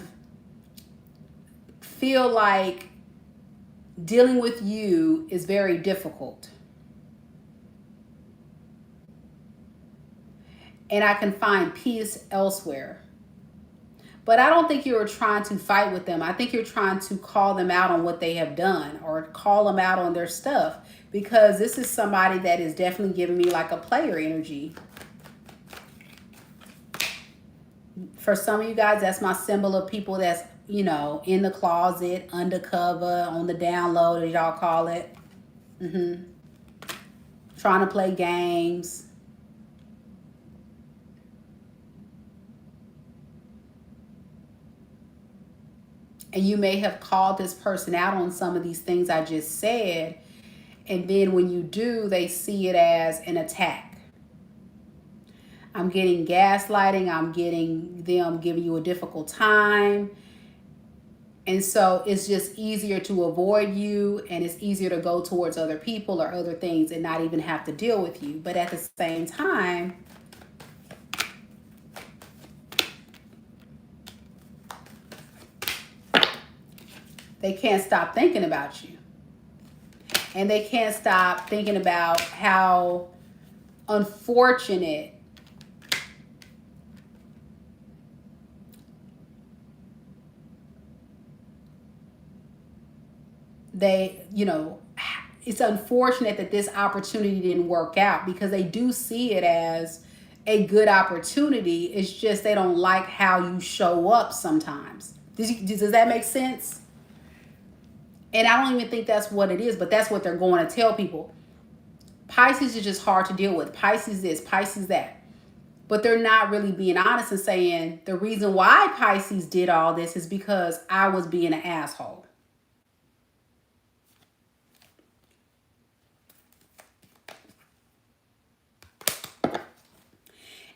feel like dealing with you is very difficult. And I can find peace elsewhere. But I don't think you're trying to fight with them. I think you're trying to call them out on what they have done or call them out on their stuff, because this is somebody that is definitely giving me like a player energy. For some of you guys, that's my symbol of people that's, you know, in the closet, undercover, on the down low, as y'all call it. Trying to play games. And you may have called this person out on some of these things I just said. And then when you do, they see it as an attack. I'm getting gaslighting. I'm getting them giving you a difficult time. And so it's just easier to avoid you, and it's easier to go towards other people or other things and not even have to deal with you. But at the same time, they can't stop thinking about you. And they can't stop thinking about how unfortunate they, you know, it's unfortunate that this opportunity didn't work out, because they do see it as a good opportunity. It's just they don't like how you show up sometimes. Does that make sense? And I don't even think that's what it is, but that's what they're going to tell people. Pisces is just hard to deal with. Pisces this, Pisces that. But they're not really being honest and saying the reason why Pisces did all this is because I was being an asshole.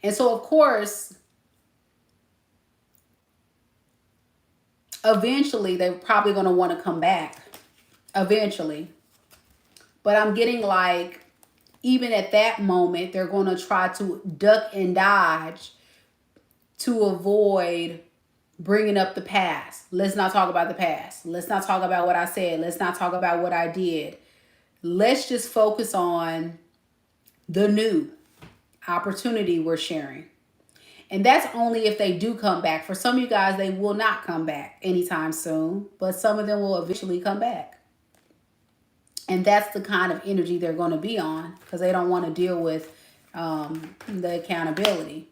And so, of course, eventually they're probably going to want to come back. Eventually. But I'm getting like, even at that moment, they're going to try to duck and dodge to avoid bringing up the past. Let's not talk about the past. Let's not talk about what I said. Let's not talk about what I did. Let's just focus on the new opportunity we're sharing. And that's only if they do come back. For some of you guys, they will not come back anytime soon, but some of them will eventually come back. And that's the kind of energy they're going to be on, because they don't want to deal with the accountability.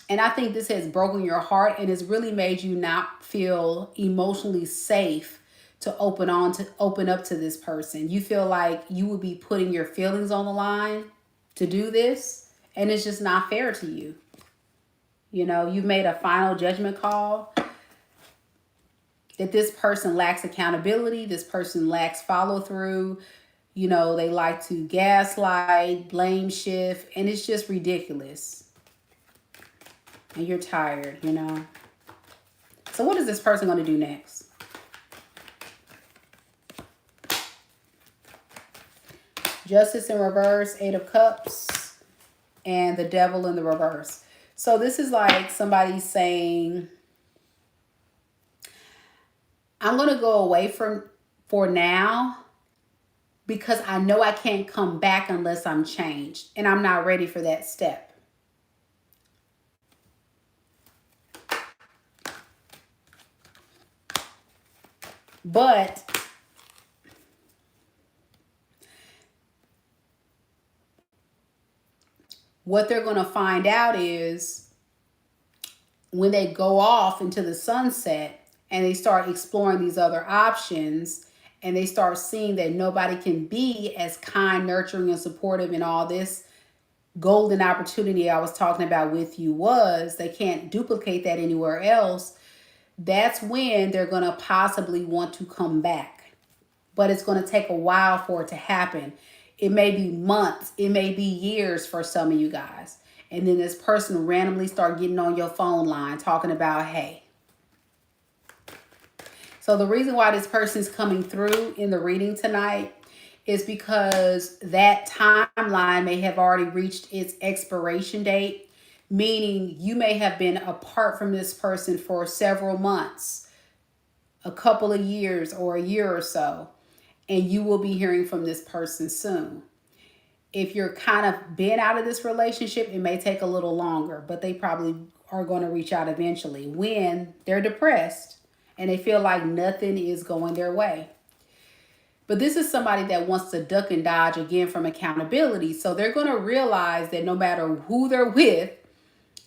And I think this has broken your heart, and it's really made you not feel emotionally safe to open up to this person. You feel like you would be putting your feelings on the line to do this, and it's just not fair to you. You know, you've made a final judgment call that this person lacks accountability, this person lacks follow through. You know, they like to gaslight, blame shift, and it's just ridiculous. And you're tired, you know. So what is this person going to do next? Justice in reverse, 8 of Cups, and the Devil in the reverse. So this is like somebody saying, I'm going to go away for now, because I know I can't come back unless I'm changed, and I'm not ready for that step. But what they're going to find out is when they go off into the sunset and they start exploring these other options, and they start seeing that nobody can be as kind, nurturing, and supportive, and all this golden opportunity I was talking about with you was, they can't duplicate that anywhere else. That's when they're going to possibly want to come back. But it's going to take a while for it to happen. It may be months. It may be years for some of you guys. And then this person randomly start getting on your phone line talking about, hey. So the reason why this person is coming through in the reading tonight is because that timeline may have already reached its expiration date, meaning you may have been apart from this person for several months, a couple of years, or a year or so, and you will be hearing from this person soon. If you're kind of been out of this relationship, it may take a little longer, but they probably are going to reach out eventually when they're depressed and they feel like nothing is going their way. But this is somebody that wants to duck and dodge again from accountability. So they're going to realize that no matter who they're with,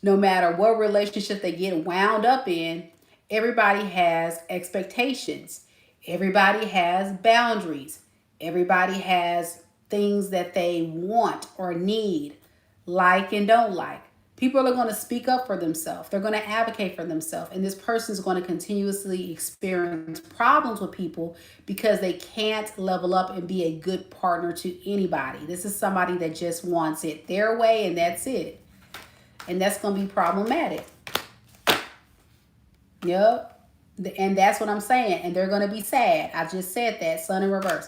no matter what relationship they get wound up in, everybody has expectations. Everybody has boundaries. Everybody has things that they want or need, like and don't like. People are going to speak up for themselves. They're going to advocate for themselves. And this person is going to continuously experience problems with people because they can't level up and be a good partner to anybody. This is somebody that just wants it their way, and that's it. And that's going to be problematic. Yep. And that's what I'm saying. And they're going to be sad. I just said that, Sun in reverse.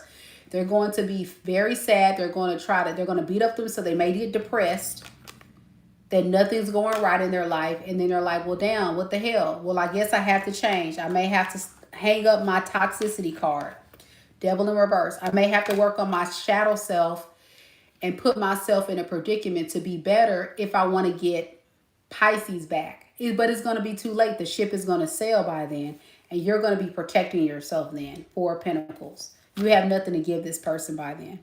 They're going to be very sad. They're going to they're going to beat up them, so they may get depressed that nothing's going right in their life. And then they're like, well, damn, what the hell? Well, I guess I have to change. I may have to hang up my toxicity card. Devil in reverse. I may have to work on my shadow self and put myself in a predicament to be better if I want to get Pisces back. But it's going to be too late. The ship is going to sail by then, and you're going to be protecting yourself then. Four of Pentacles. You have nothing to give this person by then.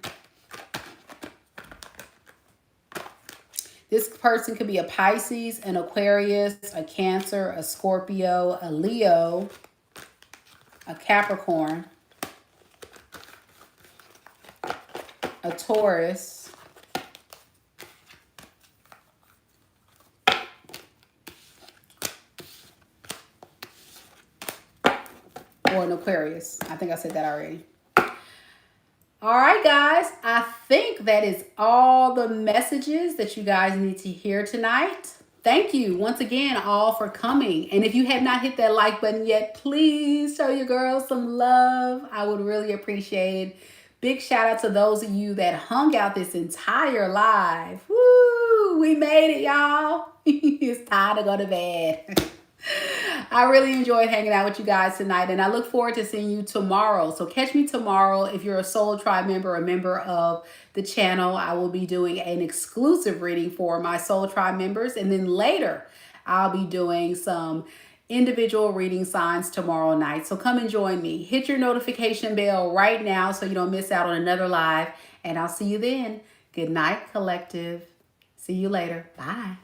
This person could be a Pisces, an Aquarius, a Cancer, a Scorpio, a Leo, a Capricorn, a Taurus, or an Aquarius. I think I said that already. All right, guys. I think that is all the messages that you guys need to hear tonight. Thank you once again all for coming. And if you have not hit that like button yet, please show your girls some love. I would really appreciate it. Big shout out to those of you that hung out this entire live. Woo! We made it, y'all. It's time to go to bed. I really enjoyed hanging out with you guys tonight, and I look forward to seeing you tomorrow. So catch me tomorrow. If you're a Soul Tribe member, a member of the channel, I will be doing an exclusive reading for my Soul Tribe members. And then later, I'll be doing some individual reading signs tomorrow night. So come and join me. Hit your notification bell right now so you don't miss out on another live. And I'll see you then. Good night, collective. See you later. Bye.